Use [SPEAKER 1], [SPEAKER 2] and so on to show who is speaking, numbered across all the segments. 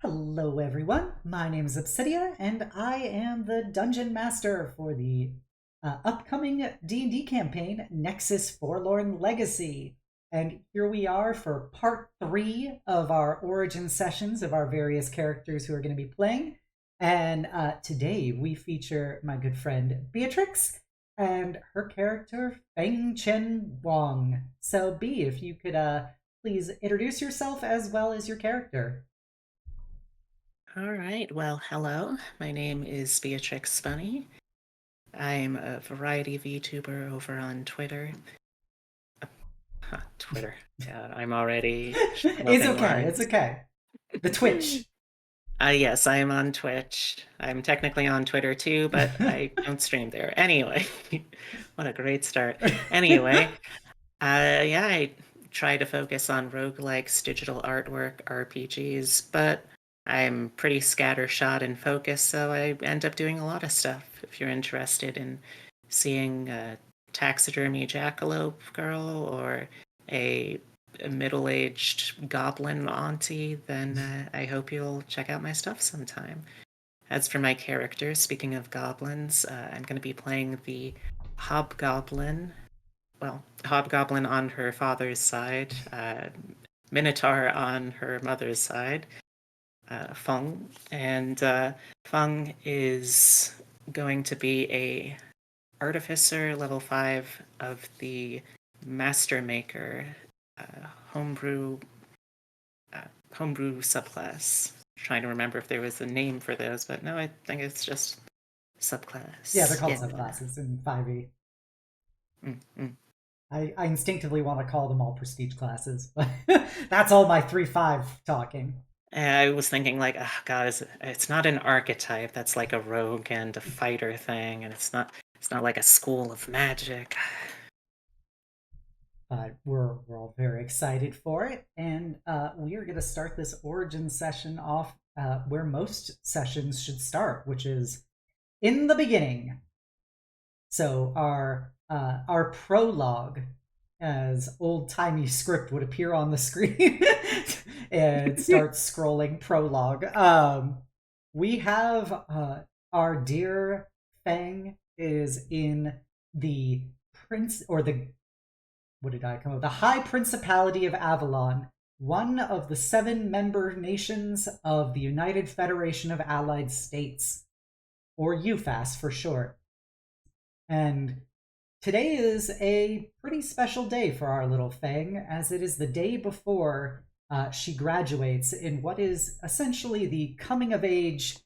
[SPEAKER 1] Hello, everyone. My name is Obsidia, and I am the Dungeon Master for the upcoming D&D campaign, Nexus Forlorn Legacy. And here we are for part 3 of our origin sessions of our various characters who are going to be playing. And today we feature my good friend Beatrix and her character Feng-chen Wong. So, B, if you could please introduce yourself as well as your character.
[SPEAKER 2] All right. Well, hello. My name is Beatrix Bunny. I'm a variety VTuber over on Twitter. Twitter. Yeah, I'm already
[SPEAKER 1] It's
[SPEAKER 2] smoking
[SPEAKER 1] okay. It's
[SPEAKER 2] lines.
[SPEAKER 1] okay. The Twitch.
[SPEAKER 2] Yes, I am on Twitch. I'm technically on Twitter too, but I don't stream there. Anyway, what a great start. Anyway, yeah, I try to focus on roguelikes, digital artwork, RPGs, but I'm pretty scattershot in focus, so I end up doing a lot of stuff. If you're interested in seeing a taxidermy jackalope girl or a, a middle-aged goblin auntie, then I hope you'll check out my stuff sometime. As for my character, speaking of goblins, I'm going to be playing the hobgoblin, hobgoblin on her father's side, minotaur on her mother's side, Feng. And Feng is going to be a artificer level 5 of the master maker homebrew uh, homebrew subclass. Trying to remember if there was a name for those, but no, I think it's just
[SPEAKER 1] Yeah, they're
[SPEAKER 2] subclass.
[SPEAKER 1] called
[SPEAKER 2] Yeah.
[SPEAKER 1] subclasses in 5e.
[SPEAKER 2] Mm-mm.
[SPEAKER 1] I instinctively want to call them all prestige classes, but that's all my 3-5 talking.
[SPEAKER 2] I was thinking like, oh God, it's not an archetype. That's like a rogue and a fighter thing, and it's not like a school of magic.
[SPEAKER 1] But we're all very excited for it, and we are going to start this origin session off where most sessions should start, which is in the beginning. So our prologue, as old timey script would appear on the screen, and starts scrolling prologue. We have our dear Fang is in the prince or the what did I come up? The High Principality of Avalon, one of the 7 member nations of the United Federation of Allied States, or UFAS for short. And today is a pretty special day for our little Fang, as it is the day before she graduates in what is essentially the coming of age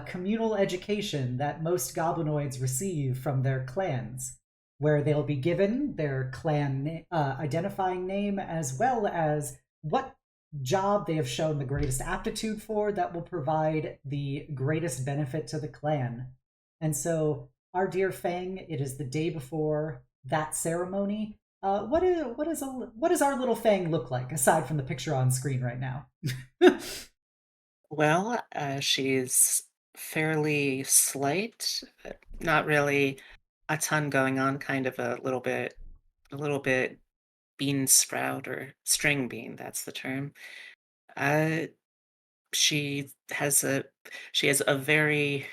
[SPEAKER 1] communal education that most goblinoids receive from their clans, where they'll be given their clan identifying name as well as what job they have shown the greatest aptitude for that will provide the greatest benefit to the clan. And so our dear Fang, it is the day before that ceremony. What does our little Fang look like aside from the picture on screen right now?
[SPEAKER 2] Well, she's fairly slight, not really a ton going on, kind of a little bit bean sprout or string bean, that's the term. Uh, she has a she has a very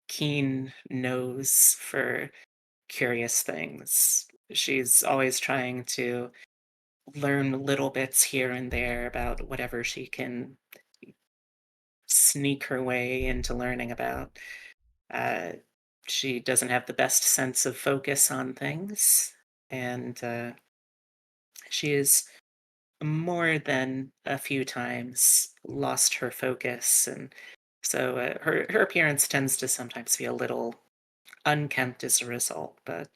[SPEAKER 2] keen nose for curious things. She's always trying to learn little bits here and there about whatever she can sneak her way into learning about. Uh, she doesn't have the best sense of focus on things, and she has more than a few times lost her focus, and so her appearance tends to sometimes be a little unkempt as a result. But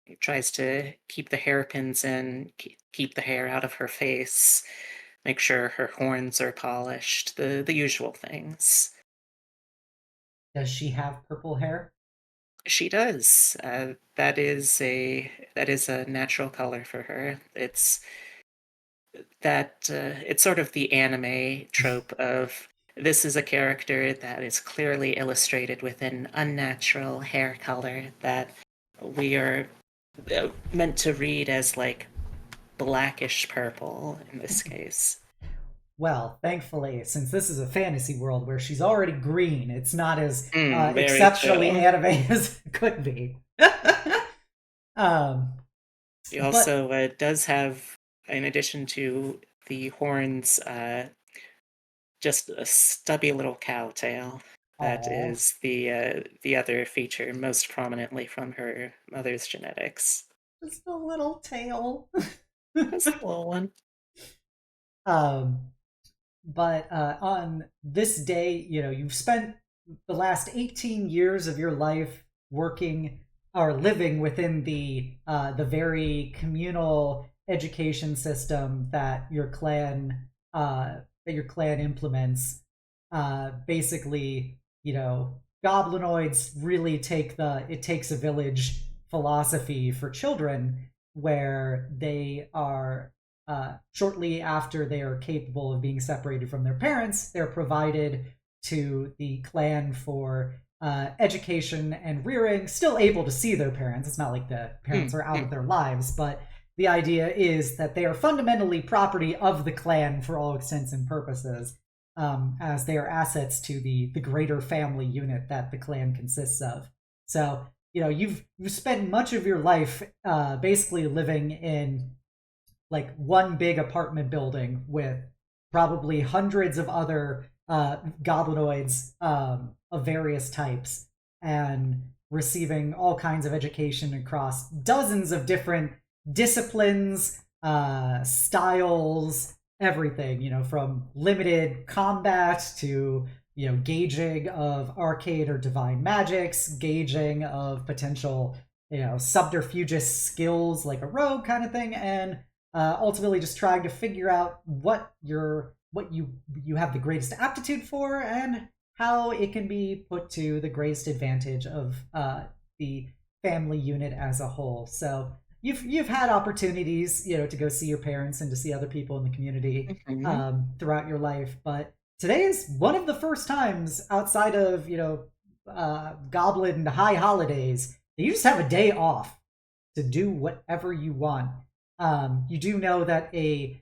[SPEAKER 2] he tries to keep the hairpins in, keep the hair out of her face, make sure her horns are polished, the usual things.
[SPEAKER 1] Does she have purple hair?
[SPEAKER 2] She does. That is a natural color for her. It's sort of the anime trope of this is a character that is clearly illustrated with an unnatural hair color that we are meant to read as like blackish purple in this case.
[SPEAKER 1] Well, thankfully, since this is a fantasy world where she's already green, it's not as
[SPEAKER 2] Very
[SPEAKER 1] exceptionally
[SPEAKER 2] true.
[SPEAKER 1] anime as it could be. um,
[SPEAKER 2] She
[SPEAKER 1] but
[SPEAKER 2] also does have, in addition to the horns, just a stubby little cow tail. That
[SPEAKER 1] oh,
[SPEAKER 2] is the other feature most prominently from her mother's genetics.
[SPEAKER 1] just a little tail.
[SPEAKER 2] Just a little one.
[SPEAKER 1] um, but on this day, you've spent the last 18 years of your life working or living within the very communal education system that your clan implements. Basically, goblinoids really take the it takes a village philosophy for children, where they are shortly after they are capable of being separated from their parents, they're provided to the clan for education and rearing, still able to see their parents. It's not like the parents
[SPEAKER 2] Mm,
[SPEAKER 1] are out of
[SPEAKER 2] mm.
[SPEAKER 1] their lives, but the idea is that they are fundamentally property of the clan for all intents and purposes, as they are assets to the greater family unit that the clan consists of. So, you've spent much of your life basically living in like one big apartment building with probably hundreds of other goblinoids of various types, and receiving all kinds of education across dozens of different disciplines, styles, everything, from limited combat to gauging of arcade or divine magics, gauging of potential subterfugeous skills like a rogue kind of thing, and ultimately just trying to figure out what you have the greatest aptitude for, and how it can be put to the greatest advantage of the family unit as a whole. So you've had opportunities, to go see your parents and to see other people in the community
[SPEAKER 2] Mhm.
[SPEAKER 1] throughout your life, but today is one of the first times outside of goblin high holidays that you just have a day off to do whatever you want. You do know that a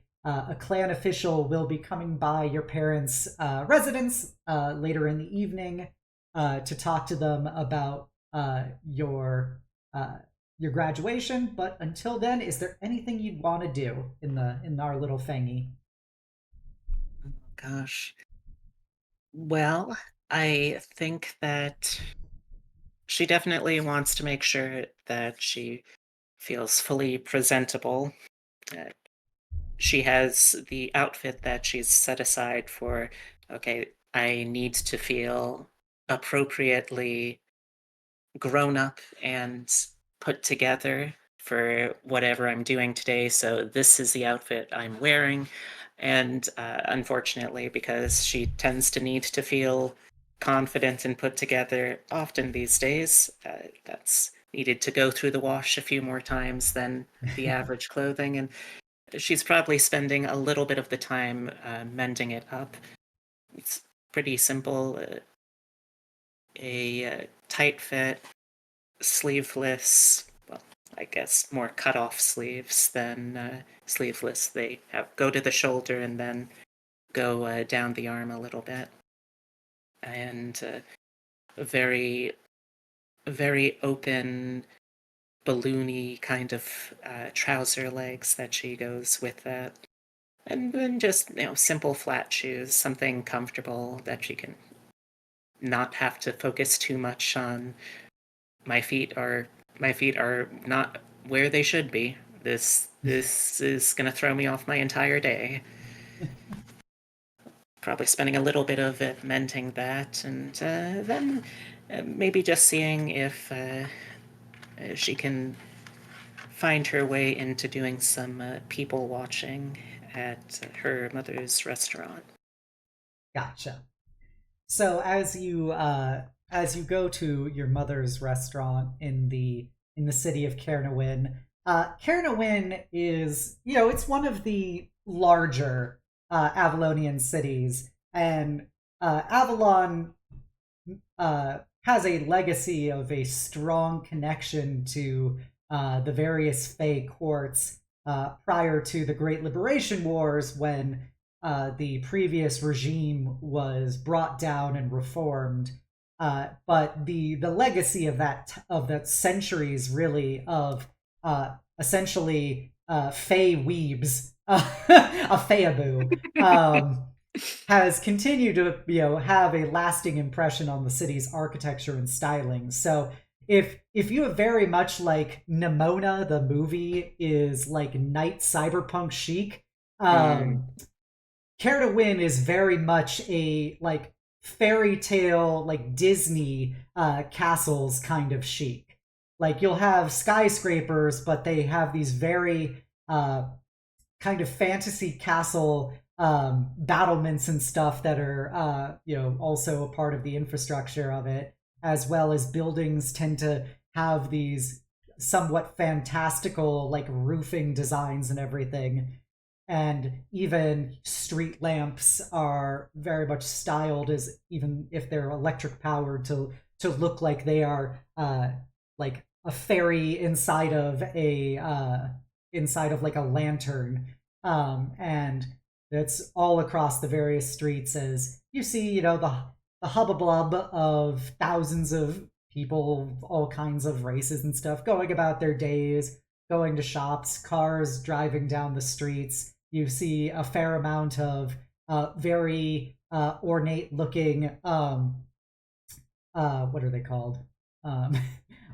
[SPEAKER 1] clan official will be coming by your parents' residence later in the evening to talk to them about uh, your graduation. But until then, is there anything you'd want to do in our little Fangy?
[SPEAKER 2] Gosh. Well, I think that she definitely wants to make sure that she feels fully presentable. Uh, she has the outfit that she's set aside for, okay, I need to feel appropriately grown up and put together for whatever I'm doing today. So this is the outfit I'm wearing. And unfortunately, because she tends to need to feel confident and put together often these days, that's needed to go through the wash a few more times than the average clothing. And she's probably spending a little bit of the time mending it up. It's pretty simple. A tight fit, sleeveless, well, I guess more cut off sleeves than sleeveless. They go to the shoulder and then go down the arm a little bit. And very, very open, balloony kind of trouser legs that she goes with that. And then just, simple flat shoes, something comfortable that she can not have to focus too much on. My feet are my feet are not where they should be. This is gonna throw me off my entire day. Probably spending a little bit of it mending that, and then maybe just seeing if she can find her way into doing some people watching at her mother's restaurant.
[SPEAKER 1] Gotcha. So as you go to your mother's restaurant in the city of Caernarwyn, Caernarwyn is, it's one of the larger Avalonian cities, and Avalon has a legacy of a strong connection to the various Fey courts prior to the Great Liberation Wars, when the previous regime was brought down and reformed. But the legacy of that centuries really of essentially fey weebs, a feyaboo, has continued to have a lasting impression on the city's architecture and styling. So if you have very much like Nimona, the movie, is like night cyberpunk chic,
[SPEAKER 2] Mm.
[SPEAKER 1] Care to Win is very much a like fairy tale, like Disney castles kind of chic. Like you'll have skyscrapers, but they have these very kind of fantasy castle battlements and stuff that are also a part of the infrastructure of it, as well as buildings tend to have these somewhat fantastical like roofing designs and everything, and even street lamps are very much styled as, even if they're electric powered, to look like they are like a fairy inside of like a lantern. And it's all across the various streets as you see, the hubbublub of thousands of people, all kinds of races and stuff, going about their days, going to shops, cars driving down the streets. You see a fair amount of very ornate looking what are they called? Um,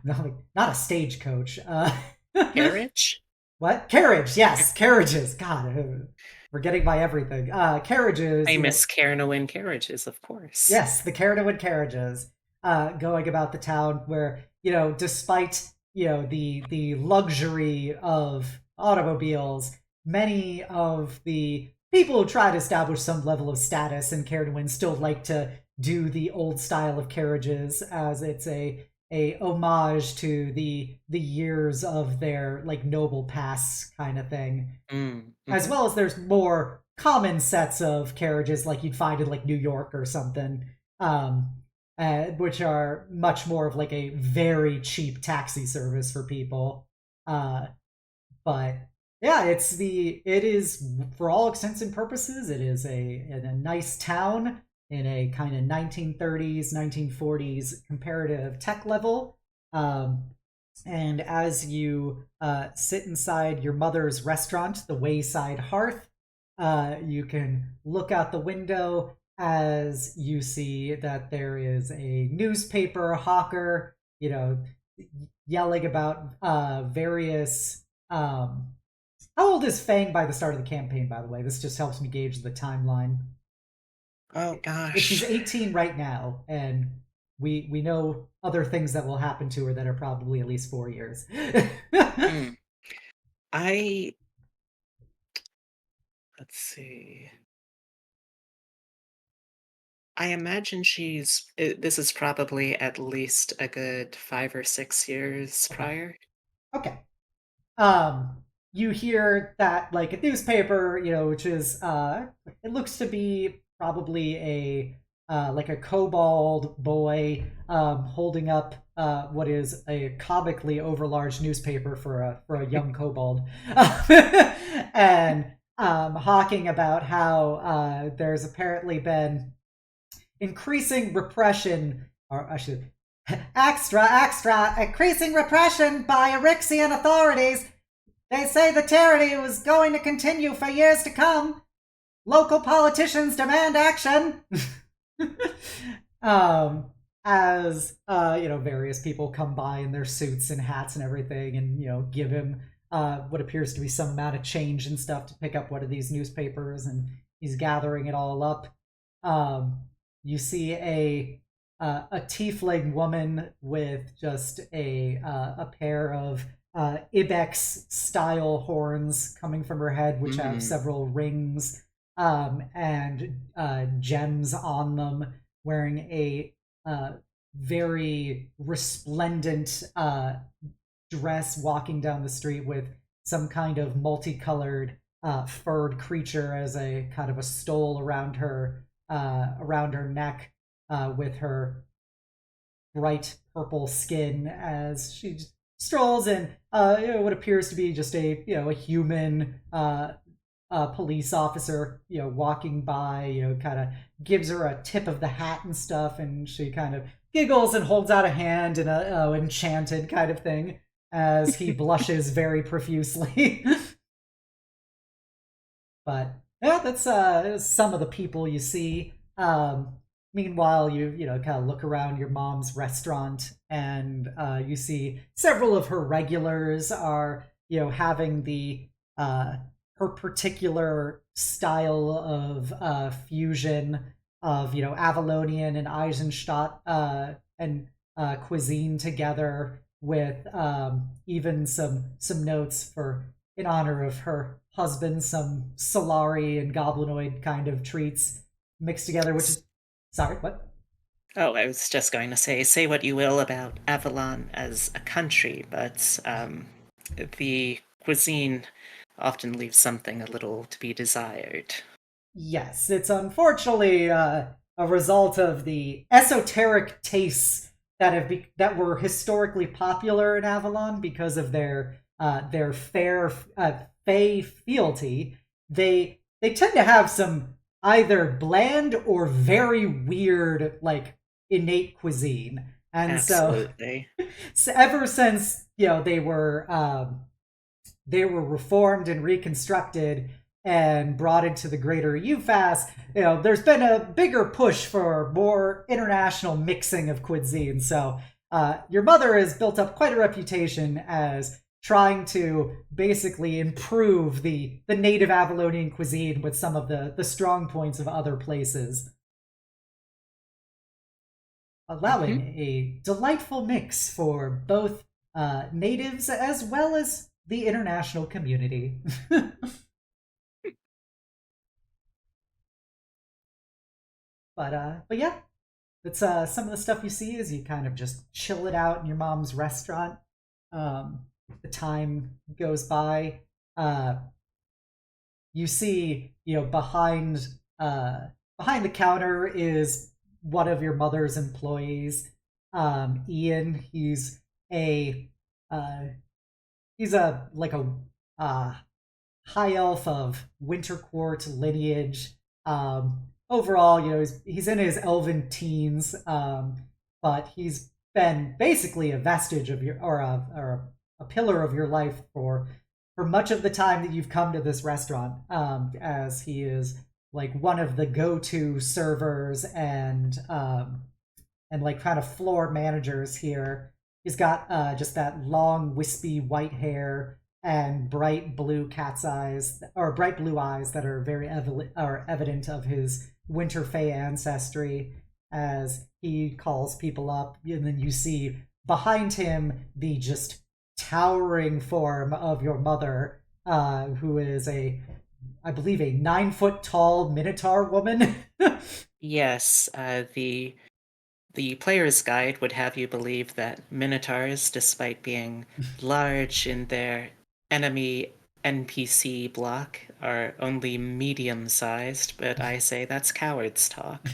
[SPEAKER 1] not a stagecoach.
[SPEAKER 2] Carriage?
[SPEAKER 1] What? Carriage, yes, carriages. God, forgetting my everything. Carriages.
[SPEAKER 2] Famous Carnowin carriages, of course.
[SPEAKER 1] Yes, the Carnowin carriages. Going about the town where, despite, the luxury of automobiles, many of the people who try to establish some level of status in Carnowin still like to do the old style of carriages, as it's a homage to the years of their like noble past kind of thing. As well as there's more common sets of carriages like you'd find in like New York or something, which are much more of like a very cheap taxi service for people. But yeah, it is, for all extents and purposes, it is a nice town in a kind of 1930s, 1940s comparative tech level. And as you sit inside your mother's restaurant, the Wayside Hearth, you can look out the window as you see that there is a newspaper hawker, yelling about various. How old is Fang by the start of the campaign, by the way? This just helps me gauge the timeline.
[SPEAKER 2] Oh
[SPEAKER 1] She's
[SPEAKER 2] gosh.
[SPEAKER 1] 18 right now, and we know other things that will happen to her that are probably at least 4 years.
[SPEAKER 2] Hmm. I let's see. I imagine this is probably at least a good 5 or 6 years
[SPEAKER 1] Okay.
[SPEAKER 2] prior.
[SPEAKER 1] Okay. You hear that like a newspaper, which is it looks to be probably a like a kobold boy holding up what is a comically overlarge newspaper for a young kobold, and hawking about how there's apparently been increasing repression, or I should extra increasing repression by Erixian authorities. They say the tyranny was going to continue for years to come. Local politicians demand action. As various people come by in their suits and hats and everything, and give him what appears to be some amount of change and stuff to pick up one of these newspapers, and he's gathering it all up. You see a tiefling woman with just a pair of ibex style horns coming from her head, which have several rings and gems on them, wearing a very resplendent dress, walking down the street with some kind of multicolored furred creature as a kind of a stole around her neck, with her bright purple skin as she strolls in what appears to be just a human police officer, walking by, kind of gives her a tip of the hat and stuff, and she kind of giggles and holds out a hand in a enchanted kind of thing as he blushes very profusely. But yeah, that's some of the people you see. Meanwhile, you kind of look around your mom's restaurant, and you see several of her regulars are having the her particular style of fusion of Avalonian and Eisenstadt and cuisine together with even some notes for in honor of her husband, some Solari and Goblinoid kind of treats mixed together, which is sorry, what?
[SPEAKER 2] Oh, I was just going to say what you will about Avalon as a country, but the cuisine often leaves something a little to be desired.
[SPEAKER 1] Yes, it's unfortunately a result of the esoteric tastes that were historically popular in Avalon because of their fair fey fealty. They tend to have some either bland or very weird like innate cuisine, and
[SPEAKER 2] Absolutely.
[SPEAKER 1] so ever since they were reformed and reconstructed and brought into the greater UFAS, there's been a bigger push for more international mixing of cuisine. So your mother has built up quite a reputation as trying to basically improve the native Avalonian cuisine with some of the strong points of other places, allowing
[SPEAKER 2] Hmm.
[SPEAKER 1] a delightful mix for both natives as well as the international community. But yeah, it's some of the stuff you see is you kind of just chill it out in your mom's restaurant. Um, the time goes by. Uh, you see, behind the counter is one of your mother's employees, Ian. A uh, he's a like a uh, high elf of Wintercourt lineage. Overall, he's in his elven teens, but he's been basically a vestige of your or a pillar of your life for much of the time that you've come to this restaurant. As he is like one of the go-to servers and like kind of floor managers here. He's got just that long, wispy white hair and bright blue cat's eyes, or bright blue eyes that are are evident of his Winterfey ancestry. As he calls people up, and then you see behind him the just towering form of your mother, who is I believe, a 9 foot tall Minotaur woman.
[SPEAKER 2] Yes, the player's guide would have you believe that minotaurs, despite being large in their enemy NPC block, are only medium-sized, but I say that's coward's talk.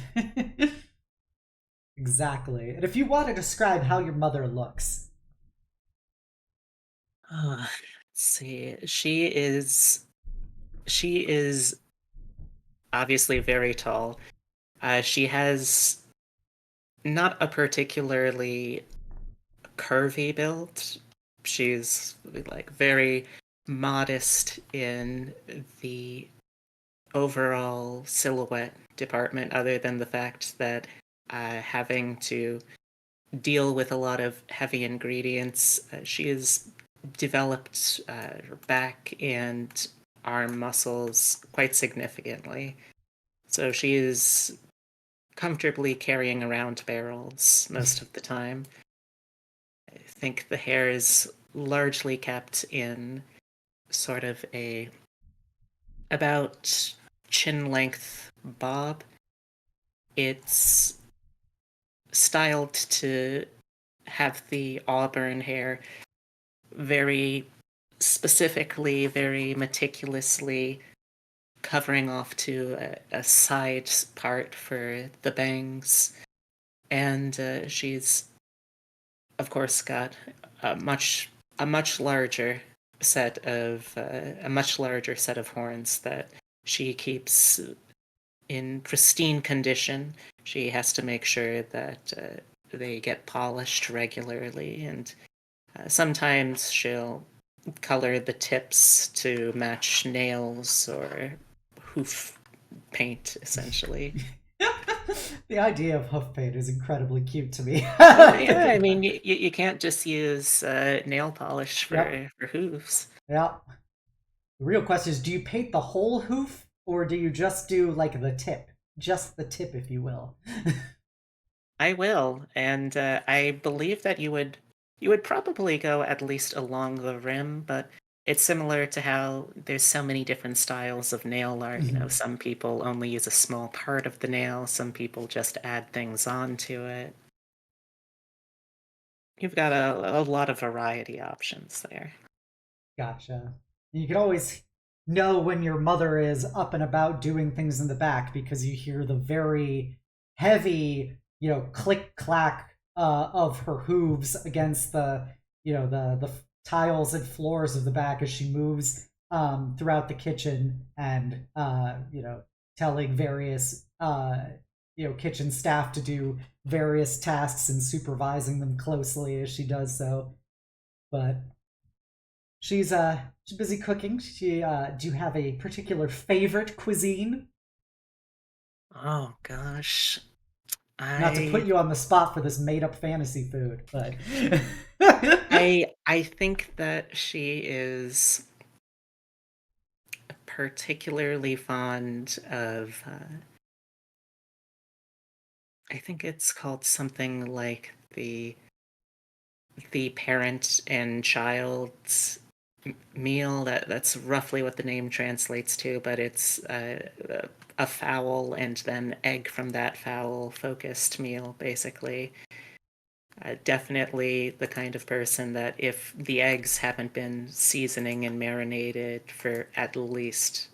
[SPEAKER 1] Exactly. And if you want to describe how your mother looks.
[SPEAKER 2] Let's see. She is obviously very tall. She has not a particularly curvy build. She's like very modest in the overall silhouette department, other than the fact that having to deal with a lot of heavy ingredients, she has developed her back and arm muscles quite significantly. So she is comfortably carrying around barrels most of the time. I think the hair is largely kept in sort of a about chin length bob. It's styled to have the auburn hair very specifically, very meticulously covering off to a side part for the bangs. And she's, of course, got a much larger set of a much larger set of horns that she keeps in pristine condition. She has to make sure that they get polished regularly, and sometimes she'll color the tips to match nails or hoof paint, essentially.
[SPEAKER 1] The idea of hoof paint is incredibly cute to me.
[SPEAKER 2] Yeah, I mean, you can't just use nail polish for hooves.
[SPEAKER 1] Yeah. The real question is, do you paint the whole hoof, or do you just do like the tip? Just the tip, if you will.
[SPEAKER 2] I will, and I believe that you would probably go at least along the rim, but it's similar to how there's so many different styles of nail art. Some people only use a small part of the nail, some people just add things onto it. You've got a lot of variety options there.
[SPEAKER 1] Gotcha. You can always know when your mother is up and about doing things in the back because you hear the very heavy, click clack of her hooves against the tiles and floors of the back as she moves throughout the kitchen and telling various kitchen staff to do various tasks and supervising them closely as she does so. But she's busy cooking. Do you have a particular favorite cuisine?
[SPEAKER 2] Oh gosh.
[SPEAKER 1] Not to put
[SPEAKER 2] I
[SPEAKER 1] you on the spot for this made up fantasy food, but
[SPEAKER 2] I think that she is particularly fond of I think it's called something like the parent and child's meal. That's roughly what the name translates to, but it's a fowl and then egg from that fowl focused meal, basically. Definitely the kind of person that if the eggs haven't been seasoning and marinated for at least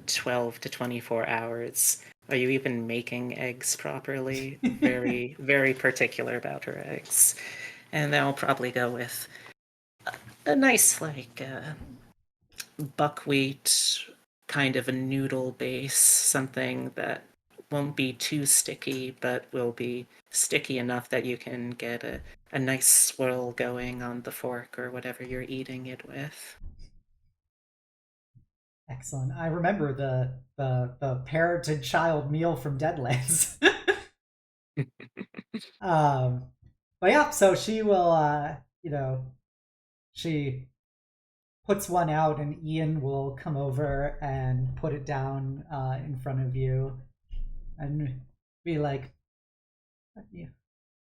[SPEAKER 2] 12 to 24 hours, are you even making eggs properly? Very, very particular about her eggs. And then I'll probably go with a nice, like, buckwheat kind of a noodle base, something that won't be too sticky, but will be sticky enough that you can get a nice swirl going on the fork or whatever you're eating it with.
[SPEAKER 1] excellent. I remember the parent and child meal from Deadlands. um, but yeah, so she will, she puts one out, and Ian will come over and put it down in front of you, and be like,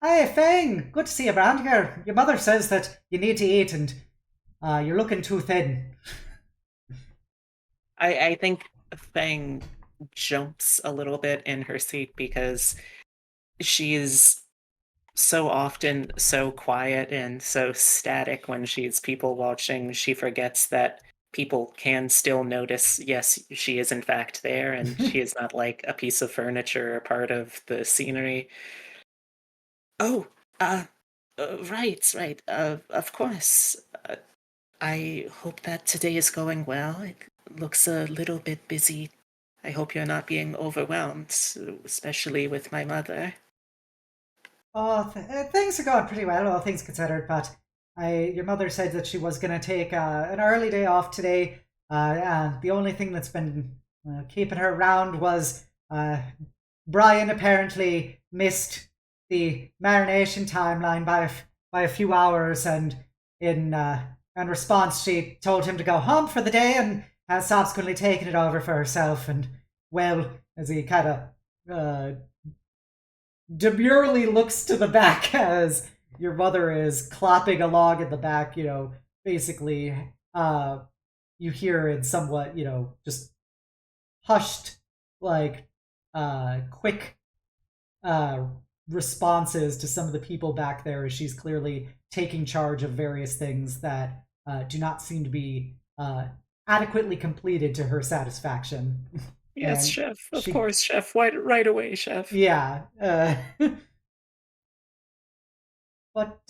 [SPEAKER 1] "Hey, Fang, good to see you around here. Your mother says that you need to eat, and you're looking too thin."
[SPEAKER 2] I think Fang jumps a little bit in her seat because she's so often so quiet and so static when she's people watching. She forgets that people can still notice, yes, she is in fact there, and she is not like a piece of furniture or part of the scenery. Oh, uh, right. Of course. I hope that today is going well. It looks a little bit busy. I hope you're not being overwhelmed, especially with my mother.
[SPEAKER 1] Oh, things are going pretty well, all things considered. But your mother said that she was going to take an early day off today. And the only thing that's been keeping her around was Brian apparently missed the marination timeline by a few hours, and in response, she told him to go home for the day, and has subsequently taken it over for herself. And well, as he kind of demurely looks to the back as your mother is clapping along in the back, basically, you hear in somewhat, just hushed, like, quick uh, responses to some of the people back there as she's clearly taking charge of various things that do not seem to be adequately completed to her satisfaction.
[SPEAKER 2] Yes,
[SPEAKER 1] And
[SPEAKER 2] chef. Of
[SPEAKER 1] she,
[SPEAKER 2] course, chef. Right away, chef.
[SPEAKER 1] yeah, but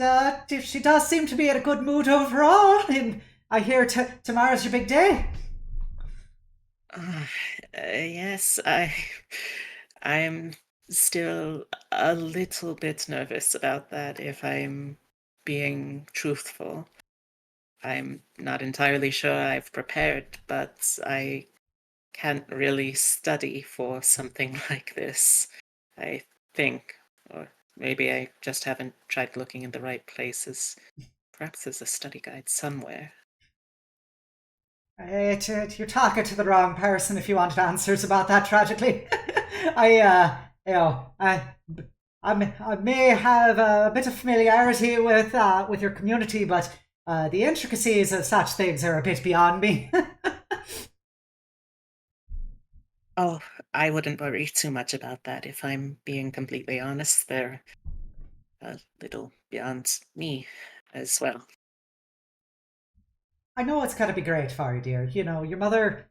[SPEAKER 1] she does seem to be in a good mood overall, and I hear tomorrow's your big day.
[SPEAKER 2] Uh, yes, I'm still a little bit nervous about that, if I'm being truthful. I'm not entirely sure I've prepared, but I can't really study for something like this, I think. Or maybe I just haven't tried looking in the right places. Perhaps there's a study guide somewhere.
[SPEAKER 1] You're talking to the wrong person if you wanted answers about that. Tragically, you know, I may have a bit of familiarity with your community, but the intricacies of such things are a bit beyond me.
[SPEAKER 2] Oh, I wouldn't worry too much about that, if I'm being completely honest. They're a little beyond me as well.
[SPEAKER 1] I know it's got to be great for you, dear. You know, your mother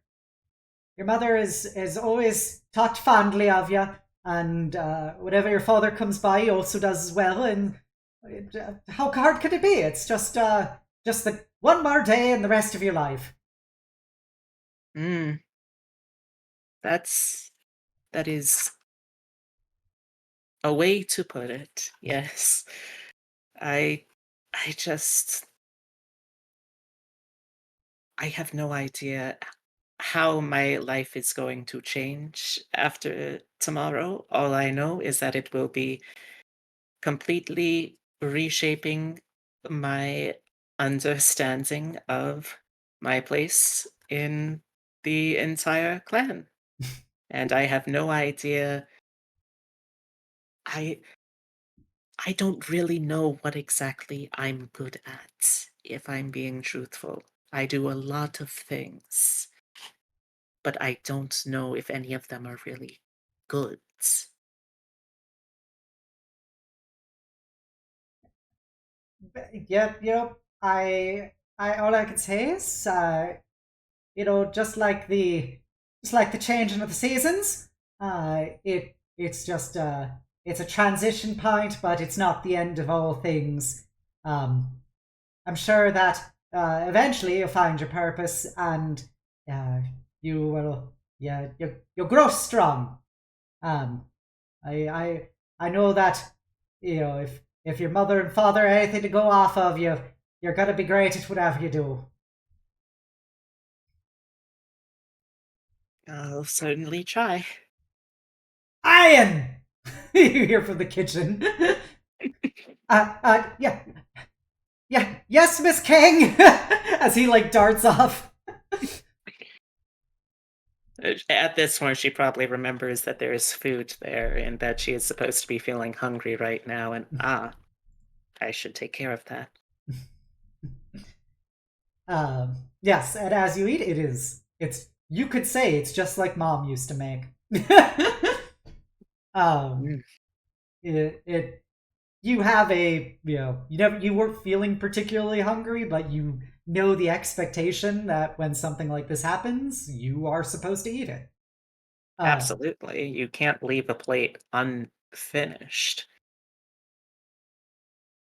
[SPEAKER 1] is always talked fondly of you, and whenever your father comes by, he also does as well. And how hard could it be? It's just the one more day in the rest of your life.
[SPEAKER 2] Mm, that's that is a way to put it. Yes. I I just I have no idea how my life is going to change after tomorrow. All I know is that it will be completely reshaping my understanding of my place in the entire clan. And I have no idea. I I don't really know what exactly I'm good at, if I'm being truthful. I do a lot of things, but I don't know if any of them are really good.
[SPEAKER 1] Yep, yep. I all I can say is, you know, just like the changing of the seasons, it's just it's a transition point, but it's not the end of all things. Um, I'm sure that eventually you'll find your purpose, and uh, you will, yeah, you'll grow strong. Um, I I I know that, you know, if your mother and father are anything to go off of, you're gonna be great at whatever you do.
[SPEAKER 2] I'll certainly try.
[SPEAKER 1] Ian, you hear from the kitchen. Yeah, yeah, yes, Miss King. As he like darts off.
[SPEAKER 2] At this point, she probably remembers that there is food there and that she is supposed to be feeling hungry right now, and I should take care of that.
[SPEAKER 1] Yes, and as you eat, it's you could say it's just like Mom used to make. um,
[SPEAKER 2] Mm,
[SPEAKER 1] it you have a, you know, you weren't feeling particularly hungry, but you know the expectation that when something like this happens, you are supposed to eat it. Uh,
[SPEAKER 2] absolutely. You can't leave a plate unfinished.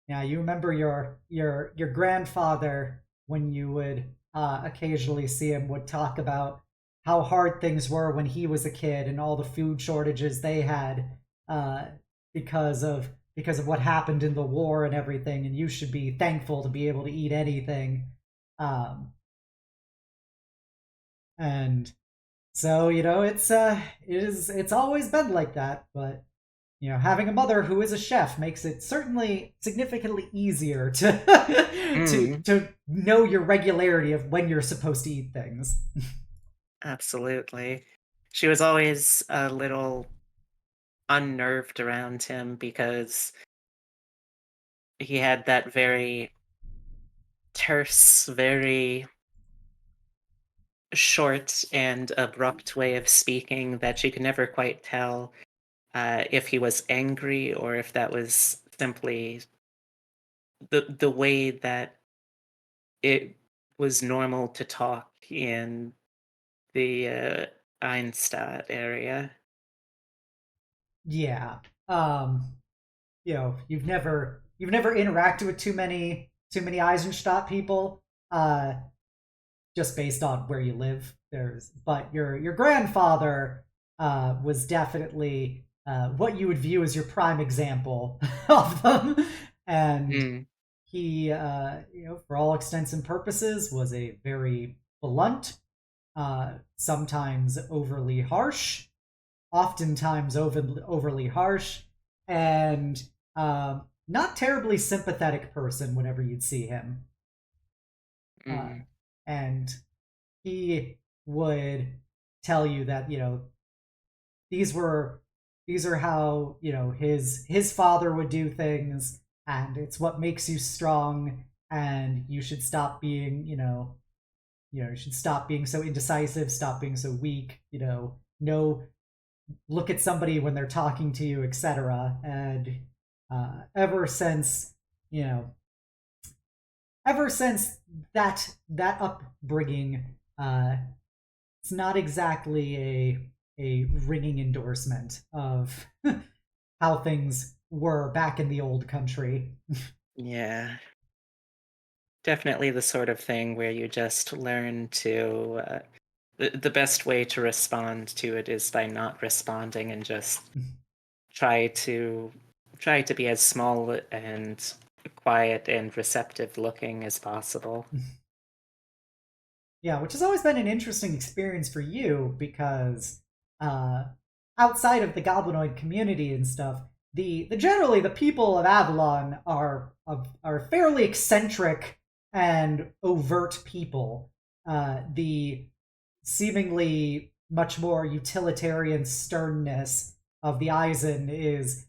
[SPEAKER 1] yeah, you remember your grandfather when you would occasionally see him would talk about how hard things were when he was a kid and all the food shortages they had uh, because of what happened in the war and everything, and you should be thankful to be able to eat anything. Um, and so, you know, it's always been like that, but you know, having a mother who is a chef makes it certainly significantly easier to
[SPEAKER 2] Mm,
[SPEAKER 1] to know your regularity of when you're supposed to eat things.
[SPEAKER 2] absolutely. She was always a little unnerved around him because he had that very terse, very short and abrupt way of speaking that she could never quite tell if he was angry or if that was simply the way that it was normal to talk in the Einstadt area.
[SPEAKER 1] Yeah. Um, you know, you've never interacted with too many Eisenstadt people. just based on where you live. But your grandfather was definitely what you would view as your prime example of them, and
[SPEAKER 2] Mm,
[SPEAKER 1] he, for all extents and purposes, was a very blunt, sometimes overly harsh, oftentimes overly harsh, and not terribly sympathetic person whenever you'd see him. Uh,
[SPEAKER 2] mm,
[SPEAKER 1] and he would tell you that these were these are how his father would do things, and it's what makes you strong, and you should stop being you should stop being so indecisive, stop being so weak, no, look at somebody when they're talking to you, etc. And ever since you know ever since that upbringing, it's not exactly a ringing endorsement of how things were back in the old country.
[SPEAKER 2] yeah. Definitely the sort of thing where you just learn to the best way to respond to it is by not responding and just try to try to be as small and quiet and receptive looking as possible.
[SPEAKER 1] Yeah, which has always been an interesting experience for you because uh, outside of the goblinoid community and stuff, the generally the people of Avalon are fairly eccentric and overt people. The seemingly much more utilitarian sternness of the Eisen is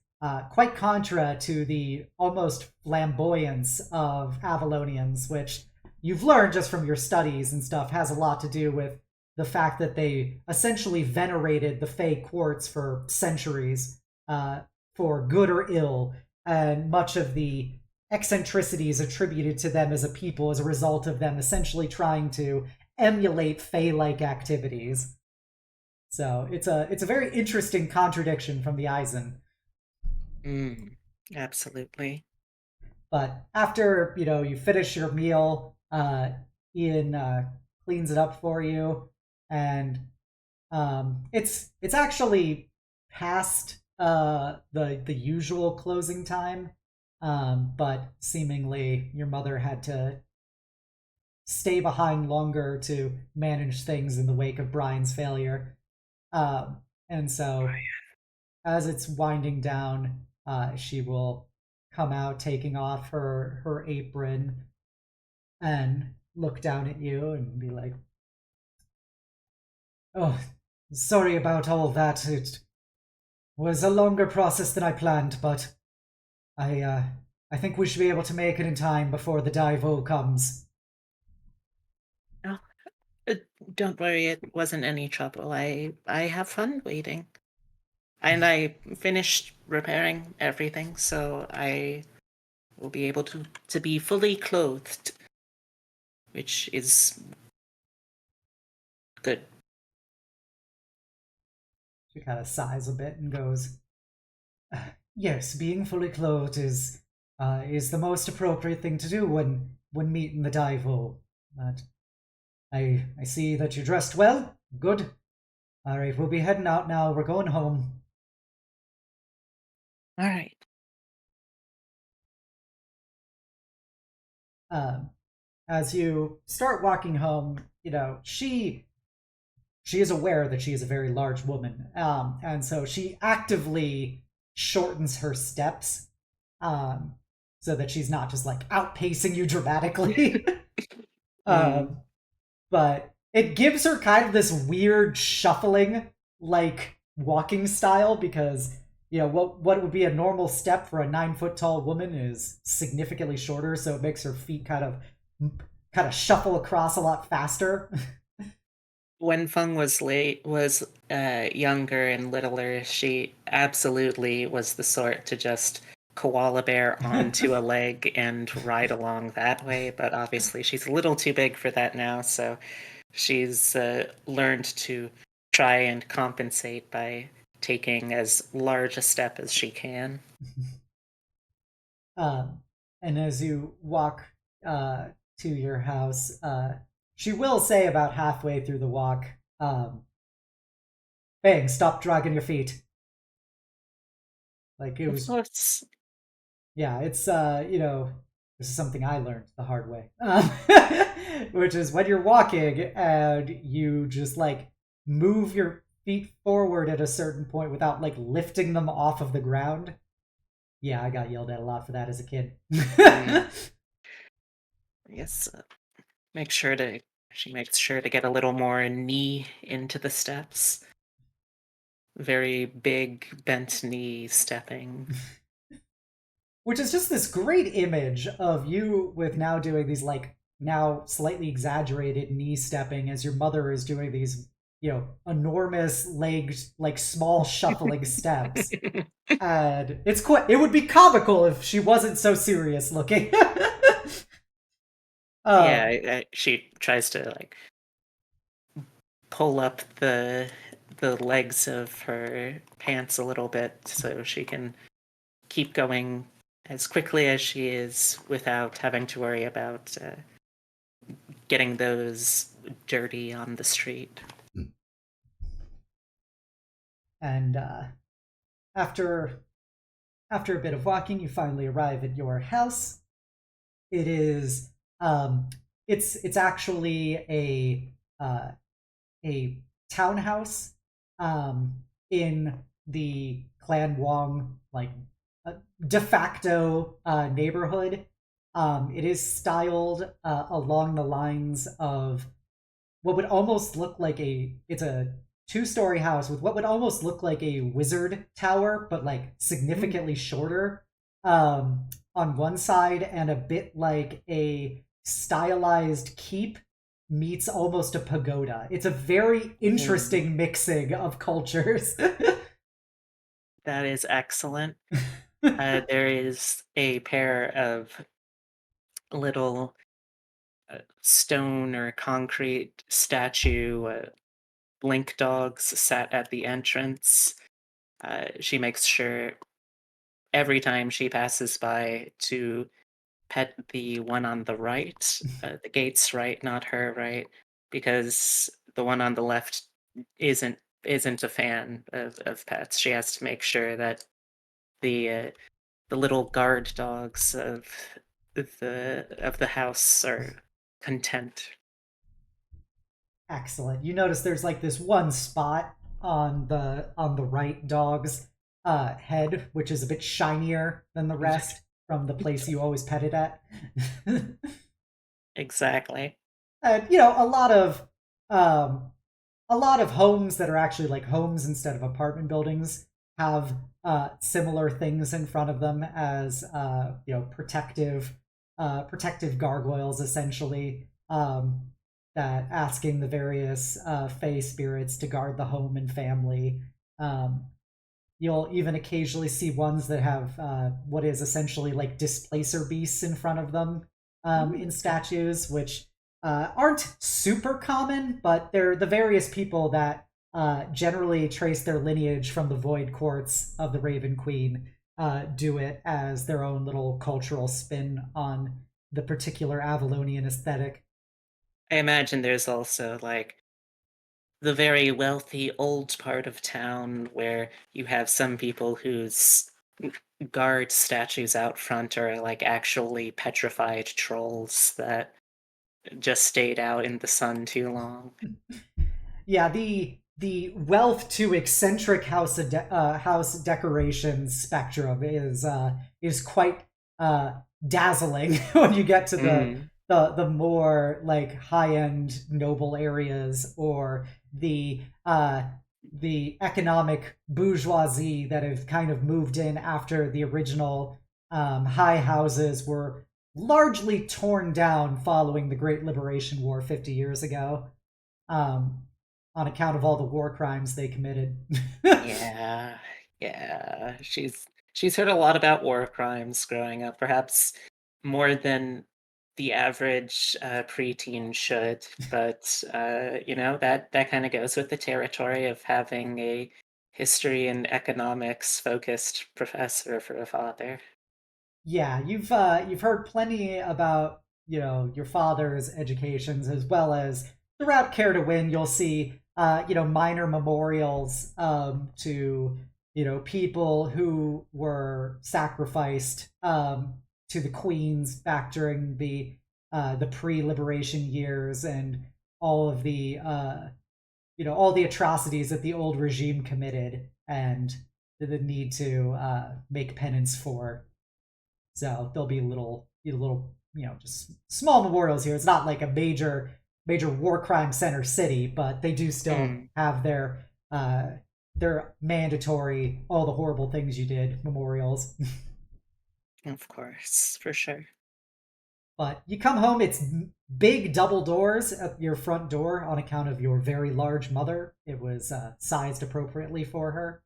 [SPEAKER 1] quite contra to the almost flamboyance of Avalonians, which you've learned just from your studies and stuff has a lot to do with the fact that they essentially venerated the Fey quartz for centuries, for good or ill, and much of the eccentricities attributed to them as a people as a result of them essentially trying to emulate Fey-like activities. So it's a very interesting contradiction from the Eisen.
[SPEAKER 2] Mm, absolutely.
[SPEAKER 1] But after you finish your meal, Ian cleans it up for you, and it's actually past the usual closing time, but seemingly your mother had to stay behind longer to manage things in the wake of Brian's failure. And so, as it's winding down, she will come out taking off her apron and look down at you and be like, "Oh, sorry about all that. It was a longer process than I planned, but I uh, I think we should be able to make it in time before the Divo comes."
[SPEAKER 2] No, uh, don't worry, it wasn't any trouble. I have fun waiting. And I finished repairing everything, so I will be able to be fully clothed, which is good.
[SPEAKER 1] She kind of sighs a bit and goes, "Yes, being fully clothed is the most appropriate thing to do when meeting the Divo. But I see that you're dressed well. Good. All right, we'll be heading out now. We're going home."
[SPEAKER 2] All right.
[SPEAKER 1] Um, as you start walking home, she is aware that she is a very large woman, and so she actively shortens her steps, um, so that she's not just like outpacing you dramatically.
[SPEAKER 2] Mm,
[SPEAKER 1] um, but it gives her kind of this weird shuffling like walking style because what would be a normal step for a 9 foot tall woman is significantly shorter, so it makes her feet kind of shuffle across a lot faster.
[SPEAKER 2] when Feng was younger and littler, she absolutely was the sort to just koala bear onto a leg and ride along that way. But obviously, she's a little too big for that now, so she's learned to try and compensate by taking as large a step as she can.
[SPEAKER 1] um, and as you walk to your house, she will say about halfway through the walk, um, "Bang! Stop dragging your feet." Like it
[SPEAKER 2] Of
[SPEAKER 1] was,
[SPEAKER 2] course.
[SPEAKER 1] yeah. It's this is something I learned the hard way, which is when you're walking and you just like move your feet forward at a certain point without like lifting them off of the ground. Yeah, I got yelled at a lot for that as a kid.
[SPEAKER 2] Mm, yes. Make sure to she makes sure to get a little more knee into the steps. Very big bent knee stepping.
[SPEAKER 1] Which is just this great image of you with now doing these like now slightly exaggerated knee stepping as your mother is doing these enormous legs like small shuffling steps, and it would be comical if she wasn't so serious looking.
[SPEAKER 2] Yeah,
[SPEAKER 1] um
[SPEAKER 2] she tries to like pull up the legs of her pants a little bit so she can keep going as quickly as she is without having to worry about getting those dirty on the street.
[SPEAKER 1] and after after a bit of walking, you finally arrive at your house. It is it's actually uh a townhouse in the Clan Wong like uh, de facto neighborhood. It is styled along the lines of what would almost look like it's a two-story house with what would almost look like a wizard tower, but like
[SPEAKER 2] Mm.
[SPEAKER 1] significantly shorter um, on one side, and a bit like a stylized keep meets almost a pagoda. It's a very
[SPEAKER 2] Ooh,
[SPEAKER 1] interesting mixing of cultures.
[SPEAKER 2] that is excellent. There is a pair of little stone or concrete statue blink dogs sat at the entrance. She makes sure every time she passes by to pet the one on the right, the gate's right, not her right, because the one on the left isn't isn't a fan of pets. She has to make sure that the little guard dogs of the house are content.
[SPEAKER 1] Excellent. You notice there's like this one spot on the right dog's head, which is a bit shinier than the rest from the place you always pet it at.
[SPEAKER 2] Exactly.
[SPEAKER 1] And um, a lot of homes that are actually like homes instead of apartment buildings have similar things in front of them as protective gargoyles, essentially, that asking the various fey spirits to guard the home and family. Um, you'll even occasionally see ones that have what is essentially like displacer beasts in front of them in statues, which aren't super common, but they're the various people that generally trace their lineage from the void courts of the Raven Queen, do it as their own little cultural spin on the particular Avalonian aesthetic.
[SPEAKER 2] I imagine there's also like the very wealthy old part of town where you have some people whose guard statues out front are like actually petrified trolls that just stayed out in the sun too long.
[SPEAKER 1] Yeah, the wealth to eccentric house decoration spectrum is quite uh, dazzling when you get to
[SPEAKER 2] Mm,
[SPEAKER 1] the more like high end noble areas, or the economic bourgeoisie that have kind of moved in after the original high houses were largely torn down following the Great Liberation War 50 years ago, um, on account of all the war crimes they committed.
[SPEAKER 2] yeah, yeah. She's heard a lot about war crimes growing up, perhaps more than the average preteen should. But that kind of goes with the territory of having a history and economics focused professor for a father.
[SPEAKER 1] Yeah, you've heard plenty about your father's educations, as well as throughout Care to Win, you'll see minor memorials to people who were sacrificed to the queens back during the pre-liberation years, and all of the all the atrocities that the old regime committed, and the need to make penance for. So there'll be little just small memorials here. It's not like a major war crime center city, but they do still
[SPEAKER 2] Mm,
[SPEAKER 1] have their mandatory all the horrible things you did memorials.
[SPEAKER 2] of course, for sure.
[SPEAKER 1] But you come home, it's big double doors at your front door on account of your very large mother. It was sized appropriately for her.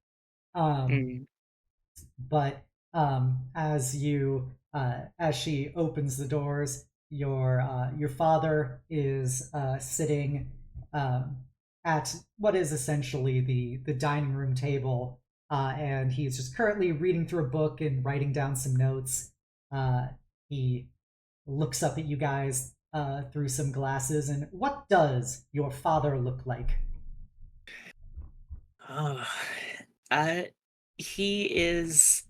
[SPEAKER 1] Um,
[SPEAKER 2] Mm.
[SPEAKER 1] but as she opens the doors, your father is sitting um, at what is essentially the dining room table, and he's just currently reading through a book and writing down some notes. He looks up at you guys through some glasses, and what does your father look like?
[SPEAKER 2] Oh, uh, he is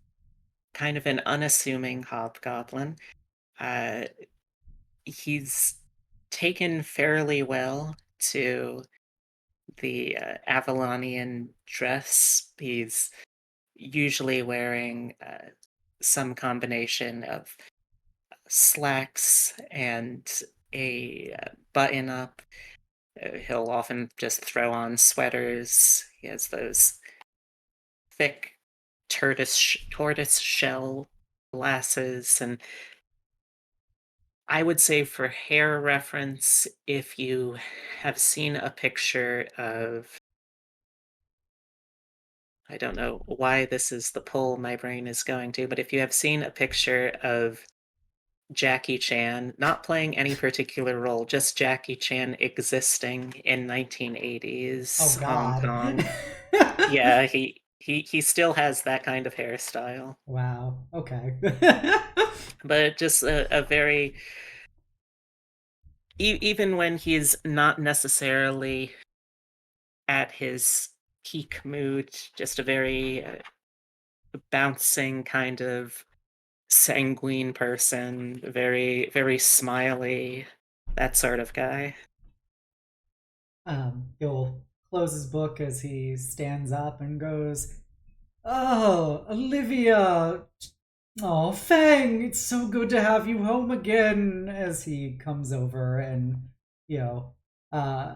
[SPEAKER 2] kind of an unassuming hobgoblin. Uh, he's taken fairly well to the Avalonian dress. He's usually wearing some combination of slacks and a button up. He'll often just throw on sweaters. He has those thick tortoise shell glasses. And I would say, for hair reference, if you have seen a picture of, I don't know why this is the pull my brain is going to, but if you have seen a picture of Jackie Chan, not playing any particular role, just Jackie Chan existing in
[SPEAKER 1] Oh
[SPEAKER 2] 1980s Hong
[SPEAKER 1] God.
[SPEAKER 2] Kong. Yeah, he still has that kind of hairstyle,
[SPEAKER 1] Wow. Okay.
[SPEAKER 2] but just a very even when he's not necessarily at his peak mood, just a very bouncing kind of sanguine person, very smiley, that sort of guy.
[SPEAKER 1] He'll close his book as he stands up and goes, "Oh, Olivia! Oh, Fang! It's so good to have you home again." As he comes over and you know, uh,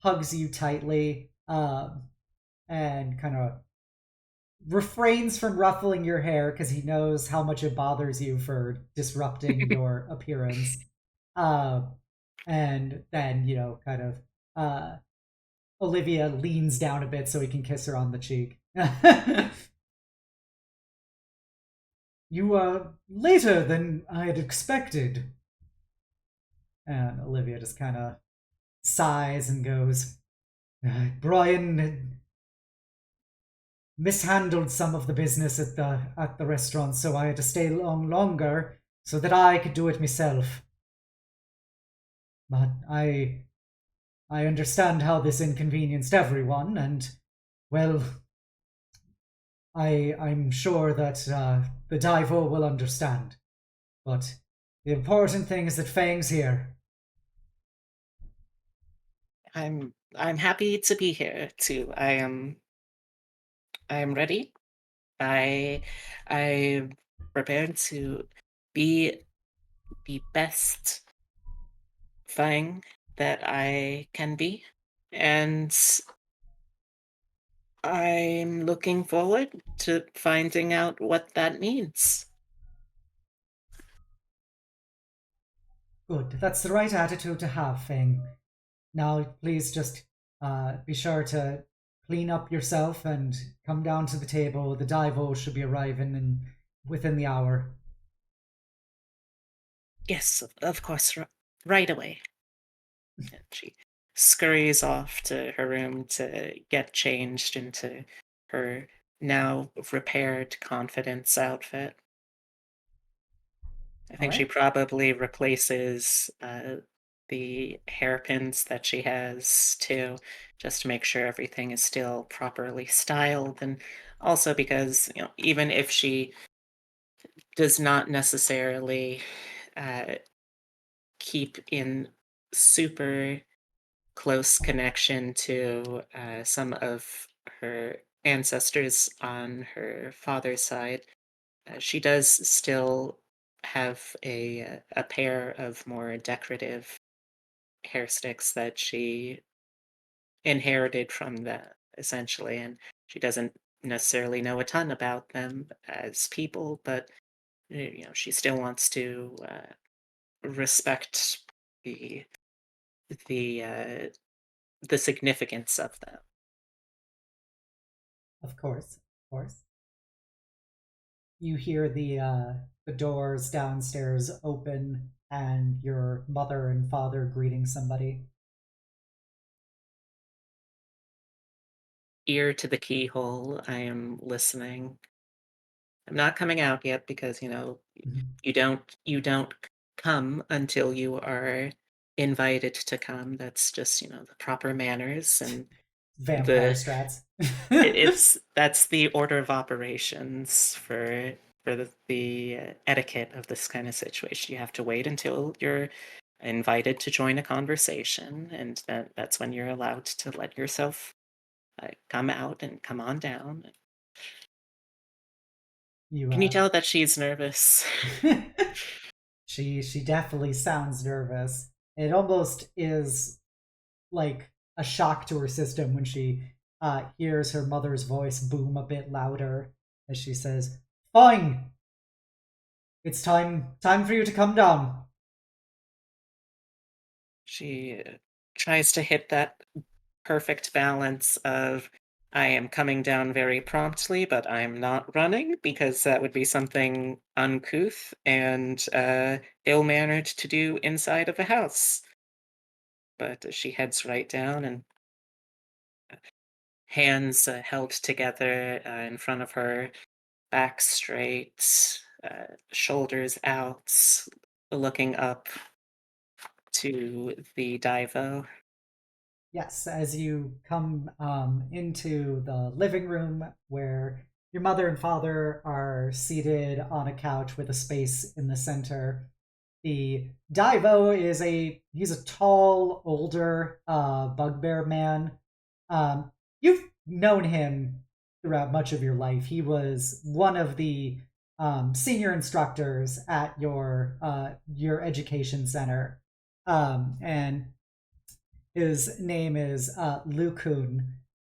[SPEAKER 1] hugs you tightly, and kind of refrains from ruffling your hair because he knows how much it bothers you for disrupting your appearance. Uh, and then kind of uh, Olivia leans down a bit so he can kiss her on the cheek. You are later than I had expected. And Olivia just kind of sighs and goes, Brian had mishandled some of the business at the restaurant, so I had to stay longer so that I could do it myself. But I understand how this inconvenienced everyone, and well, I'm sure that the Divo will understand. But the important thing is that Fang's here.
[SPEAKER 2] I'm happy to be here too. I am ready. I I prepared to be the best thing that I can be, and I'm looking forward to finding out what that means.
[SPEAKER 1] Good. That's the right attitude to have, Fang. Now, please just be sure to clean up yourself and come down to the table. The Divo should be arriving within the hour.
[SPEAKER 2] Yes, of course, right away. And she scurries off to her room to get changed into her now repaired confidence outfit. I
[SPEAKER 1] All
[SPEAKER 2] think she
[SPEAKER 1] right.
[SPEAKER 2] probably replaces the hairpins that she has too, just to make sure everything is still properly styled. And also because, even if she does not necessarily uh, keep in super close connection to some of her ancestors on her father's side, she does still have a pair of more decorative hair sticks that she inherited from that essentially, and she doesn't necessarily know a ton about them as people, but she still wants to respect the the uh, the significance of them.
[SPEAKER 1] Of course. Of course. You hear the doors downstairs open and your mother and father greeting somebody.
[SPEAKER 2] Ear to the keyhole, I am listening. I'm not coming out yet because,
[SPEAKER 1] Mhm.
[SPEAKER 2] you don't come until you are invited to come. That's just, the proper manners and
[SPEAKER 1] Vampire
[SPEAKER 2] the
[SPEAKER 1] strats.
[SPEAKER 2] it's that's the order of operations for the etiquette of this kind of situation. You have to wait until you're invited to join a conversation, and that's when you're allowed to let yourself come out and come on down.
[SPEAKER 1] You
[SPEAKER 2] Can you tell that she's nervous?
[SPEAKER 1] she definitely sounds nervous. It almost is like a shock to her system when she hears her mother's voice boom a bit louder as she says, "Fine, it's time for you to come down."
[SPEAKER 2] She tries to hit that perfect balance of I am coming down very promptly, but I'm not running because that would be something uncouth and ill-mannered to do inside of a house. But she heads right down and hands held together in front of her, back straight, shoulders out, looking up to the divo.
[SPEAKER 1] Yes, as you come into the living room where your mother and father are seated on a couch with a space in the center. The Divo is he's a tall, older bugbear man. You've known him throughout much of your life. He was one of the senior instructors at your education center, and his name is Lu Kun,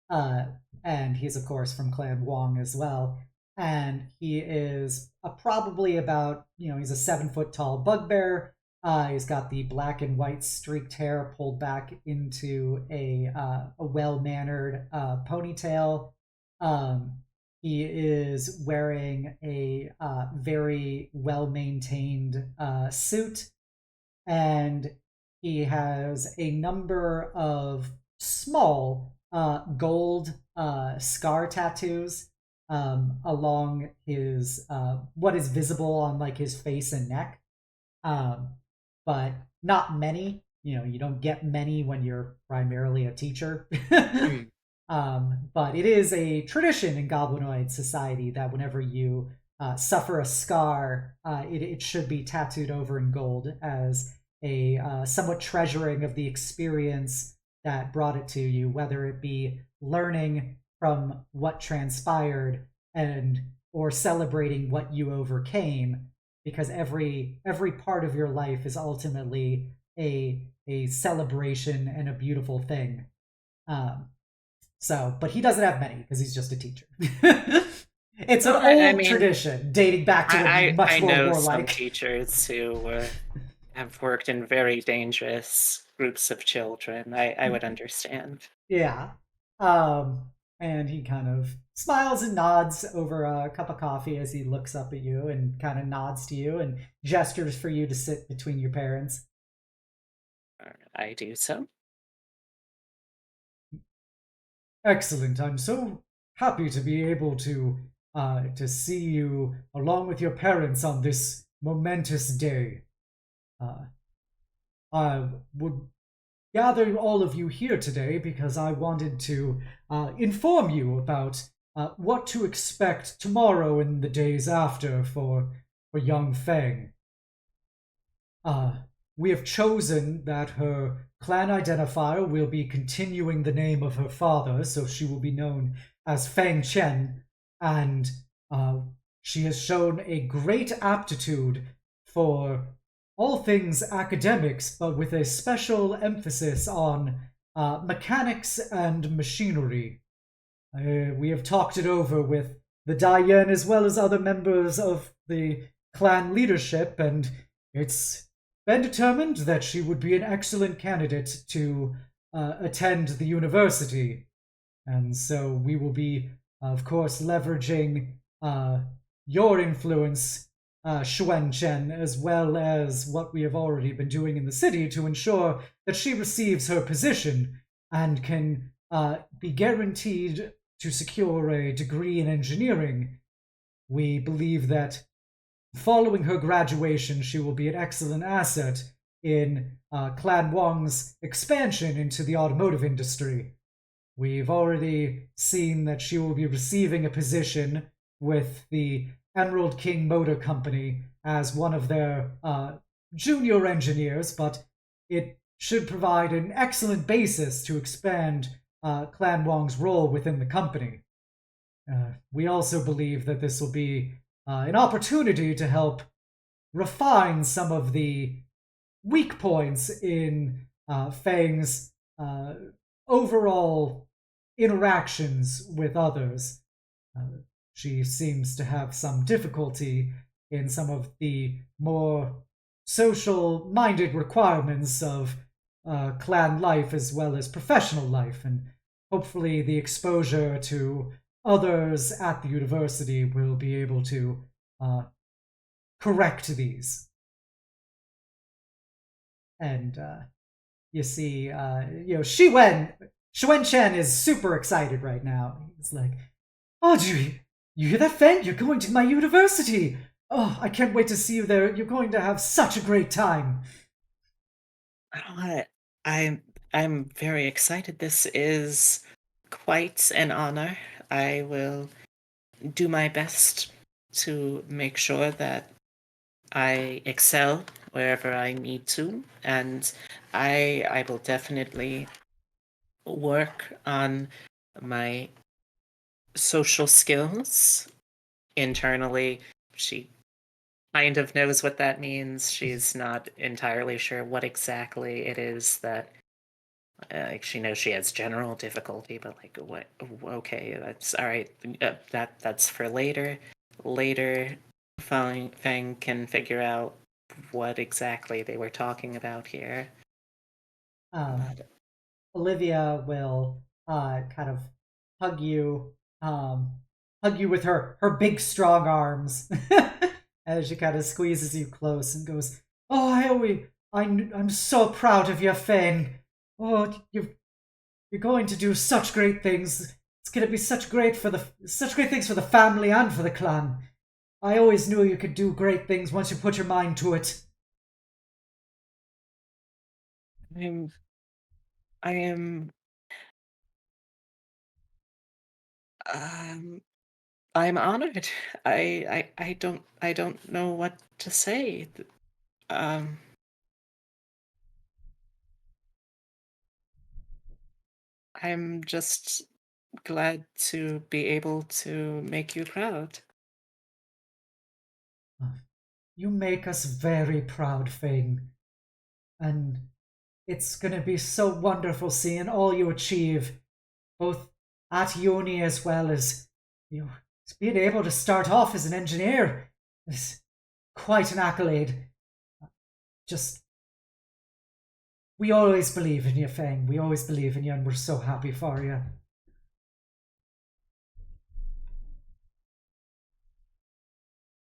[SPEAKER 1] uh, and he's of course from Clan Wong as well. And he is probably about he's a 7 foot tall bugbear. He's got the black and white streaked hair pulled back into a well mannered ponytail. Um, he is wearing a very well maintained suit, and he has a number of small gold scar tattoos along his what is visible on like his face and neck, um, but not many. You don't get many when you're primarily a teacher.
[SPEAKER 2] Mm.
[SPEAKER 1] But it is a tradition in Goblinoid society that whenever you suffer a scar, it should be tattooed over in gold as a somewhat treasuring of the experience that brought it to you, whether it be learning from what transpired and or celebrating what you overcame, because every part of your life is ultimately a celebration and a beautiful thing. Um, but he doesn't have many because he's just a teacher. It's an
[SPEAKER 2] Well, I
[SPEAKER 1] old
[SPEAKER 2] mean,
[SPEAKER 1] tradition dating back to when
[SPEAKER 2] I
[SPEAKER 1] much more
[SPEAKER 2] know some
[SPEAKER 1] warlike.
[SPEAKER 2] teachers who have worked in very dangerous groups of children. I would understand.
[SPEAKER 1] Yeah. Um, and he kind of smiles and nods over a cup of coffee as he looks up at you and kind of nods to you and gestures for you to sit between your parents.
[SPEAKER 2] I do so.
[SPEAKER 1] Excellent. I'm so happy to be able to see you along with your parents on this momentous day. Uh, I would gather all of you here today because I wanted to inform you about what to expect tomorrow and the days after for young Feng. Uh, we have chosen that her clan identifier will be continuing the name of her father, so she will be known as Feng-chen, and uh, she has shown a great aptitude for all things academics, but with a special emphasis on mechanics and machinery. We have talked it over with the Diane as well as other members of the clan leadership, and it's been determined that she would be an excellent candidate to attend the university. And so we will be, of course, leveraging your influence, Chen, as well as what we have already been doing in the city to ensure that she receives her position and can be guaranteed to secure a degree in engineering. We believe that following her graduation, she will be an excellent asset in Clan Wong's expansion into the automotive industry. We've already seen that she will be receiving a position with the Emerald King Motor Company as one of their junior engineers, but it should provide an excellent basis to expand Clan Wong's role within the company. We also believe that this will be an opportunity to help refine some of the weak points in Fang's overall interactions with others. She seems to have some difficulty in some of the more social minded requirements of clan life as well as professional life, and hopefully the exposure to others at the university will be able to correct these. And you see, Shuen Chen is super excited right now. He's like, "Oh, you hear that, Feng? You're going to my university. Oh, I can't wait to see you there. You're going to have such a great time."
[SPEAKER 2] I, I'm I'm very excited. This is quite an honor. I will do my best to make sure that I excel wherever I need to, and I will definitely work on my social skills internally. She kind of knows what that means. She's not entirely sure what exactly it is that she knows she has general difficulty, but like what? Okay, that's all right. That's for later. Later, Fang can figure out what exactly they were talking about here.
[SPEAKER 1] Um,
[SPEAKER 2] But
[SPEAKER 1] Olivia will kind of hug you, hug you with her big strong arms as she kind of squeezes you close and goes, "Oh, I'm so proud of you, Fang. Oh, you're going to do such great things. It's going to be such great things for the family and for the clan. I always knew you could do great things once you put your mind to it."
[SPEAKER 2] I'm I am um I'm honored. I don't know what to say. Um I'm just glad to be able to make you proud.
[SPEAKER 1] You make us very proud, Fang. And it's going to be so wonderful seeing all you achieve, both at uni as well as you know, being able to start off as an engineer is quite an accolade. Just we always believe in you, Fang. We always believe in you, and we're so happy for you.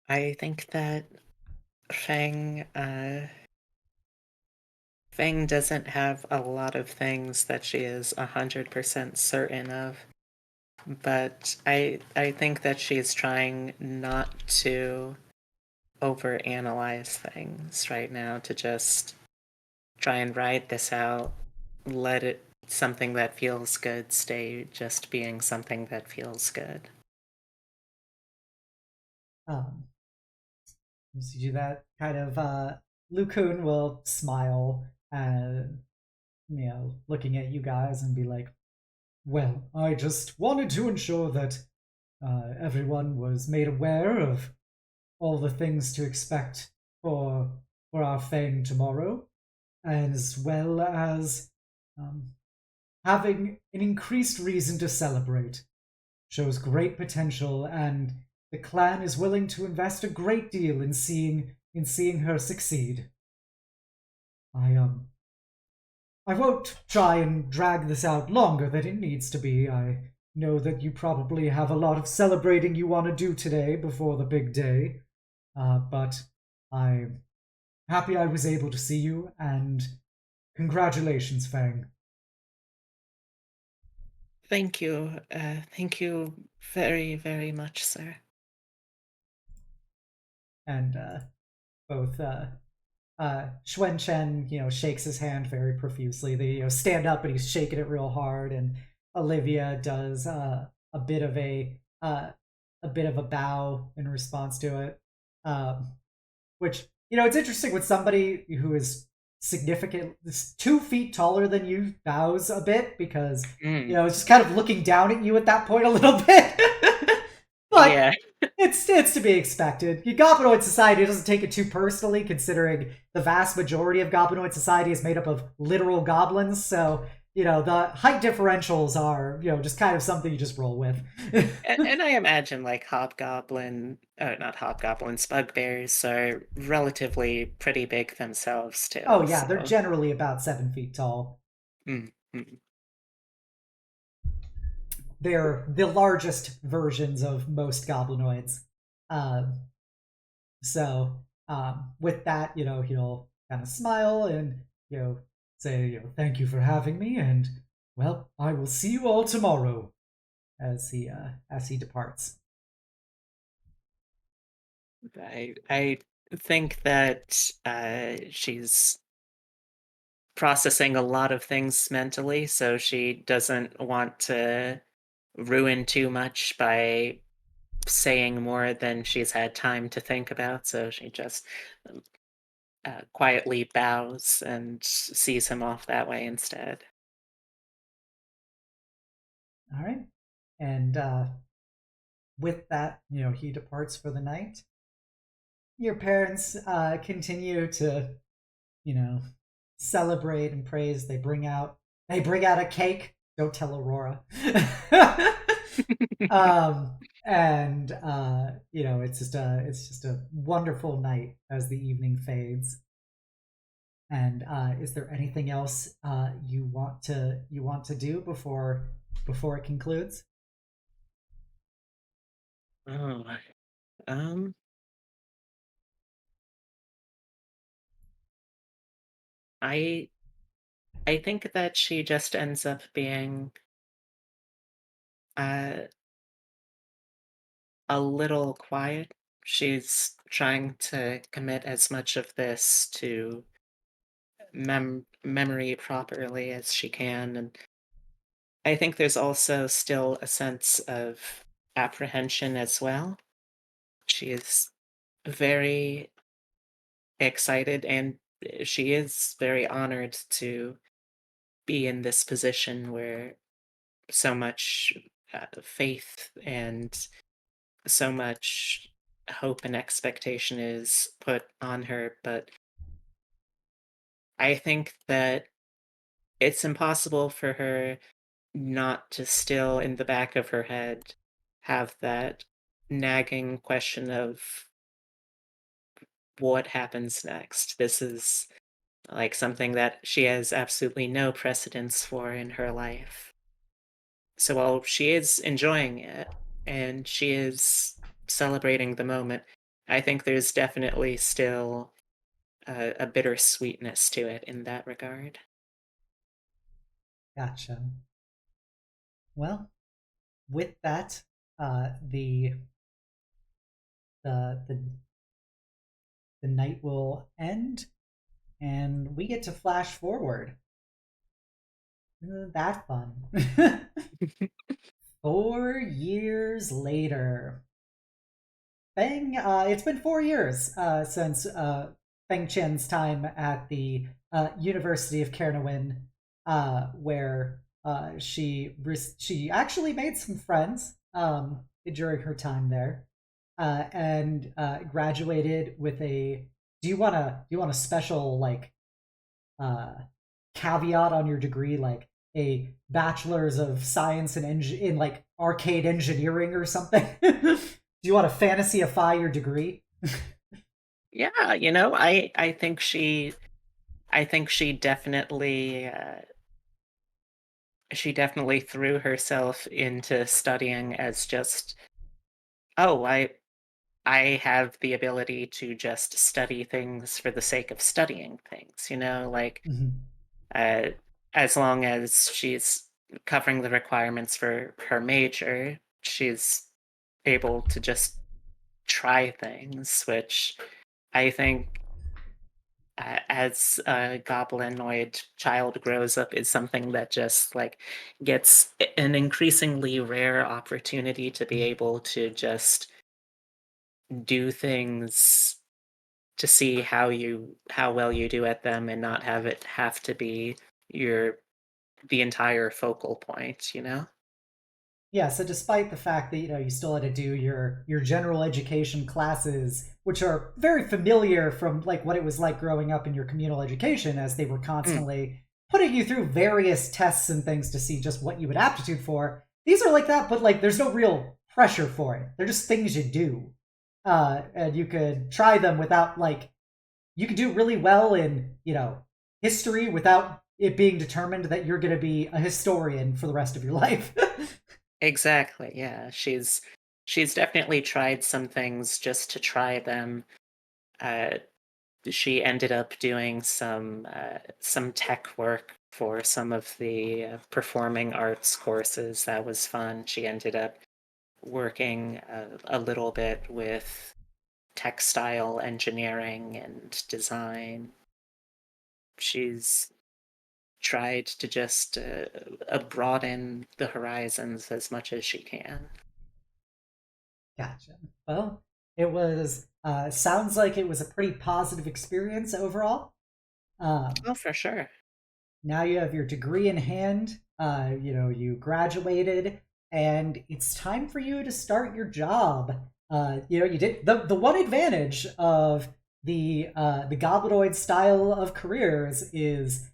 [SPEAKER 2] I think that Feng Feng doesn't have a lot of things that she is 100% certain of, but I think that she's trying not to overanalyze things right now, to just try and ride this out, let it something that feels good stay just being something that feels good.
[SPEAKER 1] Um, as you do that, kind of, Lukun will smile and, looking at you guys and be like, well, I just wanted to ensure that everyone was made aware of all the things to expect for our Fang tomorrow, as well as um, having an increased reason to celebrate. Shows great potential, and the clan is willing to invest a great deal in seeing her succeed. I won't try and drag this out longer than it needs to be. I know that you probably have a lot of celebrating you want to do today before the big day, but I'm happy I was able to see you, and congratulations, Fang.
[SPEAKER 2] Thank you. Thank you very, very much, sir.
[SPEAKER 1] And both Chen, shakes his hand very profusely. They, stand up and he's shaking it real hard. And Olivia does a bit of a bit of a bow in response to it, which it's interesting when somebody who is significant, 2 feet taller than you, bows a bit because it's just kind of looking down at you at that point a little bit. But
[SPEAKER 2] Yeah.
[SPEAKER 1] it's to be expected. Goblinoid society doesn't take it too personally, considering the vast majority of Goblinoid society is made up of literal goblins. So the height differentials are just kind of something you just roll with.
[SPEAKER 2] And I imagine like not hobgoblins, bugbears are relatively pretty big themselves too.
[SPEAKER 1] Oh yeah, they're
[SPEAKER 2] So,
[SPEAKER 1] generally about 7 feet tall.
[SPEAKER 2] mm.
[SPEAKER 1] They're the largest versions of most goblinoids. Um, with that, he'll kind of smile and say, thank you for having me, and well, I will see you all tomorrow, as he departs.
[SPEAKER 2] I think that she's processing a lot of things mentally, so she doesn't want to ruin too much by saying more than she's had time to think about. So she just quietly bows and sees him off that way instead.
[SPEAKER 1] All right, and with that, he departs for the night. Your parents continue to you know, celebrate and praise. They bring out a cake. Don't tell Aurora. um, and it's just a wonderful night as the evening fades. And is there anything else you want to do before it concludes?
[SPEAKER 2] Oh, um, I I think that she just ends up being uh, a little quiet. She's trying to commit as much of this to memory properly as she can, and I think there's also still a sense of apprehension as well. She is very excited, and she is very honored to be in this position where so much faith and so much hope and expectation is put on her. But I think that it's impossible for her not to still, in the back of her head, have that nagging question of what happens next. This is like something that she has absolutely no precedence for in her life. So while she is enjoying it and she is celebrating the moment, I think there's definitely still a bittersweetness to it in that regard.
[SPEAKER 1] Gotcha. Well, with that, the the night will end and we get to flash forward. Isn't that fun? 4 years later. It's been 4 years since Feng-chen's time at the University of Kernowin, where she actually made some friends during her time there, and graduated with a. Do you want a special like uh, caveat on your degree, like a bachelor's of science in like arcade engineering or something? Do you want to fantasyify your degree?
[SPEAKER 2] Yeah, I think she definitely threw herself into studying as just, oh, I have the ability to just study things for the sake of studying things, like
[SPEAKER 1] Mhm.
[SPEAKER 2] uh, as long as she's covering the requirements for her major, she's able to just try things, which I think as a goblinoid child grows up is something that just like gets an increasingly rare opportunity to be able to just do things to see how well you do at them and not have it have to be your the entire focal point.
[SPEAKER 1] Yeah, so despite the fact that you still had to do your general education classes, which are very familiar from like what it was like growing up in your communal education, as they were
[SPEAKER 2] Mm,
[SPEAKER 1] constantly putting you through various tests and things to see just what you had aptitude for. These are like that, but like there's no real pressure for it. They're just things you do, and you could try them without like you could do really well in history without it being determined that you're going to be a historian for the rest of your life.
[SPEAKER 2] exactly. Yeah, she's definitely tried some things just to try them. Uh, she ended up doing some tech work for some of the performing arts courses. That was fun. She ended up working a little bit with textile engineering and design. She's tried to just broaden the horizons as much as she can.
[SPEAKER 1] Gotcha. Well, it was sounds like it was a pretty positive experience overall. Um,
[SPEAKER 2] Oh, for sure.
[SPEAKER 1] Now you have your degree in hand. You graduated, and it's time for you to start your job. You did the one advantage of the goblinoid style of careers is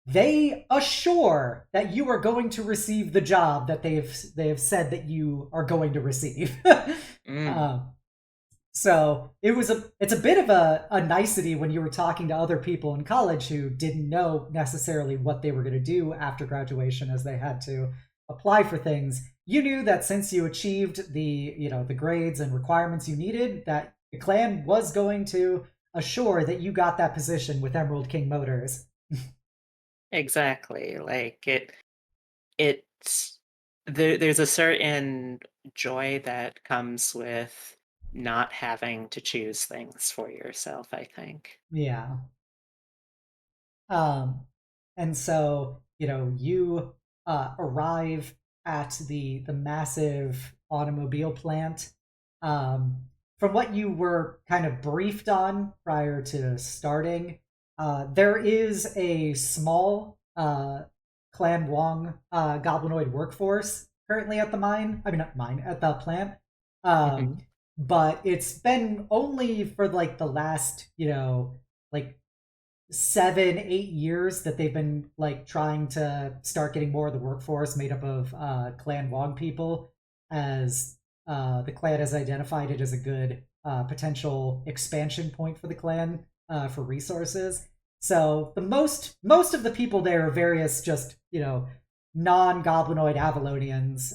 [SPEAKER 1] they assure that you are going to receive the job that they have said that you are going to receive.
[SPEAKER 2] Mm,
[SPEAKER 1] um, so it's a bit of a nicety when you were talking to other people in college who didn't know necessarily what they were going to do after graduation as they had to apply for things. You knew that since you achieved the grades and requirements you needed, that the clan was going to assure that you got that position with Emerald King Motors.
[SPEAKER 2] exactly. Like it's there's a certain joy that comes with not having to choose things for yourself, I think.
[SPEAKER 1] Yeah. Um, and so, you arrive at the massive automobile plant. Um, from what you were kind of briefed on prior to starting, there is a small Clan Wong goblinoid workforce currently at the mine. I mean, not mine, at the plant. Um,
[SPEAKER 2] Mhm.
[SPEAKER 1] but it's been only for like the last, like 7 8 years that they've been like trying to start getting more of the workforce made up of clan Wong people, as the clan has identified it as a good potential expansion point for the clan for resources. So the most of the people there are various just non-goblinoid Avalonians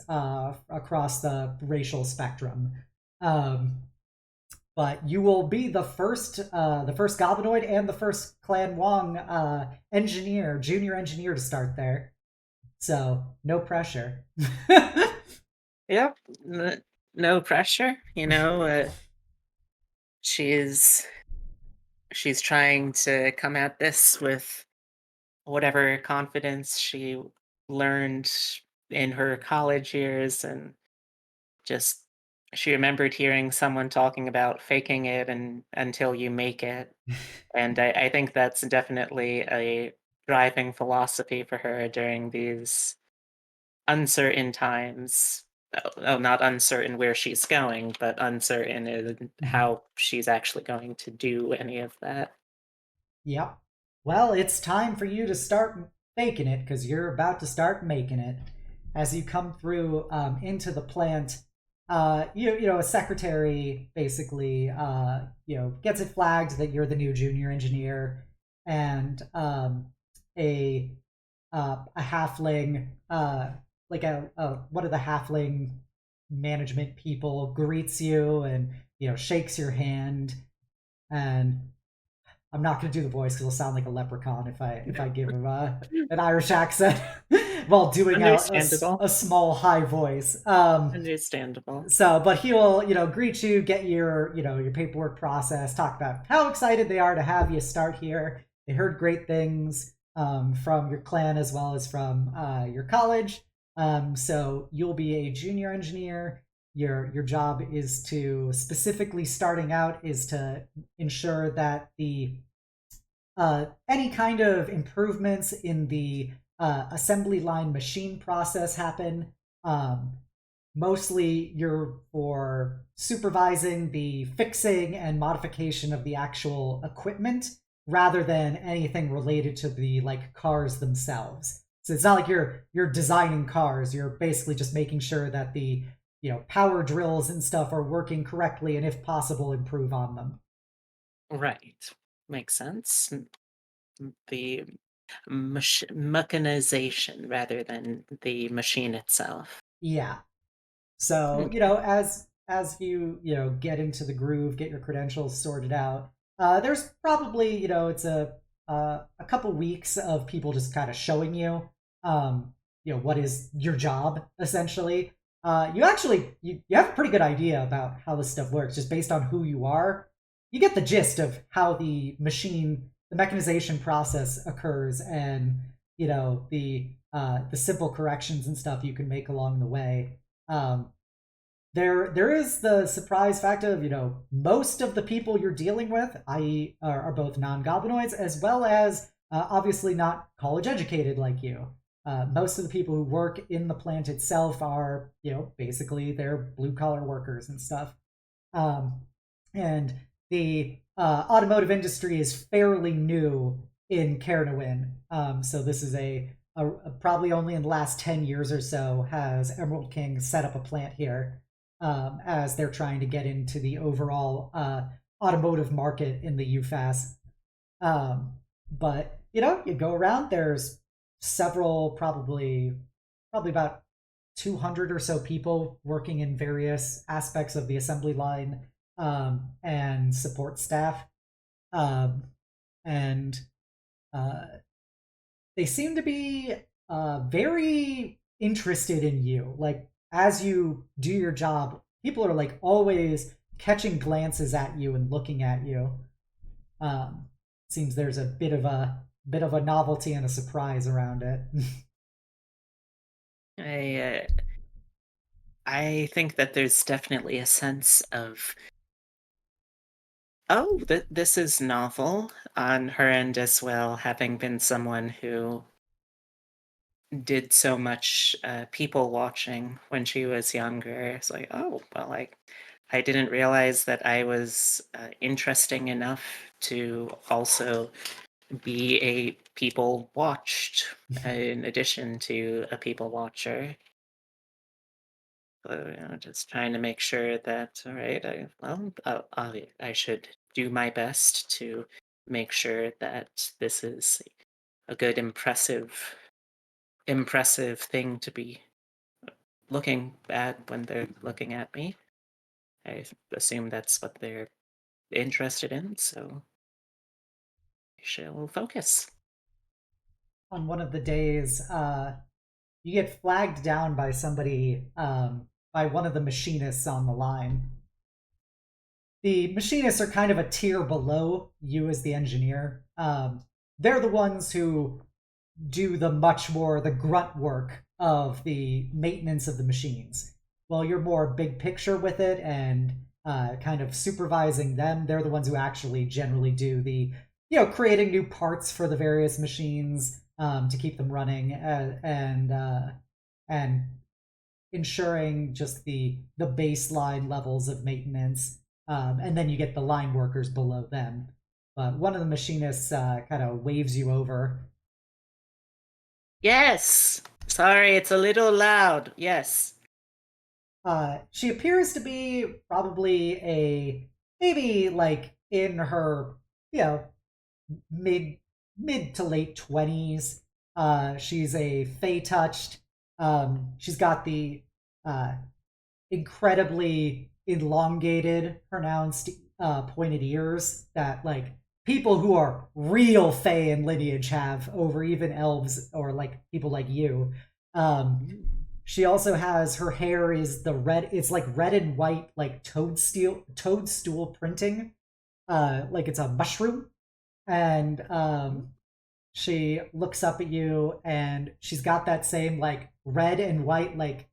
[SPEAKER 1] across the racial spectrum. um, but you will be the first Goblinoid and the first Clan Wong junior engineer to start there. So no pressure.
[SPEAKER 2] Yep. No pressure. She's she's trying to come at this with whatever confidence she learned in her college years, and just she remembered hearing someone talking about faking it and until you make it. And I think that's definitely a driving philosophy for her during these uncertain times. Oh, not uncertain where she's going, but uncertain in how she's actually going to do any of that.
[SPEAKER 1] Yep. Well, it's time for you to start faking it because you're about to start making it. As you come through into the plant, a secretary basically gets it flagged that you're the new junior engineer, and a halfling like a one of the halfling management people greets you and shakes your hand, and I'm not going to do the voice because it'll sound like a leprechaun if I give him an Irish accent while doing
[SPEAKER 2] Understandable.
[SPEAKER 1] a small high voice.
[SPEAKER 2] Understandable.
[SPEAKER 1] But he'll greet you, get your paperwork processed, talk about how excited they are to have you start here. They heard great things from your clan as well as from your college. So you'll be a junior engineer. Your job is to specifically starting out is to ensure that the any kind of improvements in the assembly line machine process happen. Mostly you're for supervising the fixing and modification of the actual equipment rather than anything related to the like cars themselves. So it's not like you're designing cars. You're basically just making sure that the power drills and stuff are working correctly and if possible improve on them.
[SPEAKER 2] Right. Makes sense. The mechanization rather than the machine itself.
[SPEAKER 1] Yeah. So,
[SPEAKER 2] Okay.
[SPEAKER 1] as you get into the groove, get your credentials sorted out, there's probably, it's a couple weeks of people just kind of showing you, what is your job essentially. You have a pretty good idea about how this stuff works just based on who you are. You get the gist of how the mechanization process occurs, and the simple corrections and stuff you can make along the way. Um, there is the surprise fact of most of the people you're dealing with, i.e., are both non-goblinoids as well as obviously not college educated like you. Most of the people who work in the plant itself are basically they're blue collar workers and stuff. Um, and the automotive industry is fairly new in Caernarvon. So this is a probably only in the last 10 years or so has Emerald King set up a plant here, as they're trying to get into the overall automotive market in the UFAS. But you go around. There's several, probably about 200 or so people working in various aspects of the assembly line and support staff, um, and uh, they seem to be very interested in you. Like as you do your job, people are like always catching glances at you and looking at you. Um, Seems there's a bit of a novelty and a surprise around it.
[SPEAKER 2] I I think that there's definitely a sense of, oh, this is novel on her end as well, having been someone who did so much people watching when she was younger. It's like, oh, well, I didn't realize that I was interesting enough to also be a people watched in addition to a people watcher. So, just trying to make sure that, all right, I should do my best to make sure that this is a good, impressive thing to be looking at when they're looking at me. I assume that's what they're interested in, so I shall focus.
[SPEAKER 1] On one of the days, you get flagged down by somebody, by one of the machinists on the line. the machinists are kind of a tier below you as the engineer. They're the ones who do the grunt work of the maintenance of the machines. While you're more big picture with it and kind of supervising them, they're the ones who actually generally do the, creating new parts for the various machines to keep them running, and ensuring just the baseline levels of maintenance. And then you get the line workers below them. But one of the machinists kind of waves you over.
[SPEAKER 2] Yes. Sorry, it's a little loud. Yes.
[SPEAKER 1] She appears to be probably maybe like in her, you know, mid mid to late 20s. She's a Fey touched. She's got the uh, incredibly elongated, pronounced, pointed ears that like people who are real Fey in lineage have over even elves or like people like you. Um, she also has her hair is the red. It's like red and white, like toadstool printing, like it's a mushroom. And she looks up at you, and she's got that same like red and white like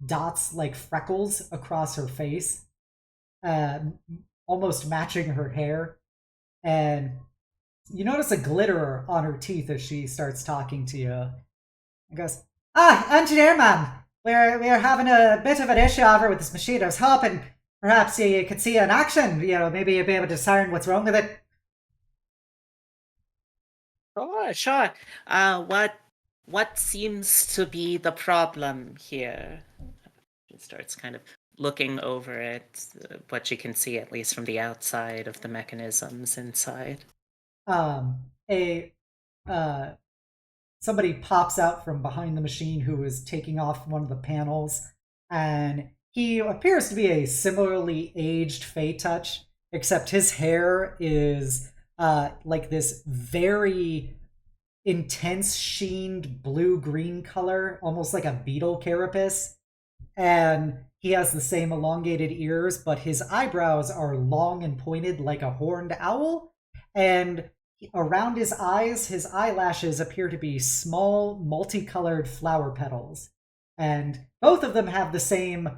[SPEAKER 1] dots, like freckles across her face, uh, almost matching her hair. And you notice a glitter on her teeth as she starts talking to you. And goes, engineer man, we're having a bit of an issue over with this machine. I was hoping perhaps you could see it in action. Maybe you'd be able to discern what's wrong with it.
[SPEAKER 2] Sure, sure. What seems to be the problem here? She starts kind of looking over it, what you can see at least from the outside of the mechanisms inside.
[SPEAKER 1] A Somebody pops out from behind the machine who is taking off one of the panels, and he appears to be a similarly aged Fey touch, except his hair is like this very intense sheened blue green color, almost like a beetle carapace. And he has the same elongated ears, but his eyebrows are long and pointed like a horned owl. And around his eyelashes appear to be small, multicolored flower petals. And both of them have the same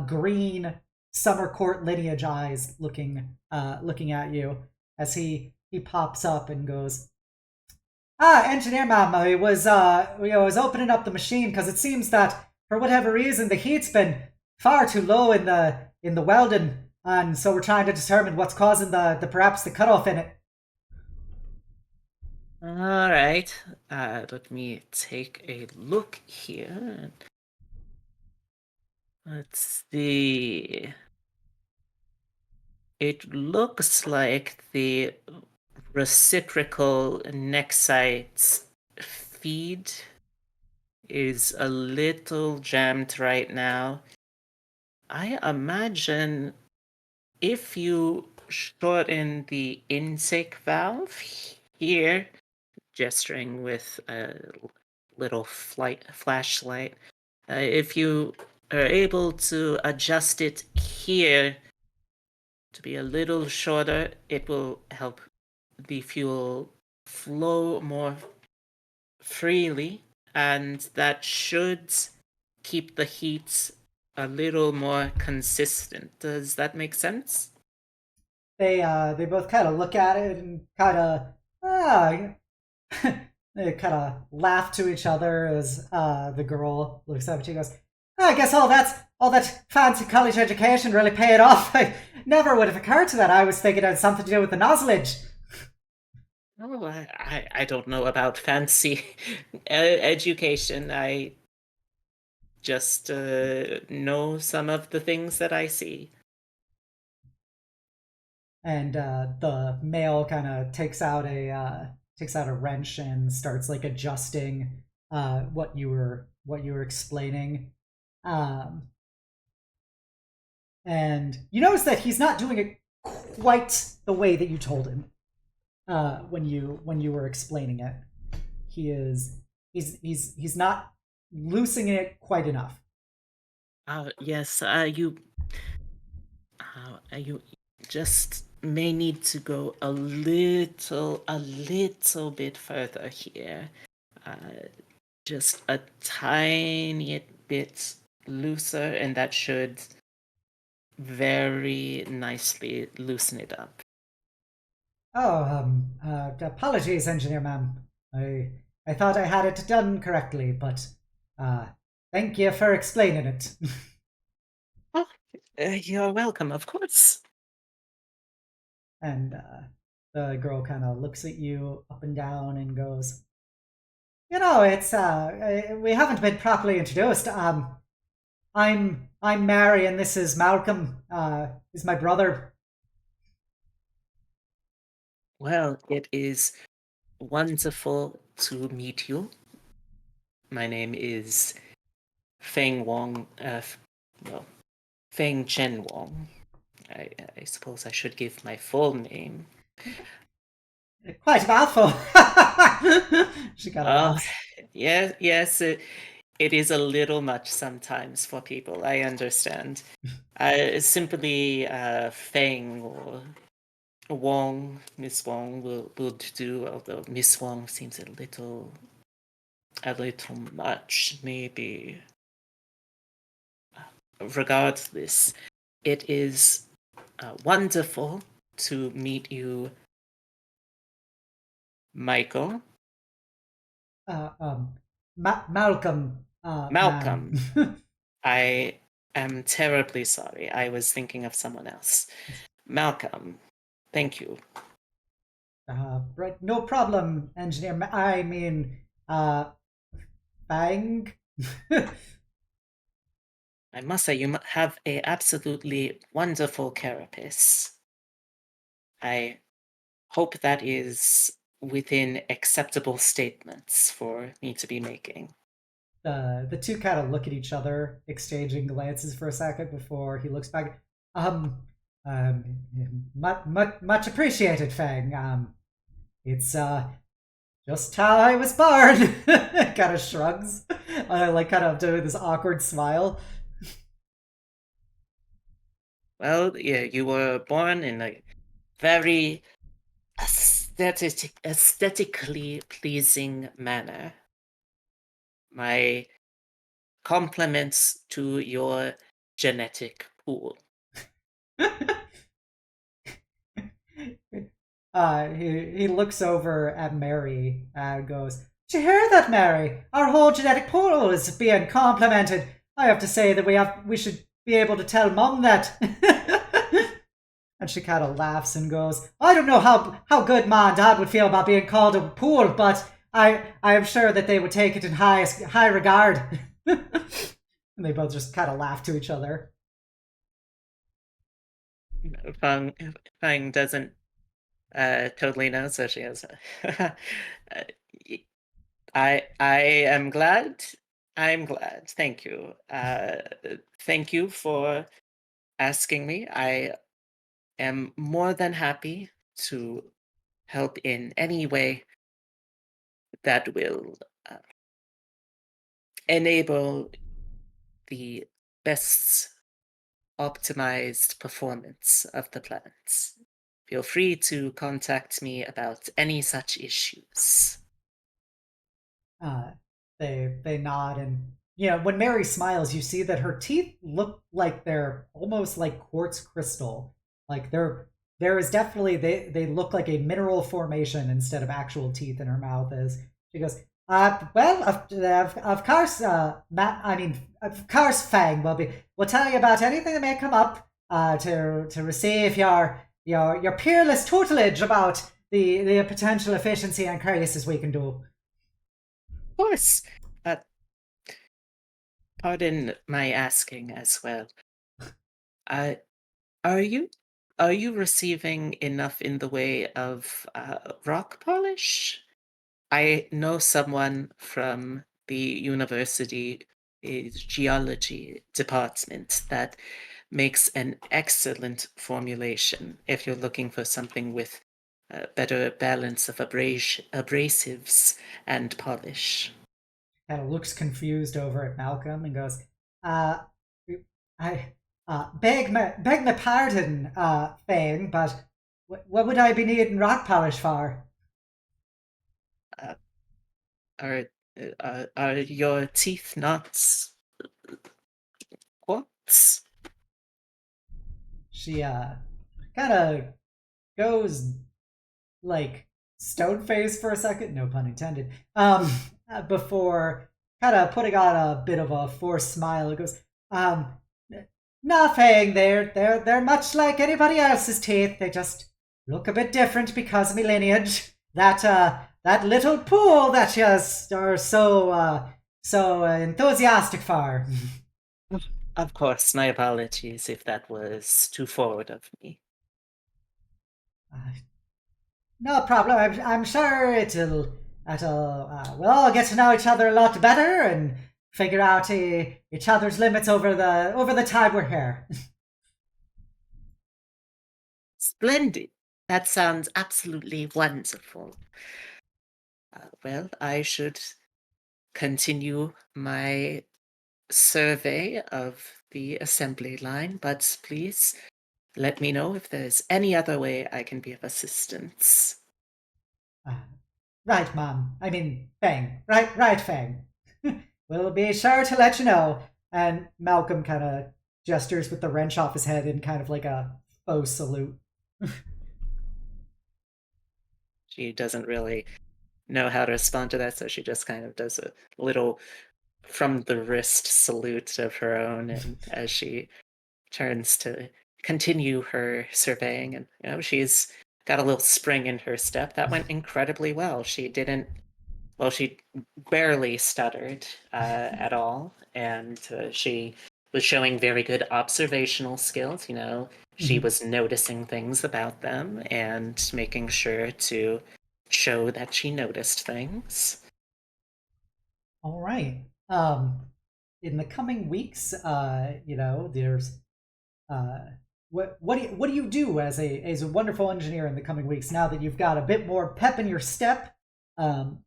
[SPEAKER 1] green summer court lineage eyes looking at you as he pops up and goes, engineer ma'am, I was opening up the machine because it seems that for whatever reason the heat's been far too low in the welding, and so we're trying to determine what's causing the perhaps the cutoff in it.
[SPEAKER 2] All right. Let me take a look here. Let's see. It looks like the reciprocal Nexite feed is a little jammed right now. I imagine if you shorten the intake valve here, gesturing with a little flashlight, if you are able to adjust it here to be a little shorter, it will help the fuel flow more freely, and that should keep the heat a little more consistent. Does that make sense?
[SPEAKER 1] They both kind of look at it and kind of ah they kind of laugh to each other as the girl looks up at you and goes, I guess all that fancy college education really paid off. I never would have occurred to that. I was thinking it had something to do with the nozzleage.
[SPEAKER 2] Oh, I don't know about fancy education. I just know some of the things that I see.
[SPEAKER 1] And the male kind of takes out a wrench and starts like adjusting what you were explaining. Um, and you notice that he's not doing it quite the way that you told him when you were explaining it. He's not loosening it quite enough.
[SPEAKER 2] Yes, you just may need to go a little bit further here. Just a tiny bit looser, and that should very nicely loosen it up.
[SPEAKER 1] Oh, apologies, engineer ma'am. I thought I had it done correctly, but thank you for explaining it.
[SPEAKER 2] Oh, you're welcome, of course.
[SPEAKER 1] And the girl kind of looks at you up and down and goes, "You know, it's we haven't been properly introduced. I'm Mary, and this is Malcolm. He's my brother."
[SPEAKER 2] Well, it is wonderful to meet you. My name is Feng Wong. Well, Feng-chen Wong. I suppose I should give my full name.
[SPEAKER 1] Quite a mouthful. She kind of
[SPEAKER 2] Oh,
[SPEAKER 1] laughs.
[SPEAKER 2] yes, it is a little much sometimes for people. I understand. Simply Feng or Wong, Miss Wong will do, although Miss Wong seems a little much, maybe. Regardless, it is wonderful to meet you, Michael.
[SPEAKER 1] Malcolm, ma'am.
[SPEAKER 2] Malcolm. I am terribly sorry. I was thinking of someone else. Malcolm, thank you.
[SPEAKER 1] Right, no problem, engineer. I mean, Fang.
[SPEAKER 2] I must say, you have a absolutely wonderful carapace. I hope that is within acceptable statements for me to be making.
[SPEAKER 1] The two kind of look at each other, exchanging glances for a second before he looks back. Um, um, much appreciated, Fang. It's just how I was born. Kind of shrugs, like kind of doing this awkward smile.
[SPEAKER 2] Well, yeah, you were born in a very aesthetically pleasing manner. My compliments to your genetic pool.
[SPEAKER 1] He looks over at Mary and goes, "Did you hear that, Mary? Our whole genetic pool is being complimented. I have to say that we should be able to tell Mum that." And she kind of laughs and goes, "I don't know how good Ma and Dad would feel about being called a pool, but I am sure that they would take it in high regard." And they both just kind of laugh to each other.
[SPEAKER 2] Fang doesn't totally know, so she goes, I am glad. I'm glad. Thank you. Thank you for asking me. I am more than happy to help in any way that will enable the best optimized performance of the plans. Feel free to contact me about any such issues.
[SPEAKER 1] Uh, they nod, and when Mary smiles, you see that her teeth look like they're almost like quartz crystal. Like there is definitely they look like a mineral formation instead of actual teeth in her mouth. As she goes, well, of course, I mean, of course, Fang will tell you about anything that may come up to receive your peerless tutelage about the potential efficiency and courtesies we can do."
[SPEAKER 2] Of course. Uh, Pardon my asking as well. Uh, are you receiving enough in the way of rock polish? I know someone from the university geology department that makes an excellent formulation if you're looking for something with a better balance of abrasives and polish.
[SPEAKER 1] Kind of looks confused over at Malcolm and goes, "Uh, I Beg my pardon, Fang, but what would I be needing rock polish for?
[SPEAKER 2] Uh, are are your teeth not quartz?
[SPEAKER 1] She kind of goes like stone faced for a second, no pun intended. Before kind of putting on a bit of a forced smile, it goes, um, nothing. They're much like anybody else's teeth. They just look a bit different because of my lineage. That little pool that you are so enthusiastic for.
[SPEAKER 2] Of course, my apologies if that was too forward of me.
[SPEAKER 1] Uh, No problem. I'm sure we'll all get to know each other a lot better and figure out each other's limits over the time we're here.
[SPEAKER 2] Splendid. That sounds absolutely wonderful. Well, I should continue my survey of the assembly line, but please let me know if there's any other way I can be of assistance.
[SPEAKER 1] Uh, right, Mom. I mean, Fang. Right, Fang. We'll be sure to let you know. And Malcolm kind of gestures with the wrench off his head in kind of like a faux salute.
[SPEAKER 2] She doesn't really know how to respond to that, so she just kind of does a little from the wrist salute of her own, and as she turns to continue her surveying, and she's got a little spring in her step. That went incredibly well. She barely stuttered at all, and she was showing very good observational skills. She was noticing things about them and making sure to show that she noticed things.
[SPEAKER 1] All right. In the coming weeks, there's uh, what do you do as a wonderful engineer in the coming weeks? Now that you've got a bit more pep in your step, um,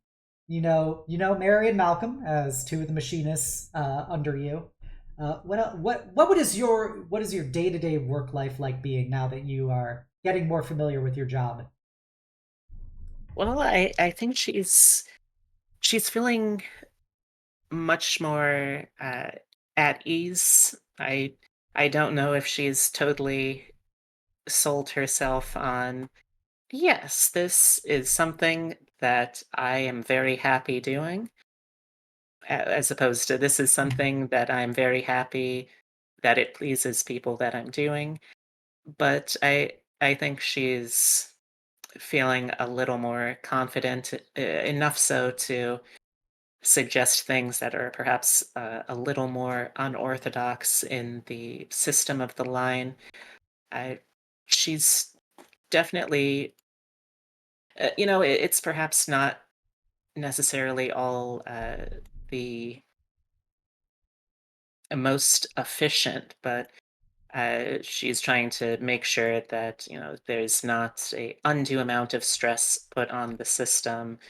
[SPEAKER 1] Mary and Malcolm as two of the machinists under you. What is your day to day work life like being now that you are getting more familiar with your job?
[SPEAKER 2] Well, I think she's feeling much more at ease. I don't know if she's totally sold herself on, yes, this is something that I am very happy doing, as opposed to this is something that I'm very happy that it pleases people that I'm doing. But I think she's feeling a little more confident, enough so to suggest things that are perhaps a little more unorthodox in the system of the line. I, she's definitely, it's perhaps not necessarily all the most efficient, but she's trying to make sure that there's not a undue amount of stress put on the system.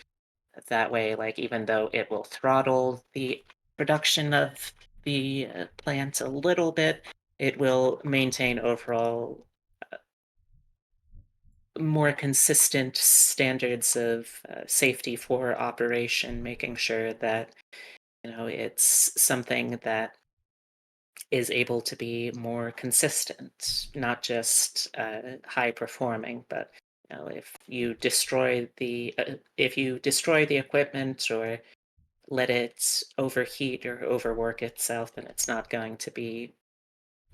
[SPEAKER 2] That way, like, even though it will throttle the production of the plant a little bit, it will maintain overall more consistent standards of safety for operation, making sure that it's something that is able to be more consistent, not just high performing, but if you destroy the equipment or let it overheat or overwork itself, then it's not going to be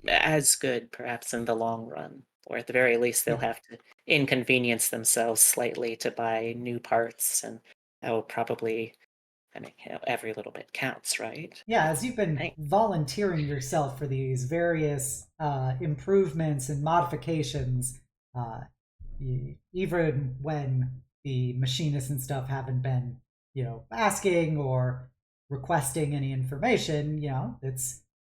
[SPEAKER 2] as good, perhaps in the long run. Or at the very least, they'll
[SPEAKER 1] Yeah.
[SPEAKER 2] have to inconvenience themselves slightly to buy new parts, and that will probably, I mean, every little bit counts, right?
[SPEAKER 1] Yeah, as you've been
[SPEAKER 2] Right.
[SPEAKER 1] volunteering yourself for these various improvements and modifications, uh, even when the machinists and stuff haven't been, asking or requesting any information, it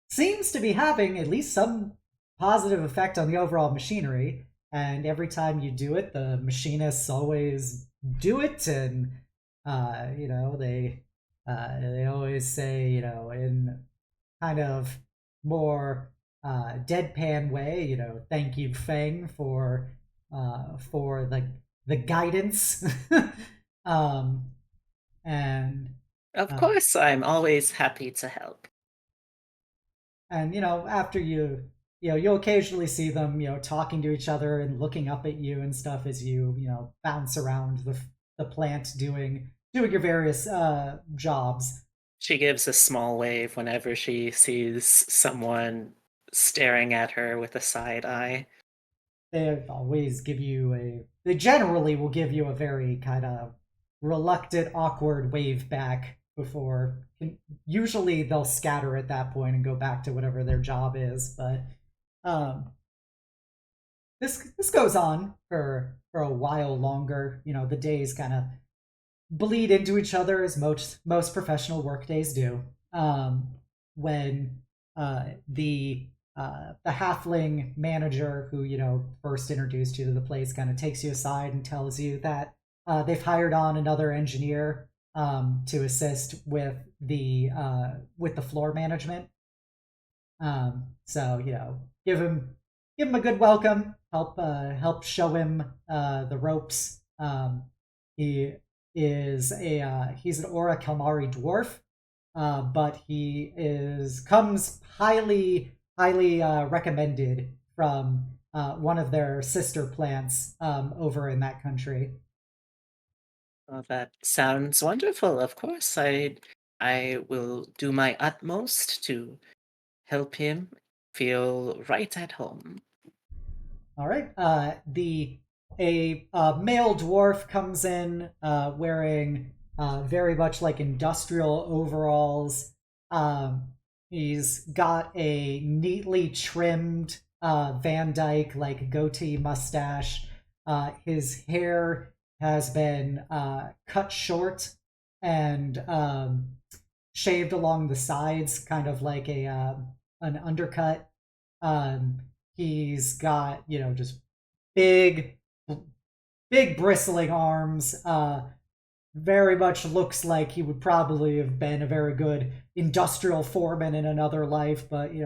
[SPEAKER 1] seems to be having at least some positive effect on the overall machinery. And every time you do it, the machinists always do it, and they always say, in kind of more deadpan way, thank you, Feng, for the guidance. um, and
[SPEAKER 2] Of
[SPEAKER 1] uh,
[SPEAKER 2] course, I'm always happy to help.
[SPEAKER 1] and after you'll occasionally see them talking to each other and looking up at you and stuff as you bounce around the plant doing your various jobs.
[SPEAKER 2] She gives a small wave whenever she sees someone staring at her with a side eye.
[SPEAKER 1] They generally will give you a very kind of reluctant, awkward wave back before. Usually they'll scatter at that point and go back to whatever their job is. But um, this goes on for a while longer. The days kind of bleed into each other as most professional work days do. When the halfling manager who first introduced you to the place kind of takes you aside and tells you that they've hired on another engineer to assist with the floor management. So give him a good welcome. Help show him the ropes. He's an Aura Kalmari dwarf, but comes highly recommended from one of their sister plants over in that country.
[SPEAKER 2] Well, that sounds wonderful. Of course, I will do my utmost to help him feel right at home.
[SPEAKER 1] All right. A male dwarf comes in wearing very much like industrial overalls. He's got a neatly trimmed Van Dyke like goatee mustache. His hair has been cut short and shaved along the sides, kind of like an undercut. Um, he's got just big, big bristling arms. Very much looks like he would probably have been a very good industrial foreman in another life, but he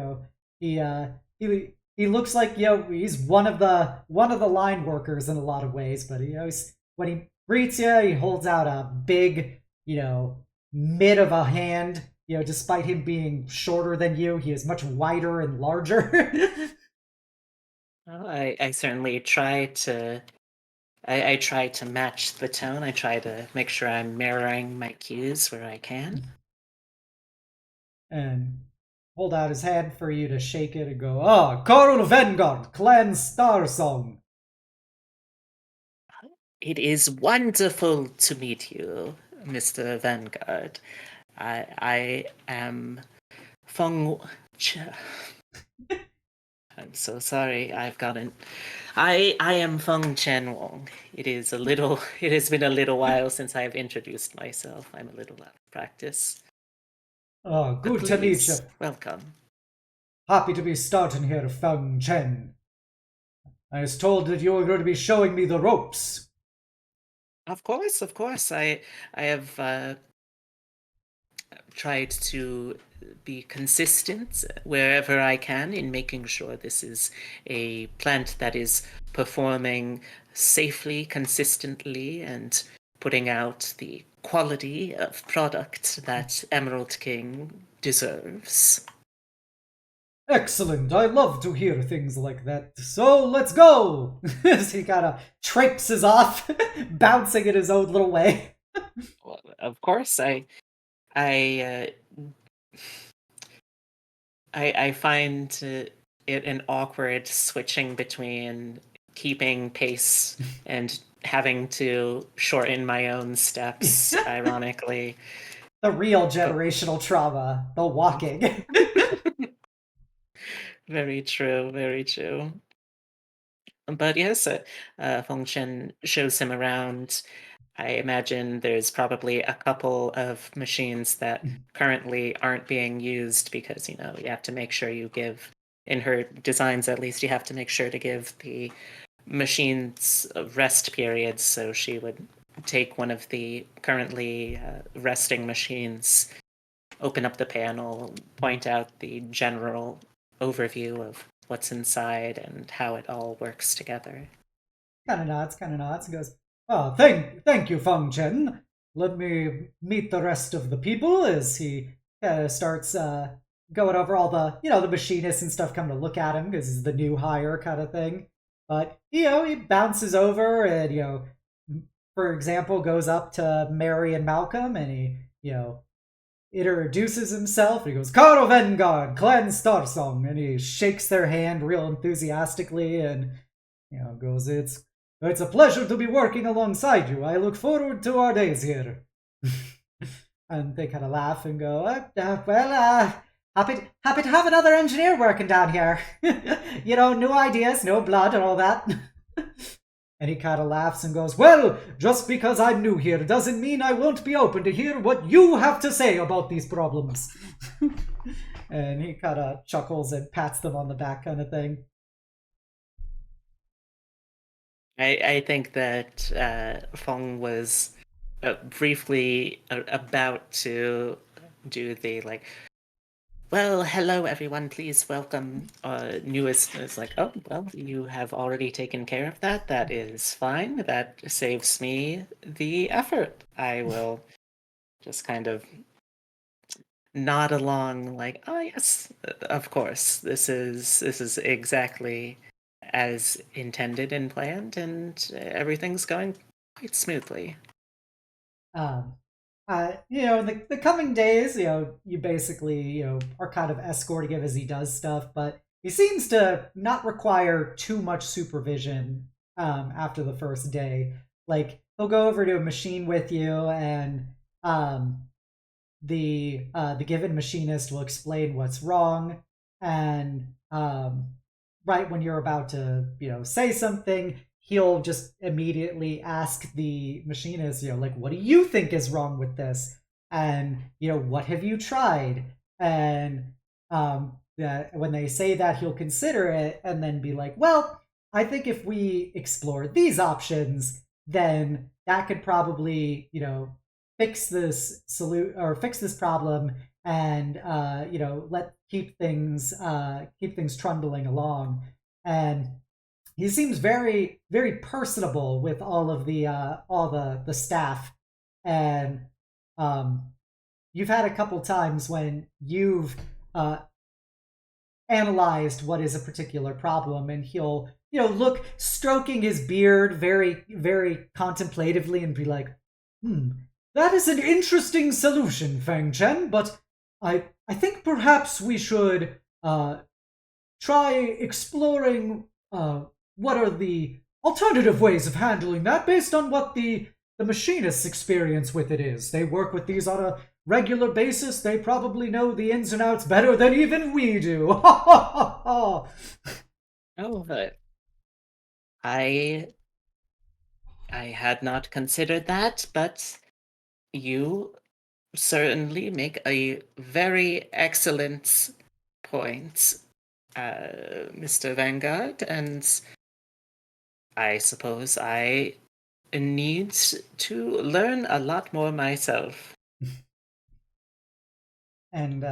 [SPEAKER 1] looks like he's one of the line workers in a lot of ways. But when he greets you, he holds out a big mid of a hand. Despite him being shorter than you, he is much wider and larger.
[SPEAKER 2] Well, I certainly try to I try to match the tone. I try to make sure I'm mirroring my cues where I can.
[SPEAKER 1] And hold out his hand for you to shake it and go, Coral Vanguard, Clan Star Song.
[SPEAKER 2] It is wonderful to meet you, Mr. Vanguard. I am Feng-chen. I'm so sorry. I am Feng-chen Wong. It has been a little while since I've introduced myself. I'm a little out of practice.
[SPEAKER 1] Oh,
[SPEAKER 2] But
[SPEAKER 1] good to meet you.
[SPEAKER 2] please, welcome.
[SPEAKER 1] Happy to be starting here, Feng-chen. I was told that you were going to be showing me the ropes.
[SPEAKER 2] Of course. I have tried to be consistent wherever I can in making sure this is a plant that is performing safely, consistently, and putting out the quality of product that Emerald King deserves.
[SPEAKER 1] Excellent. I love to hear things like that. So let's go. As he kind of traipses off, bouncing in his own little way.
[SPEAKER 2] Well, of course, I I find it an awkward switching between keeping pace and having to shorten my own steps, ironically.
[SPEAKER 1] The real
[SPEAKER 2] But
[SPEAKER 1] generational trauma, the walking.
[SPEAKER 2] very true, very true. But yes, Feng-chen shows him around. I imagine there's probably a couple of machines that currently aren't being used because, you have to make sure you give, in her designs at least, you have to make sure to give the machines rest periods. So she would take one of the currently resting machines, open up the panel, point out the general overview of what's inside and how it all works together.
[SPEAKER 1] Kind of nods, and goes, "Oh, thank you, Feng-chen. Let me meet the rest of the people." As he starts going over all the the machinists and stuff come to look at him because he's the new hire kind of thing. But he bounces over and for example, goes up to Mary and Malcolm, and he introduces himself. He goes, "Carl Vengard, Clan Starsong," and he shakes their hand real enthusiastically and goes, "It's a pleasure to be working alongside you. I look forward to our days here." And they kind of laugh and go, happy to have another engineer working down here. New ideas, no blood and all that." And he kind of laughs and goes, "Well, just because I'm new here doesn't mean I won't be open to hear what you have to say about these problems." And he kind of chuckles and pats them on the back kind of thing.
[SPEAKER 2] I think that Feng was briefly about to do the like, "Well, hello everyone, please welcome newest." It's like, "Oh, well, you have already taken care of that. That is fine. That saves me the effort. I will just kind of nod along like, oh yes, of course. This is exactly as intended and planned, and everything's going quite smoothly."
[SPEAKER 1] Um, in the coming days, you basically, are kind of escorting him as he does stuff, but he seems to not require too much supervision after the first day. Like, he'll go over to a machine with you, and the given machinist will explain what's wrong, and right when you're about to say something, he'll just immediately ask the machinist, like, "What do you think is wrong with this?" And "What have you tried?" And that when they say that, he'll consider it and then be like, "Well, I think if we explore these options, then that could probably fix fix this problem, and let keep things trundling along." And he seems very very personable with all the staff. And you've had a couple times when you've analyzed what is a particular problem, and he'll look, stroking his beard very very contemplatively, and be like, "That is an interesting solution, Feng-chen, but I think perhaps we should try exploring what are the alternative ways of handling that based on what the machinist's experience with it is. They work with these on a regular basis. They probably know the ins and outs better than even we do."
[SPEAKER 2] Oh, but I had not considered that, but you certainly make a very excellent point, Mr. Vanguard, and I suppose I need to learn a lot more myself.
[SPEAKER 1] And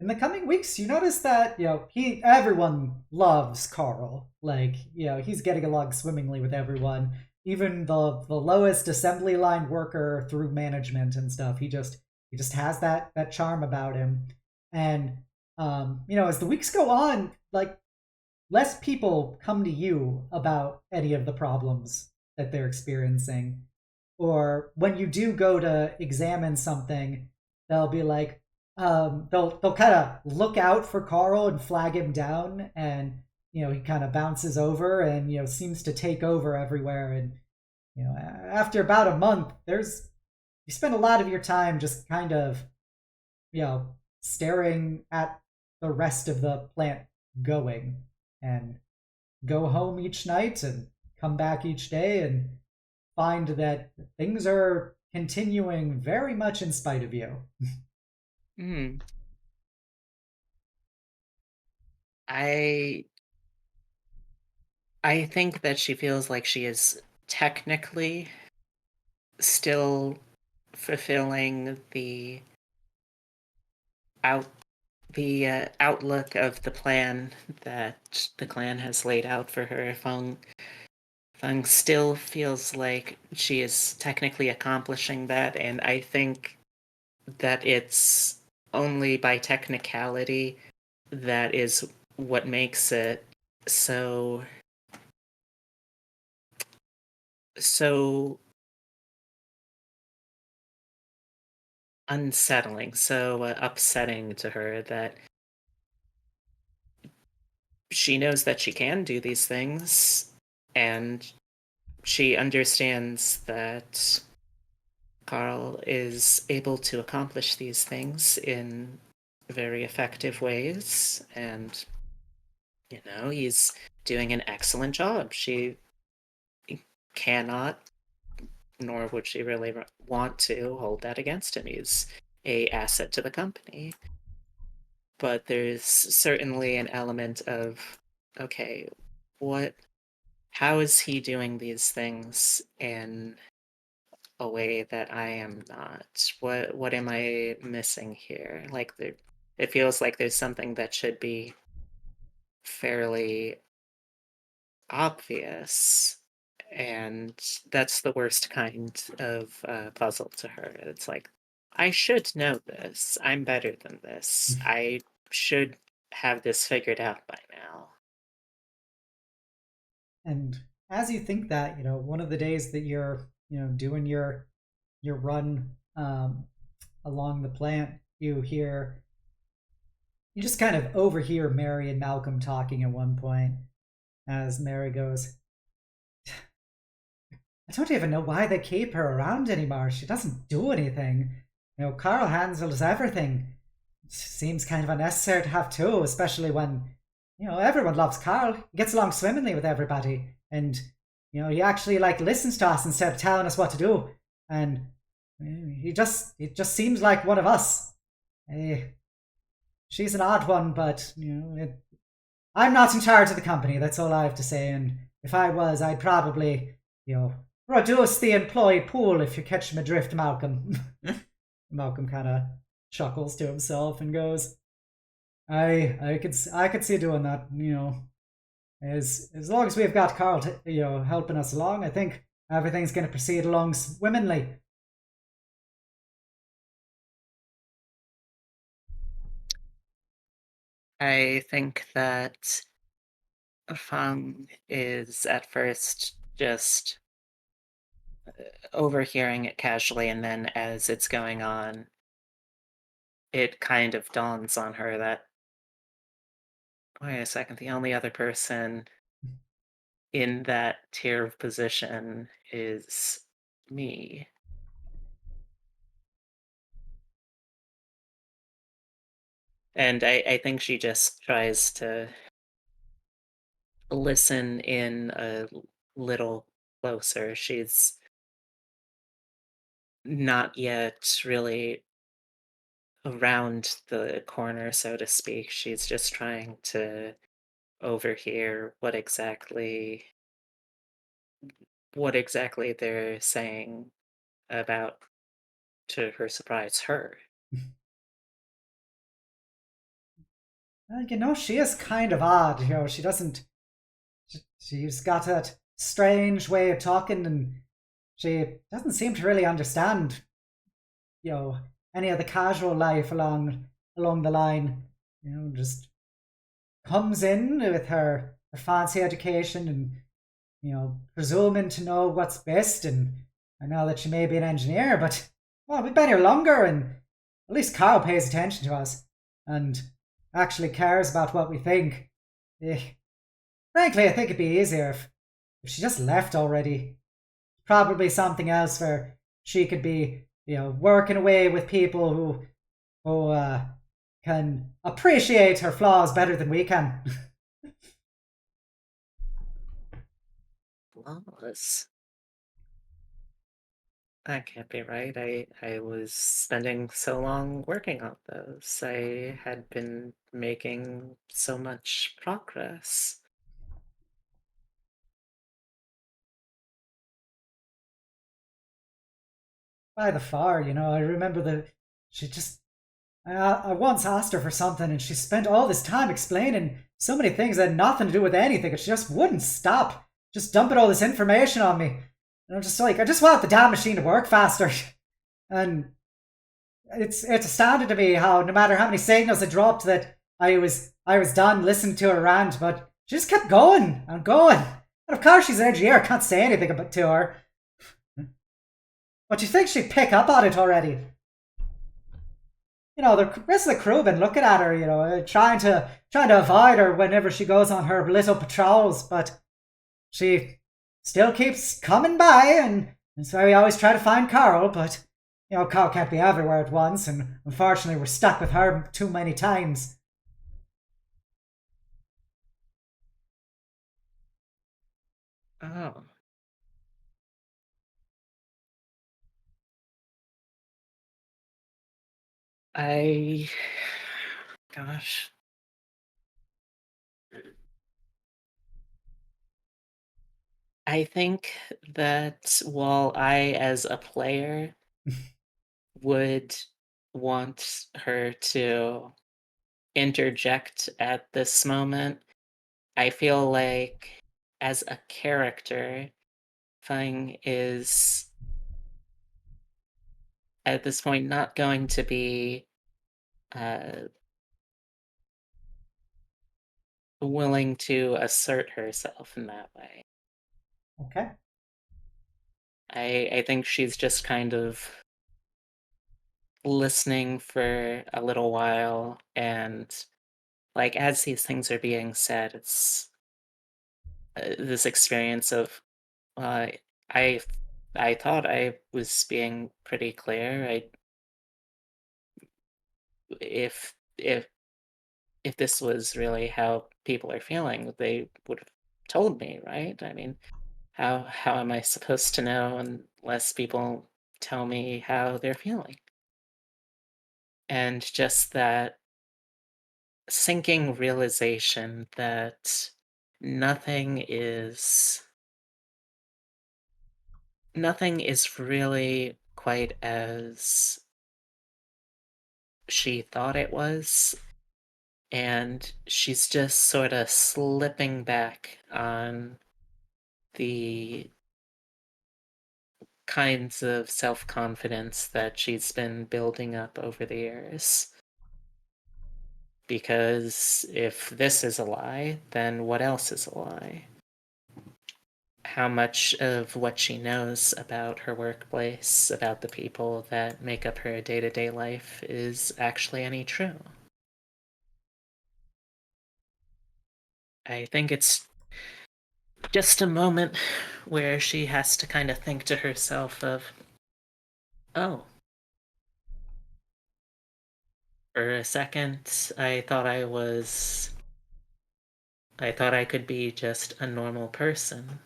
[SPEAKER 1] in the coming weeks, you notice that everyone loves Carl. Like, he's getting along swimmingly with everyone, even the lowest assembly line worker through management and stuff. He just has that charm about him. And as the weeks go on, like, less people come to you about any of the problems that they're experiencing. Or when you do go to examine something, they'll be like, they'll kind of look out for Carl and flag him down, and he kind of bounces over and seems to take over everywhere. And after about a month, you spend a lot of your time just kind of staring at the rest of the plant going, and go home each night and come back each day and find that things are continuing very much in spite of you.
[SPEAKER 2] Hmm. I I think that she feels like she is technically still fulfilling the the outlook of the plan that the clan has laid out for her. Feng still feels like she is technically accomplishing that, and I think that it's only by technicality that is what makes it so so unsettling, so upsetting to her that she knows that she can do these things, and she understands that Carl is able to accomplish these things in very effective ways, and he's doing an excellent job. She cannot, nor would she really want to, hold that against him. He's a asset to the company. But there's certainly an element of, okay, what how is he doing these things in a way that I am not? What am I missing here? Like it feels like there's something that should be fairly obvious, and that's the worst kind of puzzle to her. It's like, I should know this. I'm better than this. I should have this figured out by now.
[SPEAKER 1] And as you think that, one of the days that you're, doing your run along the plant, you just kind of overhear Mary and Malcolm talking at one point as Mary goes, I don't even know why they keep her around anymore. She doesn't do anything. Carl handles everything. It seems kind of unnecessary to have two, especially when, everyone loves Carl. He gets along swimmingly with everybody. And, he actually listens to us instead of telling us what to do. And it just seems like one of us. Eh, she's an odd one, but, I'm not in charge of the company. That's all I have to say. And if I was, I'd probably, reduce the employee pool, if you catch my drift, Malcolm. Malcolm kind of chuckles to himself and goes, I could see doing that, as long as we've got Carl helping us along, I think everything's going to proceed along swimmingly.
[SPEAKER 2] I think that Fang is at first just overhearing it casually, and then as it's going on, it kind of dawns on her that, wait a second, the only other person in that tier of position is me. And I think she just tries to listen in a little closer. She's not yet really around the corner, so to speak. She's just trying to overhear what exactly they're saying about, to her surprise, her.
[SPEAKER 1] She is kind of odd. She doesn't. She's got that strange way of talking, and she doesn't seem to really understand, you know, any of the casual life along the line. Just comes in with her fancy education and presuming to know what's best. And I know that she may be an engineer, but well, we've been here longer, and at least Carl pays attention to us and actually cares about what we think. Eh, Frankly, I think it'd be easier if she just left already. Probably something else where she could be, working away with people who can appreciate her flaws better than we can.
[SPEAKER 2] Flawless. That can't be right. I was spending so long working on those. I had been making so much progress.
[SPEAKER 1] By the far, I remember she just I once asked her for something, and she spent all this time explaining so many things that had nothing to do with anything, and she just wouldn't stop, just dumping all this information on me. And I'm just like, I just want the damn machine to work faster. And it's astounding to me how no matter how many signals I dropped that I was done listening to her rant, but she just kept going and going. And of course she's an engineer, I can't say anything about to her. But you think she'd pick up on it already? The rest of the crew have been looking at her, trying to avoid her whenever she goes on her little patrols, but she still keeps coming by, and that's why we always try to find Carl, but Carl can't be everywhere at once, and unfortunately we're stuck with her too many times.
[SPEAKER 2] Oh. I gosh. I think that while I, as a player, would want her to interject at this moment, I feel like as a character, Feng is at this point not going to be uh, willing to assert herself in that way.
[SPEAKER 1] Okay.
[SPEAKER 2] I think she's just kind of listening for a little while, and like as these things are being said, it's this experience of uh, I I thought I was being pretty clear. I if if this was really how people are feeling, they would have told me, right? I mean, how am I supposed to know unless people tell me how they're feeling? And just that sinking realization that nothing is nothing is really quite as she thought it was, and she's just sort of slipping back on the kinds of self-confidence that she's been building up over the years. Because if this is a lie, then what else is a lie? How much of what she knows about her workplace, about the people that make up her day-to-day life, is actually any true? I think it's just a moment where she has to kind of think to herself of, oh, for a second, I thought I could be just a normal person.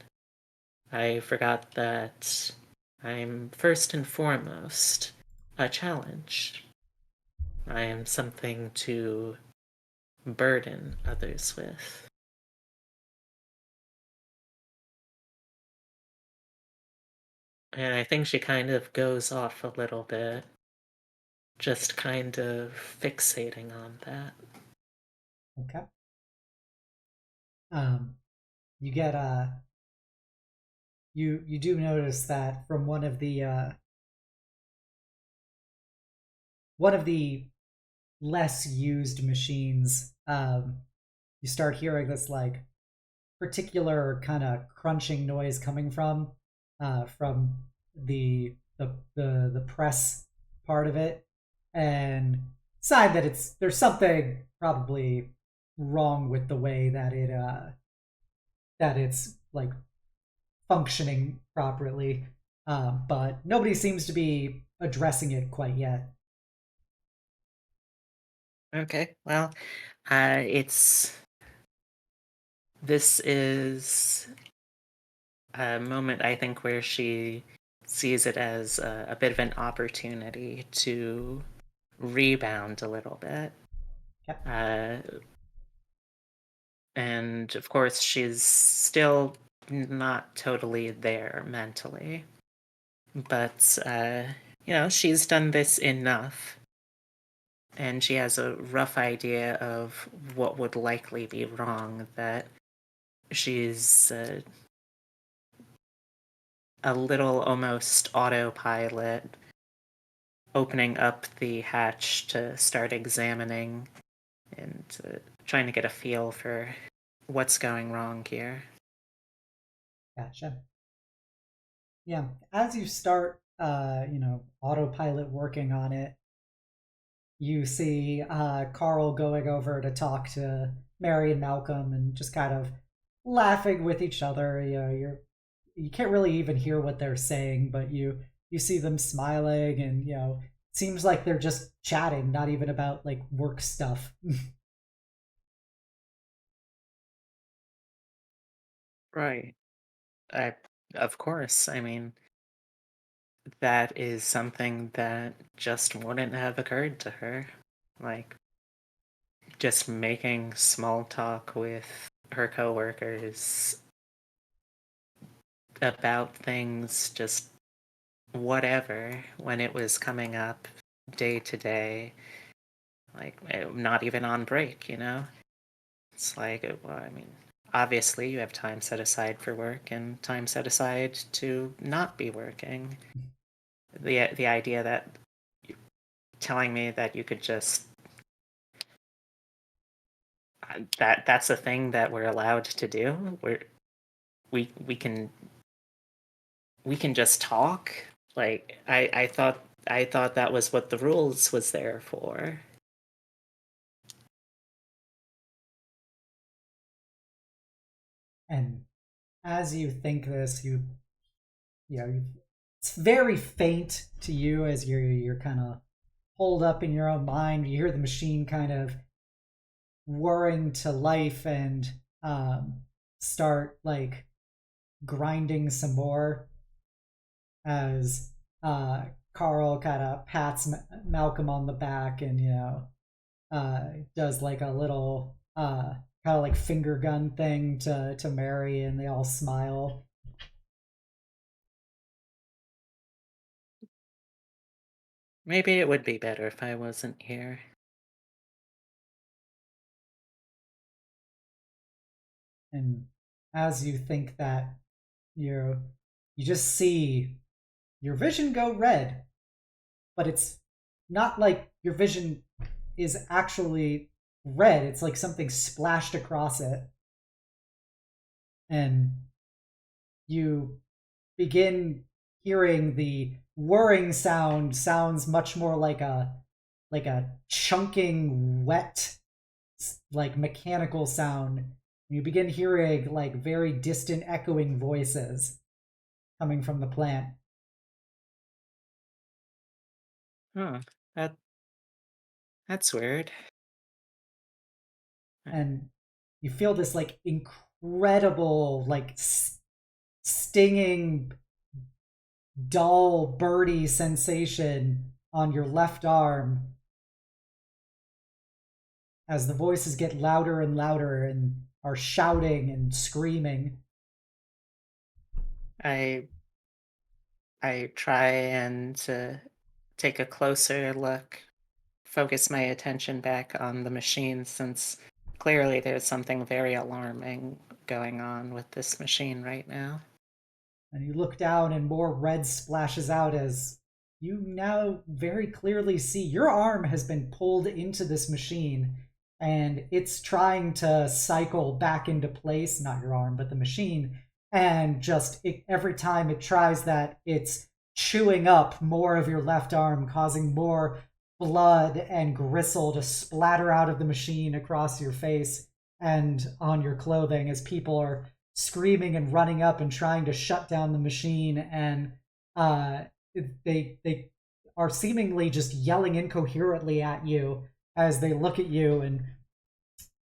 [SPEAKER 2] I forgot that I'm first and foremost a challenge. I am something to burden others with. And I think she kind of goes off a little bit, just kind of fixating on that.
[SPEAKER 1] Okay. Um, you get you do notice that from one of the less used machines, you start hearing this like particular kind of crunching noise coming from the press part of it, and sign that there's something probably wrong with the way that it's like functioning properly, but nobody seems to be addressing it quite yet.
[SPEAKER 2] Okay, well, it's this is a moment I think where she sees it as a bit of an opportunity to rebound a little bit.
[SPEAKER 1] Okay.
[SPEAKER 2] Uh, and of course, she's still not totally there mentally, but she's done this enough, and she has a rough idea of what would likely be wrong, that she's a little almost autopilot, opening up the hatch to start examining and trying to get a feel for what's going wrong here.
[SPEAKER 1] Gotcha. Yeah, as you start, autopilot working on it, you see Carl going over to talk to Mary and Malcolm and just kind of laughing with each other. You can't really even hear what they're saying, but you see them smiling, and it seems like they're just chatting, not even about like work stuff.
[SPEAKER 2] Right. I, of course. I mean, that is something that just wouldn't have occurred to her. Like, just making small talk with her coworkers about things, just whatever, when it was coming up day to day, like not even on break, you know? It's like, well, I mean, obviously you have time set aside for work and time set aside to not be working. The idea that telling me that you could just that's a thing that we're allowed to do. We we can we can just talk. Like I thought that was what the rules was there for.
[SPEAKER 1] And as you think this, it's very faint to you as you're kind of holed up in your own mind. You hear the machine kind of whirring to life and start like grinding some more as Carl kind of pats Malcolm on the back and does like a little kind of like finger gun thing to Mary, and they all smile.
[SPEAKER 2] Maybe it would be better if I wasn't here.
[SPEAKER 1] And as you think that, you you just see your vision go red, but it's not like your vision is actually red. It's like something splashed across it, and you begin hearing the whirring sound. Sounds much more like a chunking wet like mechanical sound. You begin hearing like very distant echoing voices coming from the plant.
[SPEAKER 2] Huh. That that's weird.
[SPEAKER 1] And you feel this like incredible like stinging dull birdy sensation on your left arm as the voices get louder and louder and are shouting and screaming.
[SPEAKER 2] I I try and take a closer look, focus my attention back on the machine, since clearly there's something very alarming going on with this machine right now.
[SPEAKER 1] And you look down and more red splashes out as you now very clearly see your arm has been pulled into this machine, and it's trying to cycle back into place, not your arm but the machine, and every time it tries that, it's chewing up more of your left arm, causing more blood and gristle to splatter out of the machine across your face and on your clothing as people are screaming and running up and trying to shut down the machine, and uh, they are seemingly just yelling incoherently at you as they look at you, and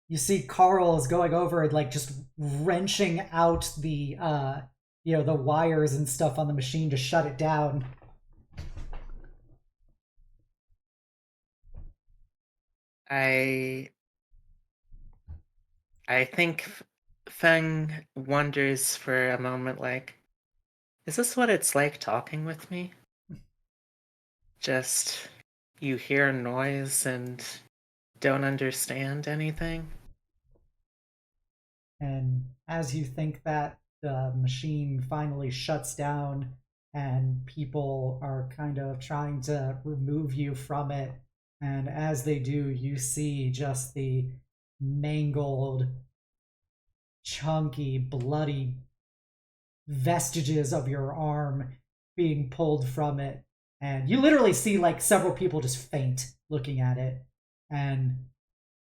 [SPEAKER 1] you see Carl is going over and like just wrenching out the wires and stuff on the machine to shut it down.
[SPEAKER 2] I I think Feng wonders for a moment, like, is this what it's like talking with me? Just you hear noise and don't understand anything?
[SPEAKER 1] And as you think that, the machine finally shuts down and people are kind of trying to remove you from it. And as they do, you see just the mangled, chunky, bloody vestiges of your arm being pulled from it. And you literally see like several people just faint looking at it. And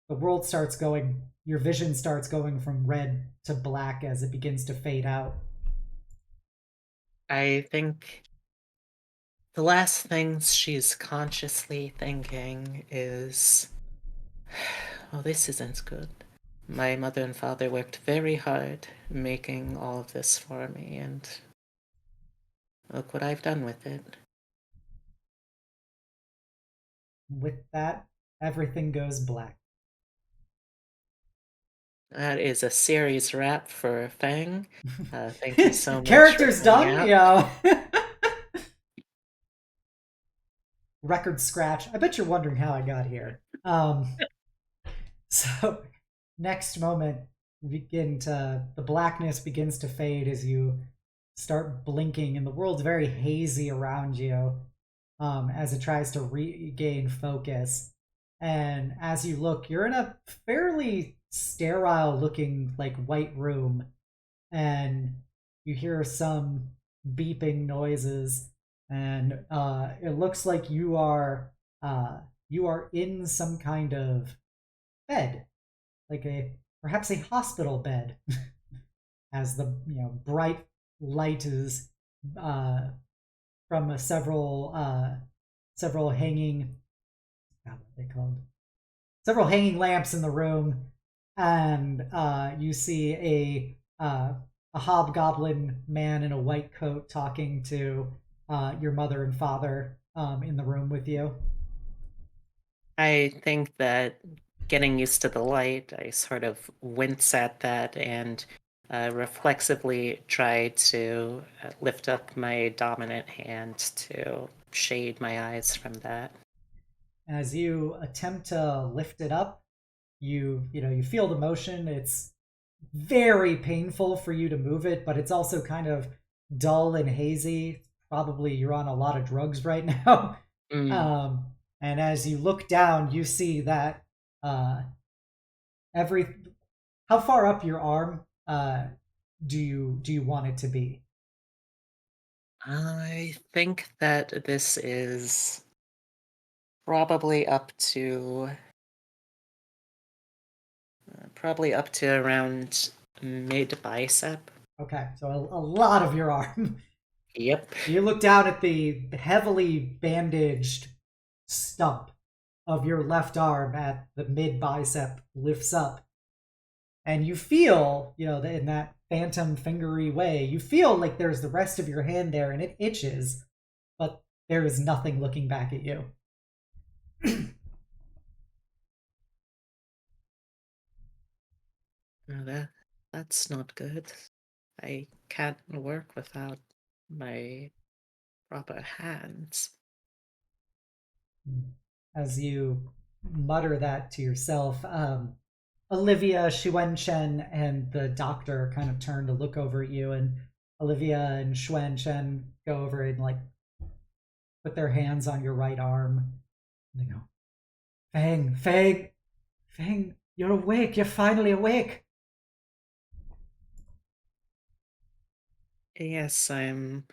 [SPEAKER 1] the world starts going, your vision starts going from red to black as it begins to fade out.
[SPEAKER 2] I think the last things she's consciously thinking is, oh, this isn't good. My mother and father worked very hard making all of this for me, and look what I've done with it.
[SPEAKER 1] With that, everything goes black.
[SPEAKER 2] That is a series wrap for Feng. Thank you so much.
[SPEAKER 1] Characters
[SPEAKER 2] for
[SPEAKER 1] done,
[SPEAKER 2] out.
[SPEAKER 1] Record scratch. I bet you're wondering how I got here. So next moment, the blackness begins to fade as you start blinking, and the world's very hazy around you, as it tries to regain focus. And as you look, you're in a fairly sterile looking like white room, and you hear some beeping noises, and it looks like you are in some kind of bed, like a perhaps a hospital bed, as the bright light is from several hanging, what are they called? Several hanging lamps in the room, and you see a hobgoblin man in a white coat talking to your mother and father in the room with you.
[SPEAKER 2] I think that getting used to the light, I sort of wince at that and reflexively try to lift up my dominant hand to shade my eyes from that.
[SPEAKER 1] As you attempt to lift it up, you feel the motion. It's very painful for you to move it, but it's also kind of dull and hazy. Probably you're on a lot of drugs right now.
[SPEAKER 2] Mm.
[SPEAKER 1] And as you look down, you see that every how far up your arm do you want it to be?
[SPEAKER 2] I think that this is probably up to around mid bicep.
[SPEAKER 1] Okay, so a lot of your arm.
[SPEAKER 2] Yep.
[SPEAKER 1] You look down at the heavily bandaged stump of your left arm at the mid bicep lifts up, and you feel, in that phantom fingery way, you feel like there's the rest of your hand there and it itches, but there is nothing looking back at you.
[SPEAKER 2] That's not good. I can't work without my proper hands.
[SPEAKER 1] As you mutter that to yourself, Olivia, Feng-chen, and the doctor kind of turn to look over at you, and Olivia and Feng-chen go over and like put their hands on your right arm. And they go, Feng, you're awake. You're finally awake.
[SPEAKER 2] Yes, I'm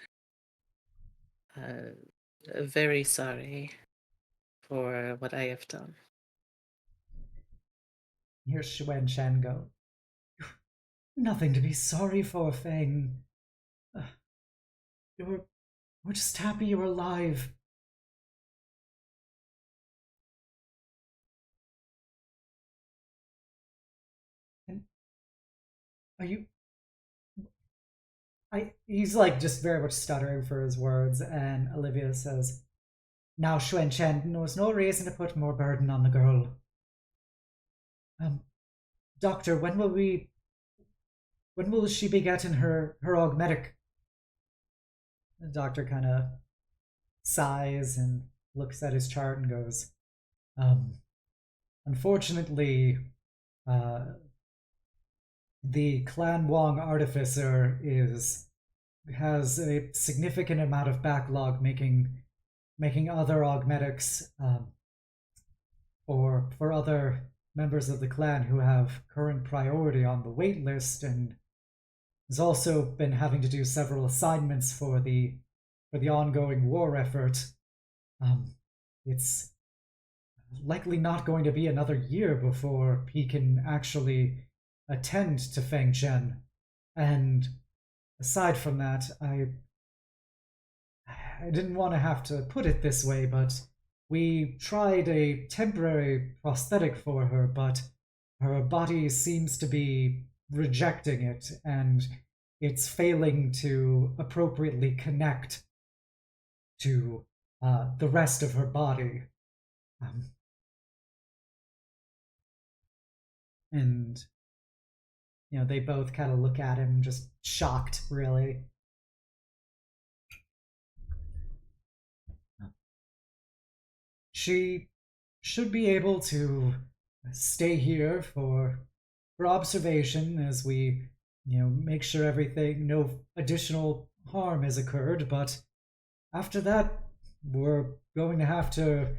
[SPEAKER 2] very sorry for what I have done.
[SPEAKER 1] Here's Feng-chen go, nothing to be sorry for, Feng. We're just happy you're alive. And are you? He's like just very much stuttering for his words, and Olivia says, "Now, Feng-chen, there's no reason to put more burden on the girl. Doctor, when will she be getting her augmetic?" The doctor kind of sighs and looks at his chart and goes, um, unfortunately, uh, the Clan Wong artificer has a significant amount of backlog making other augmetics for other members of the clan who have current priority on the wait list, and has also been having to do several assignments for the ongoing war effort. It's likely not going to be another year before he can actually attend to Feng-chen. And aside from that, I didn't want to have to put it this way, but we tried a temporary prosthetic for her, but her body seems to be rejecting it, and it's failing to appropriately connect to the rest of her body. And, they both kind of look at him, just shocked, really. She should be able to stay here for observation as we, make sure no additional harm has occurred. But after that, we're going to have to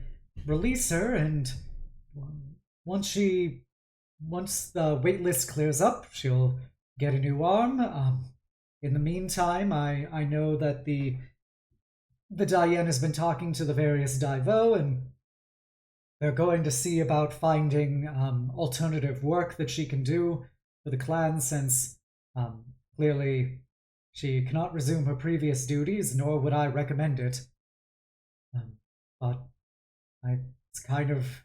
[SPEAKER 1] release her, and once the wait list clears up, she'll get a new arm. In the meantime, I know that the Diane has been talking to the various Daivo, and they're going to see about finding alternative work that she can do for the clan, since clearly she cannot resume her previous duties, nor would I recommend it. But it's kind of...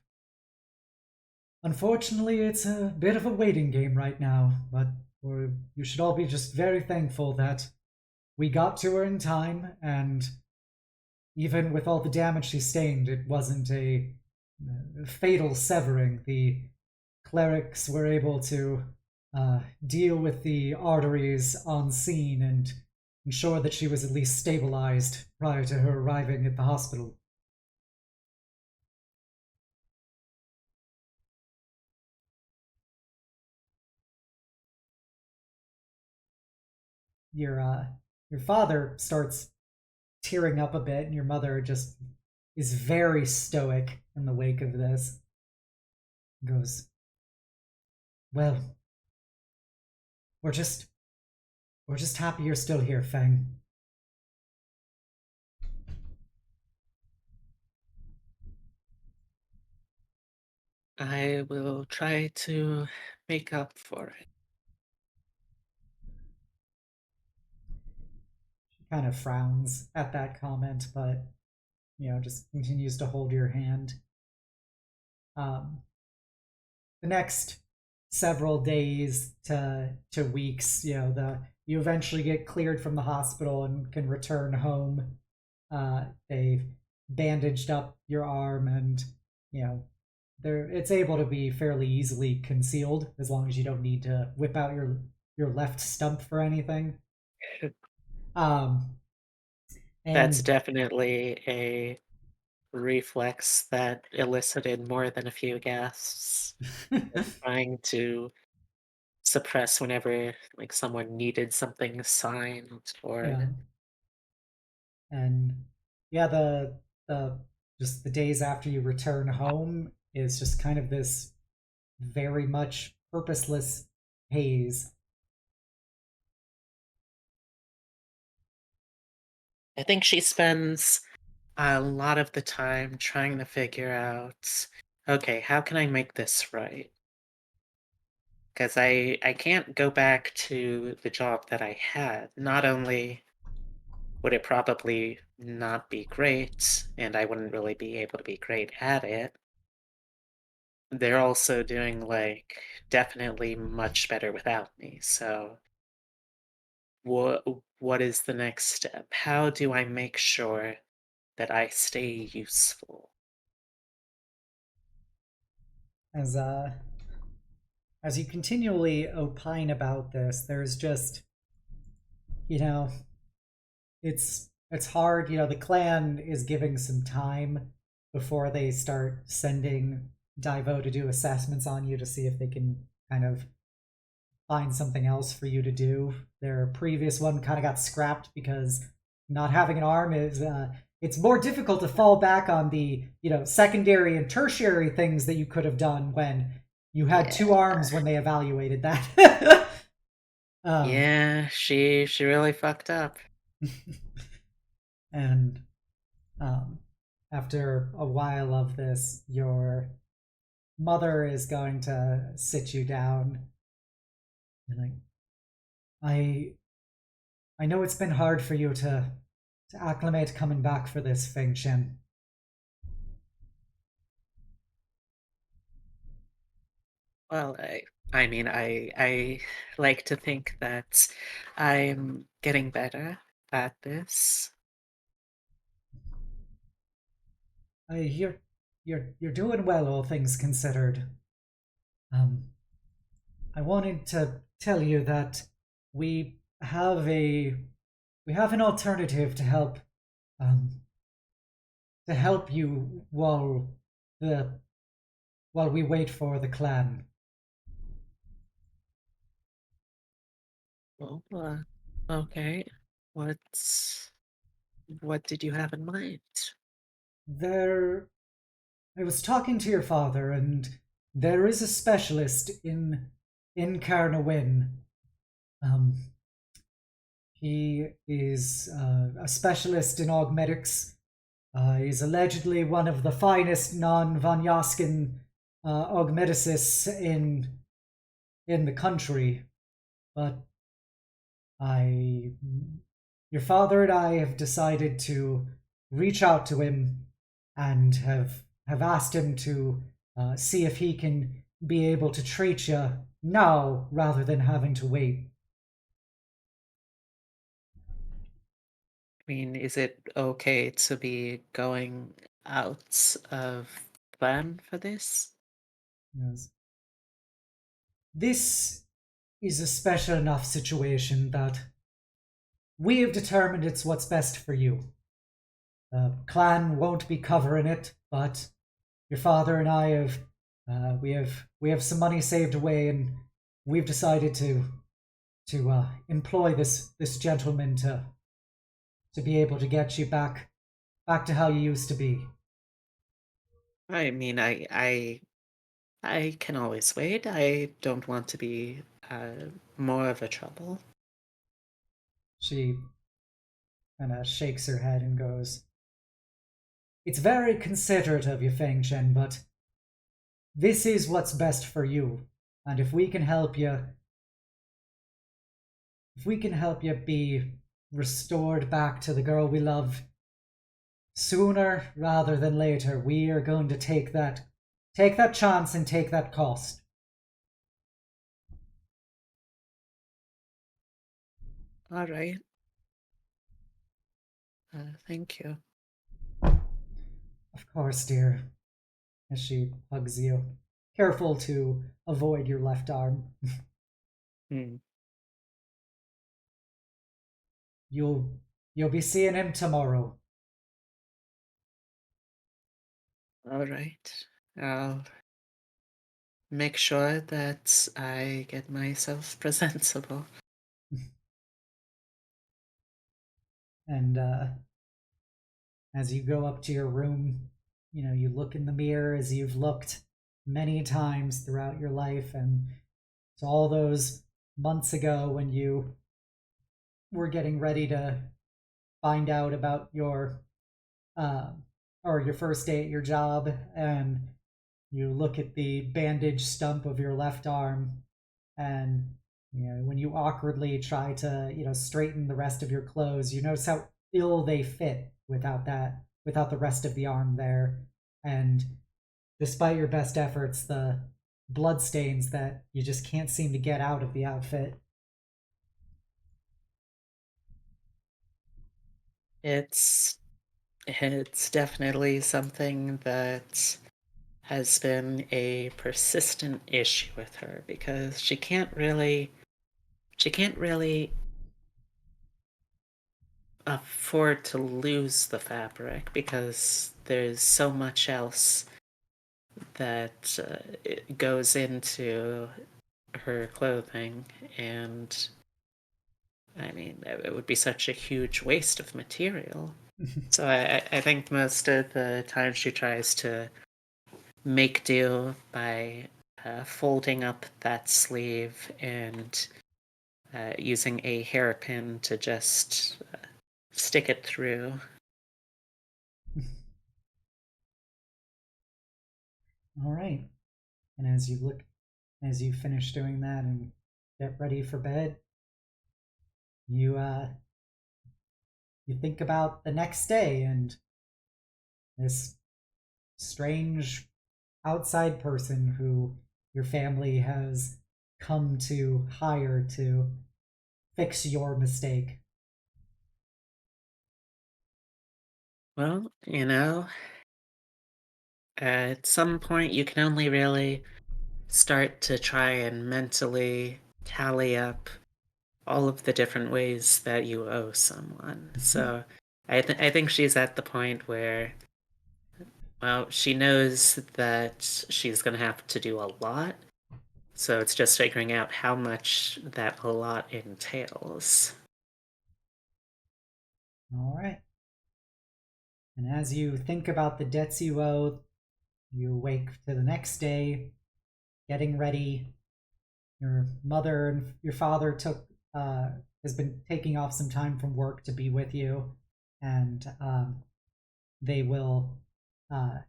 [SPEAKER 1] Unfortunately, it's a bit of a waiting game right now, but you should all be just very thankful that we got to her in time, and even with all the damage she sustained, it wasn't a fatal severing. The clerics were able to deal with the arteries on scene and ensure that she was at least stabilized prior to her arriving at the hospital. Your father starts tearing up a bit, and your mother just is very stoic in the wake of this. Goes, well, we're just happy you're still here, Feng.
[SPEAKER 2] I will try to make up for it.
[SPEAKER 1] She kind of frowns at that comment, but just continues to hold your hand. The next several days to weeks, you eventually get cleared from the hospital and can return home. They've bandaged up your arm, and it's able to be fairly easily concealed as long as you don't need to whip out your left stump for anything.
[SPEAKER 2] That's
[SPEAKER 1] And
[SPEAKER 2] definitely a reflex that elicited more than a few gasps. Trying to suppress whenever someone needed something signed or
[SPEAKER 1] yeah, and yeah, the just the days after you return home is just kind of this very much purposeless haze.
[SPEAKER 2] I think she spends a lot of the time trying to figure out, okay, how can I make this right? Because I can't go back to the job that I had. Not only would it probably not be great, and I wouldn't really be able to be great at it, they're also doing definitely much better without me. So what is the next step? How do I make sure that I stay useful?
[SPEAKER 1] As as you continually opine about this, there's just you know it's hard. The clan is giving some time before they start sending Divo to do assessments on you to see if they can kind of find something else for you to do. Their previous one kind of got scrapped because not having an arm is it's more difficult to fall back on the secondary and tertiary things that you could have done when you had two
[SPEAKER 2] Yeah.
[SPEAKER 1] arms when they evaluated that. um,
[SPEAKER 2] Yeah, she really fucked up.
[SPEAKER 1] and um, after a while of this, your mother is going to sit you down and like, I I know it's been hard for you to acclimate coming back for this, Feng-chen.
[SPEAKER 2] Well, I mean, I like to think that I'm getting better at this.
[SPEAKER 1] You're doing well, all things considered. Um, I wanted to tell you that we have a we have an alternative um, to help you the while we wait for the clan.
[SPEAKER 2] Well, okay. What's what did you have in mind?
[SPEAKER 1] There, I was talking to your father, and there is a specialist in Carnarvon. Um, he is a specialist in augmetics. He's allegedly one of the finest non-Vanyaskin augmeticists in the country. But I, your father and I have decided to reach out to him and have asked him to see if he can be able to treat you now rather than having to wait.
[SPEAKER 2] I mean, is it okay to be going out of plan for this?
[SPEAKER 1] Yes. This is a special enough situation that we have determined it's what's best for you. The clan won't be covering it, but your father and I we have some money saved away, and we've decided to employ this gentleman to be able to get you back to how you used to be.
[SPEAKER 2] I mean, I can always wait. I don't want to be more of a trouble.
[SPEAKER 1] She kind of shakes her head and goes, "It's very considerate of you, Feng-chen, but this is what's best for you, and if we can help you be restored back to the girl we love sooner rather than later, we are going to take that chance and take that cost."
[SPEAKER 2] All right. Thank you.
[SPEAKER 1] Of course, dear, as she hugs you, careful to avoid your left arm.
[SPEAKER 2] Hmm.
[SPEAKER 1] You'll you'll be seeing him tomorrow.
[SPEAKER 2] All right. I'll make sure that I get myself presentable.
[SPEAKER 1] And as you go up to your room, you look in the mirror as you've looked many times throughout your life, and it's all those months ago when you were getting ready to find out about uh, your first day at your job, and you look at the bandage stump of your left arm, and when you awkwardly try to straighten the rest of your clothes, you notice how ill they fit without the rest of the arm there, and despite your best efforts, the blood stains that you just can't seem to get out of the outfit.
[SPEAKER 2] It's it's definitely something that has been a persistent issue with her because she can't really afford to lose the fabric because there's so much else that it goes into her clothing, and I mean, it would be such a huge waste of material. So I think most of the time she tries to make do by folding up that sleeve and using a hairpin to just stick it through.
[SPEAKER 1] All right. And as you finish doing that and get ready for bed, you you think about the next day and this strange outside person who your family has come to hire to fix your mistake.
[SPEAKER 2] Well, at some point you can only really start to try and mentally tally up all of the different ways that you owe someone. So I think she's at the point where, well, she knows that she's going to have to do a lot. So it's just figuring out how much that a lot entails.
[SPEAKER 1] All right. And as you think about the debts you owe, you wake to the next day, getting ready. Your mother and your father has been taking off some time from work to be with you, and they will uh,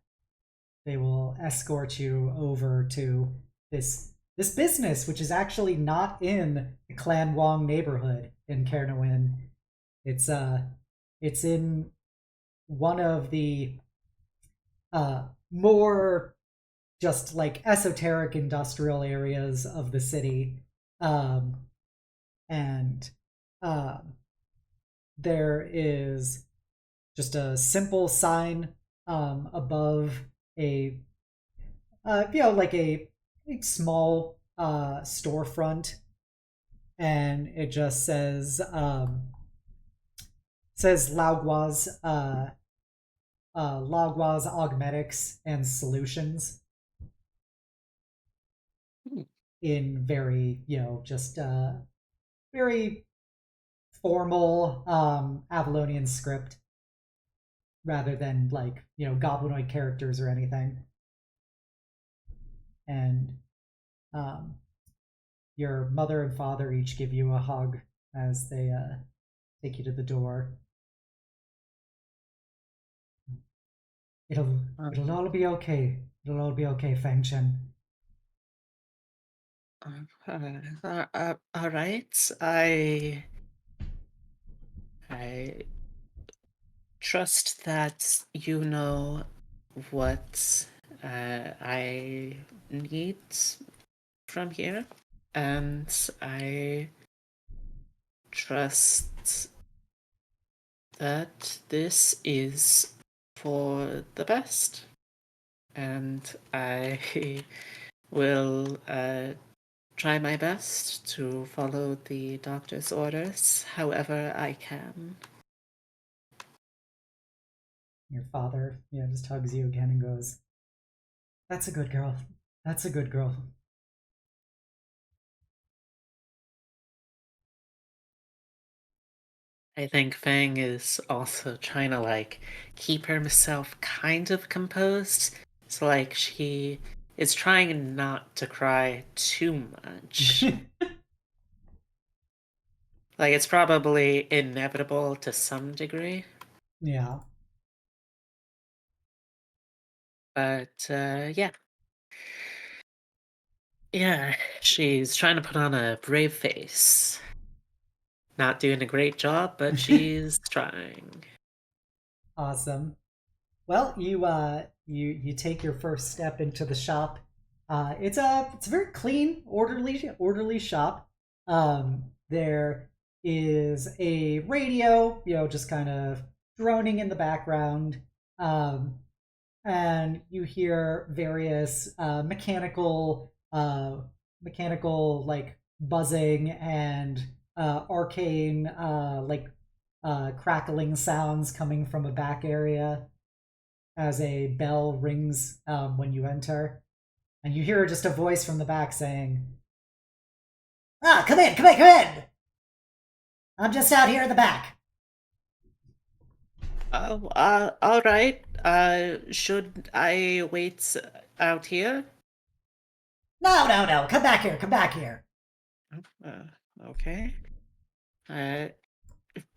[SPEAKER 1] they will escort you over to this business, which is actually not in the Clan Wong neighborhood in Caernarfon. It's it's in one of the more just like esoteric industrial areas of the city. Um, and um, there is just a simple sign above a like a small storefront, and it just says Laugwas Laugwas Augmetics and Solutions
[SPEAKER 2] Hmm.
[SPEAKER 1] in very just very formal Avalonian script rather than like goblinoid characters or anything. And um, your mother and father each give you a hug as they take you to the door. It'll
[SPEAKER 2] Um,
[SPEAKER 1] all be okay. It'll all be okay, Feng-chen.
[SPEAKER 2] all right. I trust that you know what I need from here, and I trust that this is for the best, and I will try my best to follow the doctor's orders however I can.
[SPEAKER 1] Your father, just hugs you again and goes, "That's a good girl. That's a good girl."
[SPEAKER 2] I think Fang is also trying to like keep herself kind of composed. So like she is trying not to cry too much. Like it's probably inevitable to some degree.
[SPEAKER 1] Yeah.
[SPEAKER 2] But yeah. Yeah, she's trying to put on a brave face. Not doing a great job, but she's trying.
[SPEAKER 1] Awesome. Well, you take your first step into the shop. It's a very clean, orderly shop. There is a radio, just kind of droning in the background. Um, and you hear various mechanical like buzzing and arcane like crackling sounds coming from a back area as a bell rings when you enter. And you hear just a voice from the back saying, "Ah, come in, come in, come in! I'm just out here in the back."
[SPEAKER 2] Oh, all right. Should I wait out here?
[SPEAKER 1] No, no, no, come back here, come back here.
[SPEAKER 2] Uh, okay. Uh,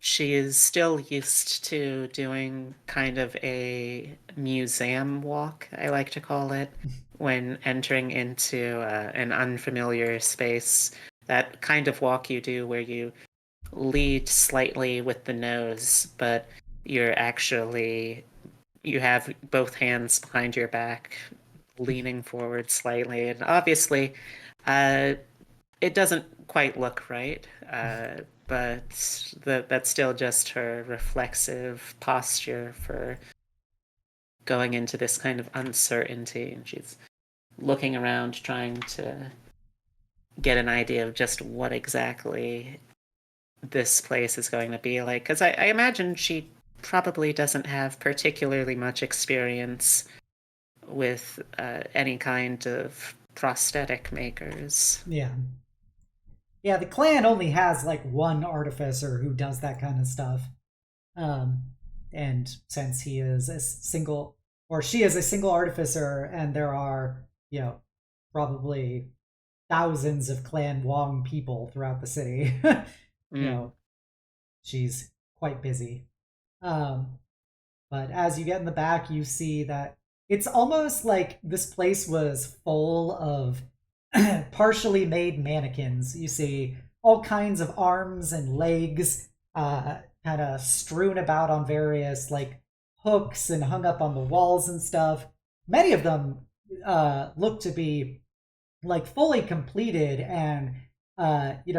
[SPEAKER 2] she is still used to doing kind of a museum walk, I like to call it, when entering into an unfamiliar space. That kind of walk you do where you lead slightly with the nose, but you have both hands behind your back, leaning forward slightly, and obviously, uh, it doesn't quite look right. But that's still just her reflexive posture for going into this kind of uncertainty, and she's looking around, trying to get an idea of just what exactly this place is going to be like. Because I imagine she probably doesn't have particularly much experience with any kind of prosthetic makers.
[SPEAKER 1] Yeah. Yeah, the clan only has like one artificer who does that kind of stuff. Um, and since he is a single, or she is a single artificer, and there are, probably thousands of Clan Wong people throughout the city, you
[SPEAKER 2] Mm.
[SPEAKER 1] know, she's quite busy. Um, but as you get in the back, you see that it's almost like this place was full of partially made mannequins. You see all kinds of arms and legs kind of strewn about on various like hooks and hung up on the walls and stuff. Many of them look to be like fully completed, and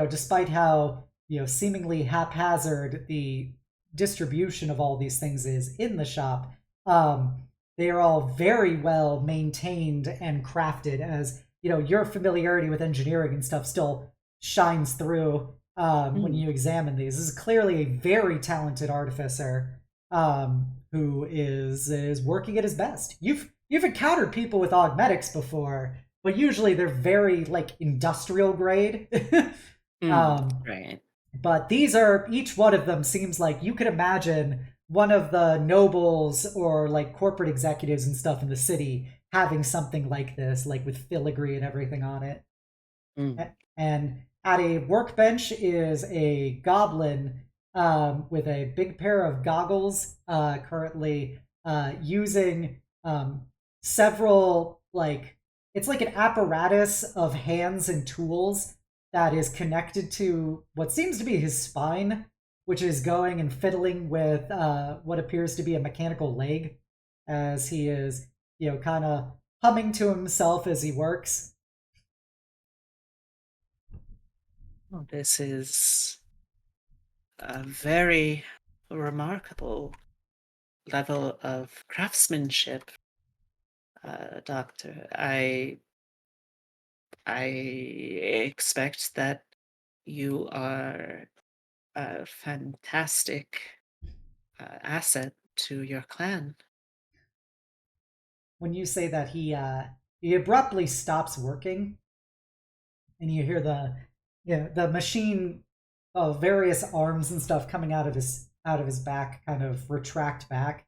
[SPEAKER 1] despite how seemingly haphazard the distribution of all these things is in the shop, they are all very well maintained and crafted, as your familiarity with engineering and stuff still shines through when
[SPEAKER 2] Mm.
[SPEAKER 1] you examine these. This is clearly a very talented artificer who is working at his best. You've encountered people with augmetics before, but usually they're very like industrial grade.
[SPEAKER 2] Mm.
[SPEAKER 1] um,
[SPEAKER 2] Right.
[SPEAKER 1] but these are, each one of them seems like you could imagine one of the nobles or like corporate executives and stuff in the city having something like this, like with filigree and everything on it.
[SPEAKER 2] Mm.
[SPEAKER 1] And at a workbench is a goblin with a big pair of goggles, currently using several, like, it's like an apparatus of hands and tools that is connected to what seems to be his spine, which is going and fiddling with what appears to be a mechanical leg, as he is, kind of humming to himself as he works.
[SPEAKER 2] Oh, this is a very remarkable level of craftsmanship, Doctor. I expect that you are a fantastic asset to your clan.
[SPEAKER 1] When you say that, he abruptly stops working, and you hear the machine of various arms and stuff coming out of his back kind of retract back,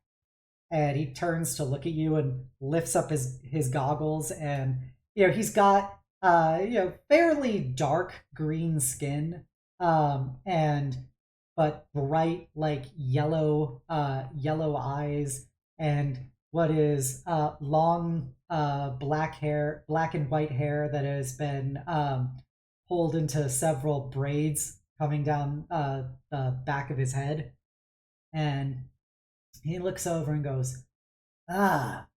[SPEAKER 1] and he turns to look at you and lifts up his goggles, and he's got fairly dark green skin, and but bright like yellow eyes, and what is long black and white hair that has been pulled into several braids coming down the back of his head. And he looks over and goes, "Ah,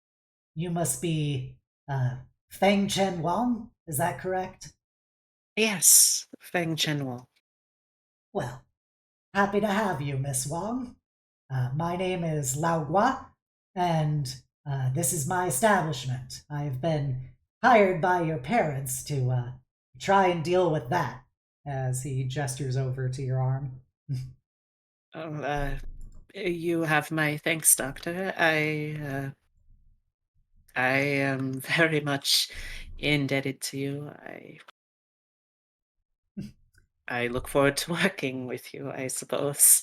[SPEAKER 1] you must be Feng-chen Wang, is that correct?"
[SPEAKER 2] Yes, Feng-chen.
[SPEAKER 1] "Well, happy to have you, Miss Wang. My name is Lao Gua, and this is my establishment. I've been hired by your parents to try and deal with that," as he gestures over to your arm.
[SPEAKER 2] Oh, you have my thanks, Doctor. I am very much indebted to you. I look forward to working with you, I suppose.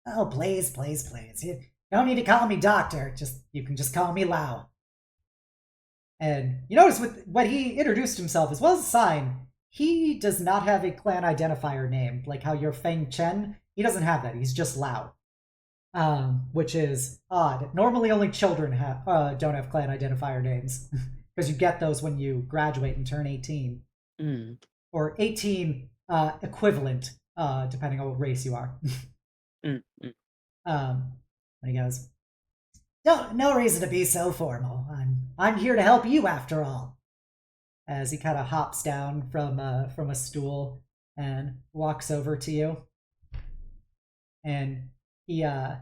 [SPEAKER 1] Oh, please, please, please. You don't need to call me doctor. You can just call me Lao. And you notice with when he introduced himself, as well as a sign, he does not have a clan identifier name, like how you're Feng-chen. He doesn't have that. He's just Lao, which is odd. Normally, only children don't have clan identifier names because you get those when you graduate and turn 18
[SPEAKER 2] Mm,
[SPEAKER 1] or 18 equivalent, depending on what race you are.
[SPEAKER 2] mm, mm.
[SPEAKER 1] And he goes, no reason to be so formal. I'm here to help you after all. As he kind of hops down from a stool and walks over to you, and he uh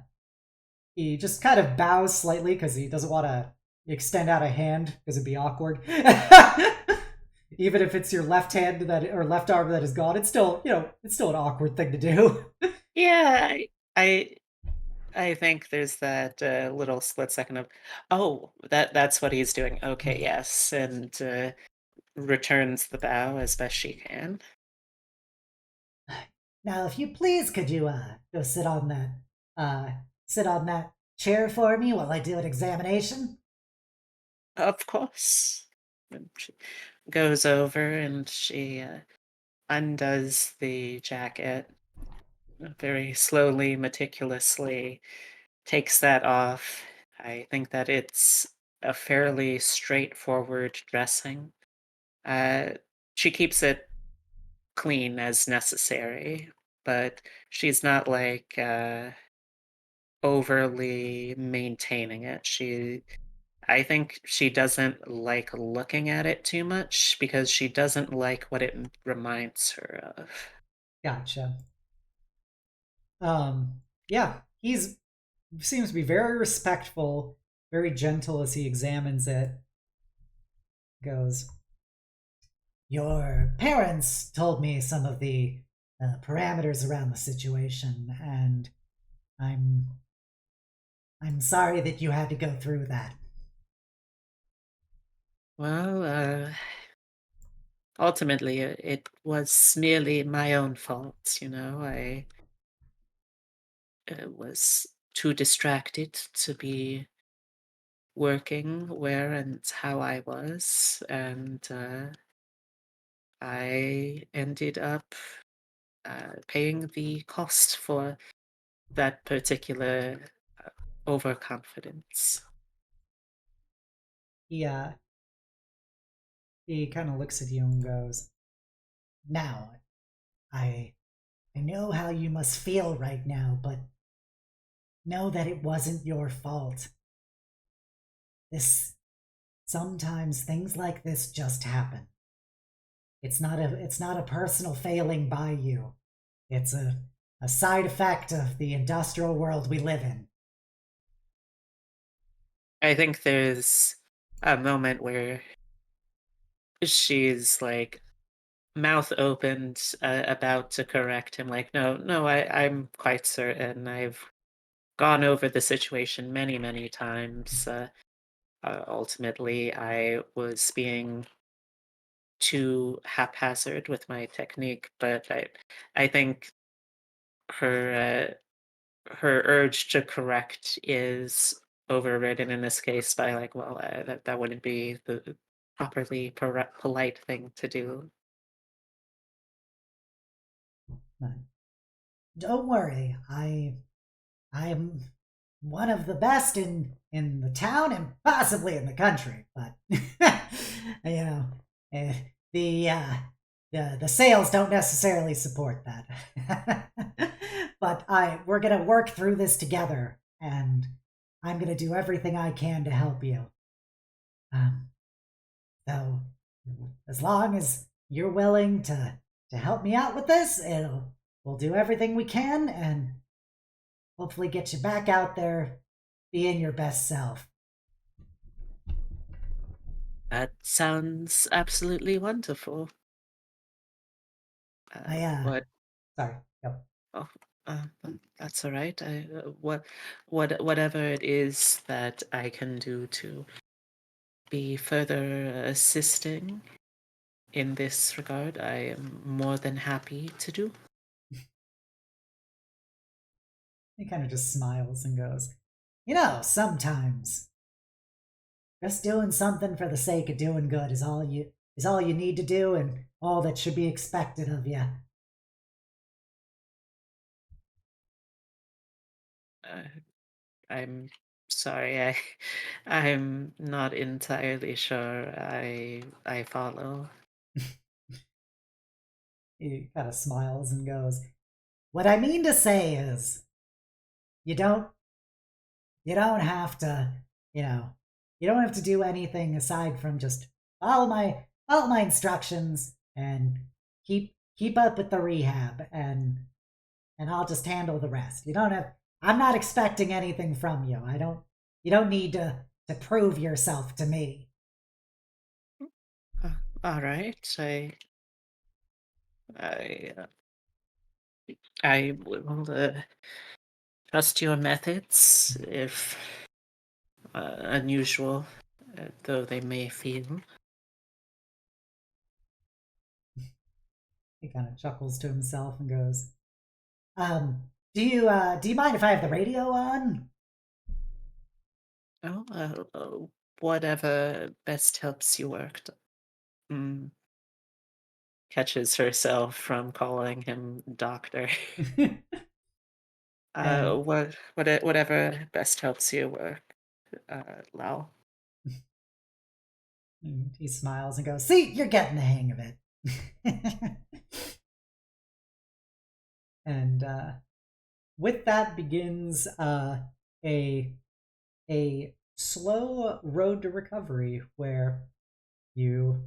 [SPEAKER 1] he just kind of bows slightly because he doesn't want to extend out a hand because it'd be awkward. Even if it's your left hand that or left arm that is gone, it's still it's still an awkward thing to do.
[SPEAKER 2] Yeah, I I think there's that little split second of, oh, that's what he's doing. Okay, yes, and returns the bow as best she can.
[SPEAKER 1] Now, if you please, could you go sit on that chair for me while I do an examination?
[SPEAKER 2] Of course. And she goes over and she undoes the jacket very slowly, meticulously, takes that off. I think that it's a fairly straightforward dressing. Uh, she keeps it clean as necessary, but she's not like overly maintaining it. I think she doesn't like looking at it too much because she doesn't like what it reminds her of.
[SPEAKER 1] Gotcha. Yeah, he's seems to be very respectful, very gentle as he examines it. Goes, your parents told me some of the parameters around the situation, and I'm I'm sorry that you had to go through that.
[SPEAKER 2] Well, ultimately, it was merely my own fault, you know. I was too distracted to be working where and how I was, and I ended up paying the cost for that particular overconfidence.
[SPEAKER 1] He he kind of looks at you and goes, "Now, I I know how you must feel right now, but know that it wasn't your fault. This sometimes things like this just happen. It's not a personal failing by you. It's a side effect of the industrial world we live in."
[SPEAKER 2] I think there's a moment where she's like mouth opened, about to correct him, like, no, no, I'm quite certain. I've gone over the situation many, many times. Ultimately, I was being too haphazard with my technique, but I think her her urge to correct is overridden in this case by like, well, that wouldn't be the properly polite thing to do.
[SPEAKER 1] But don't worry, I'm one of the best in the town and possibly in the country. But you know, eh, the uh, the sales don't necessarily support that. But I we're gonna work through this together, and I'm gonna do everything I can to help you. Um, so as long as you're willing to help me out with this, we'll do everything we can and hopefully get you back out there being your best self.
[SPEAKER 2] That sounds absolutely wonderful.
[SPEAKER 1] I
[SPEAKER 2] What
[SPEAKER 1] sorry. Go.
[SPEAKER 2] Oh, Uh, that's all right. Whatever it is that I can do to be further assisting in this regard, I am more than happy to do.
[SPEAKER 1] He kind of just smiles and goes, sometimes just doing something for the sake of doing good is all you need to do and all that should be expected of you.
[SPEAKER 2] Uh, I'm sorry, I'm not entirely sure I follow.
[SPEAKER 1] He kind of smiles and goes, "What I mean to say is, you don't you don't have to, you know, you don't have to do anything aside from just follow my instructions and keep up with the rehab and I'll just handle the rest. You don't have I'm not expecting anything from you. You don't need to prove yourself to me."
[SPEAKER 2] Uh, all right, I uh, I will trust your methods, if unusual though they may feel.
[SPEAKER 1] He kind of chuckles to himself and goes, do you mind if I have the radio on?"
[SPEAKER 2] Oh, whatever best helps you work. Mm, catches herself from calling him doctor.
[SPEAKER 1] And
[SPEAKER 2] Whatever best helps you work, Lau.
[SPEAKER 1] he smiles and goes, "See, you're getting the hang of it." And with that begins a a slow road to recovery where you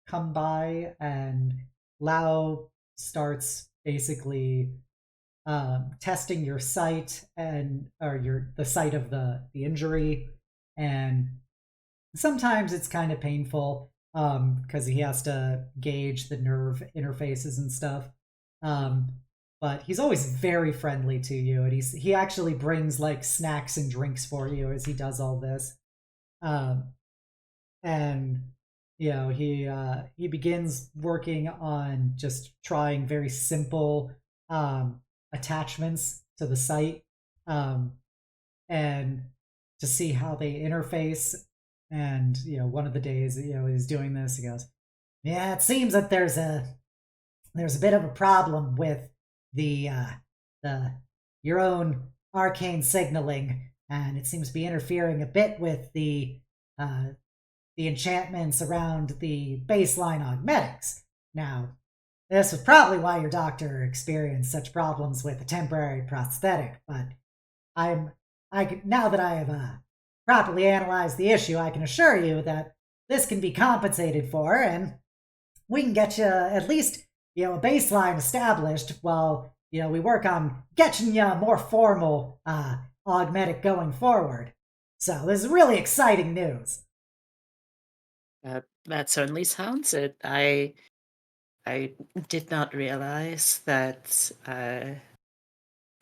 [SPEAKER 1] come by and Lao starts basically testing your site and or your the site of the injury, and sometimes it's kind of painful because he has to gauge the nerve interfaces and stuff. Um, but he's always very friendly to you, and he actually brings like snacks and drinks for you as he does all this. Um, and he begins working on just trying very simple attachments to the site, um, and to see how they interface. And one of the days he's doing this, he goes, "Yeah, it seems that there's a bit of a problem with the your own arcane signaling, and it seems to be interfering a bit with uh, the enchantments around the baseline augmetics. Now, this was probably why your doctor experienced such problems with a temporary prosthetic, but I'm now that I have properly analyzed the issue, I can assure you that this can be compensated for, and we can get you at least a baseline established while we work on getting you a more formal augmetic going forward. So this is really exciting news."
[SPEAKER 2] That certainly sounds it. I did not realize that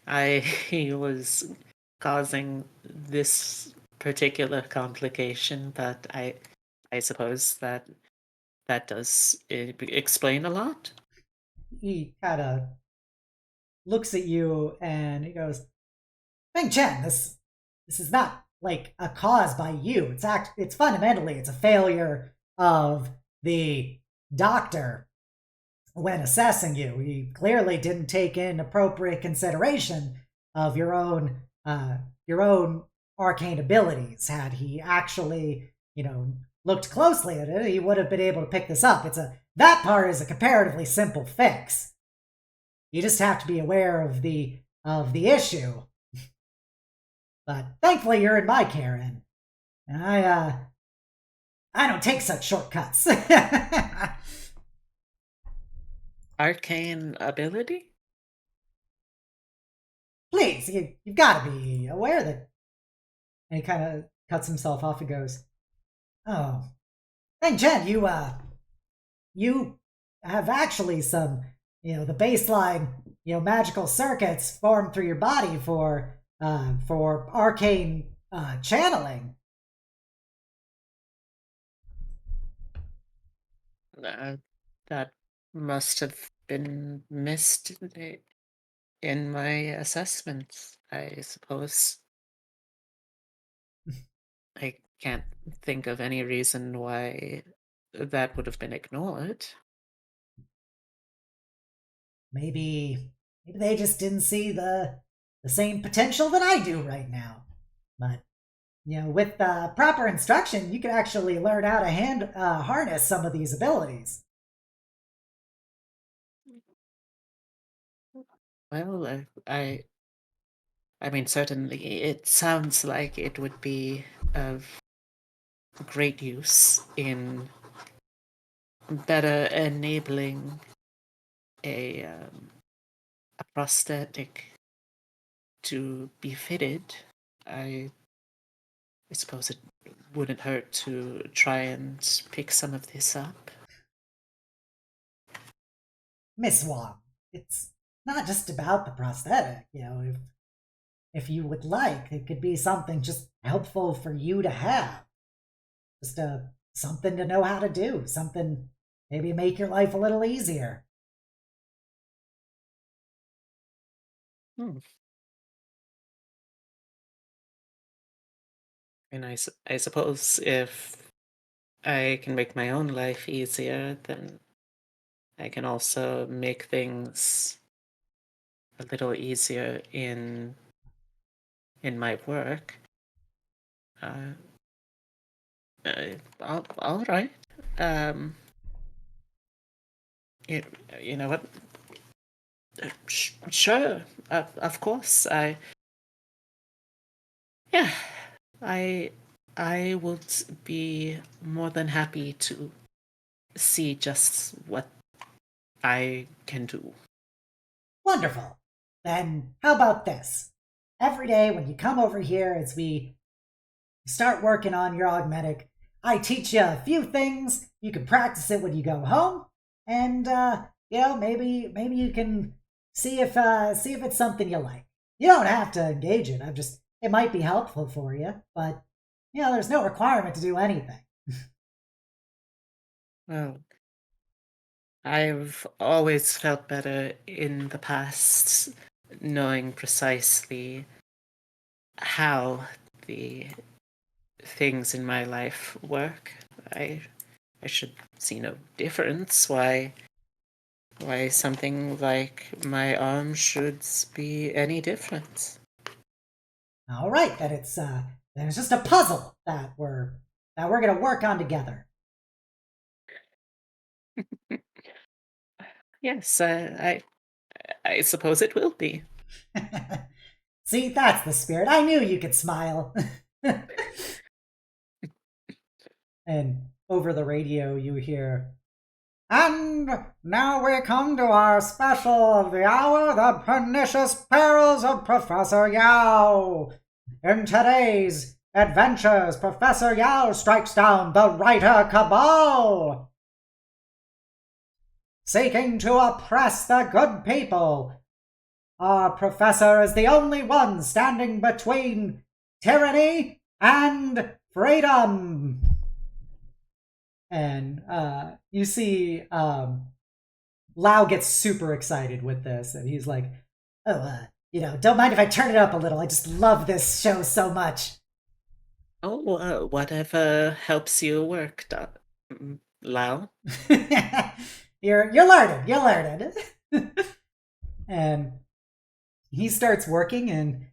[SPEAKER 2] I was causing this particular complication, but I suppose that does explain a lot.
[SPEAKER 1] He kind of looks at you and he goes, "Feng-chen, this is not like a cause by you. It's fundamentally it's a failure of the doctor when assessing you. He clearly didn't take in appropriate consideration of your own arcane abilities. Had he actually, looked closely at it, he would have been able to pick this up. That part is a comparatively simple fix. You just have to be aware of the issue. But thankfully, you're in my care, and I don't take such shortcuts."
[SPEAKER 2] Arcane ability?
[SPEAKER 1] Please, you've got to be aware that. And he kind of cuts himself off and goes, "Oh, and Jen, you have actually some, the baseline magical circuits form through your body for arcane channeling.
[SPEAKER 2] Uh, that must have been missed in my assessments, I suppose. I can't think of any reason why that would have been ignored.
[SPEAKER 1] Maybe they just didn't see the same potential that I do right now. But with proper instruction, you can actually learn how to harness some of these abilities.
[SPEAKER 2] Well, I mean, certainly it sounds like it would be of great use in better enabling a prosthetic to be fitted. I suppose it wouldn't hurt to try and pick some of this up.
[SPEAKER 1] Miss Wong, it's not just about the prosthetic. If you would like, it could be something just helpful for you to have. Just something to know how to do. Something maybe make your life a little easier.
[SPEAKER 2] Hmm. And I suppose if I can make my own life easier, then I can also make things a little easier in my work. Uh, all right. Um, you, you know what? Sure. Of course. Yeah. I I would be more than happy to see just what I can do.
[SPEAKER 1] Wonderful. Then how about this? Every day when you come over here as we start working on your augmetic, I teach you a few things. You can practice it when you go home, and maybe you can see if it's something you like. You don't have to engage it. It might be helpful for you, but there's no requirement to do anything.
[SPEAKER 2] Well, I've always felt better in the past knowing precisely how the things in my life work. I I should see no difference why something like my arm should be any different.
[SPEAKER 1] All right, then it's just a puzzle that we're gonna work on together.
[SPEAKER 2] Yes, I suppose it will be.
[SPEAKER 1] See, that's the spirit. I knew you could smile. And over the radio, you hear, "And now we come to our special of the hour, the pernicious perils of Professor Yao. In today's adventures, Professor Yao strikes down the writer cabal, seeking to oppress the good people. Our professor is the only one standing between tyranny and freedom." And you see Lau gets super excited with this, and he's like, "Oh, don't mind if I turn it up a little. I just love this show so much."
[SPEAKER 2] Oh, whatever helps you work, Lau.
[SPEAKER 1] You're learning. You're learning. And he starts working, and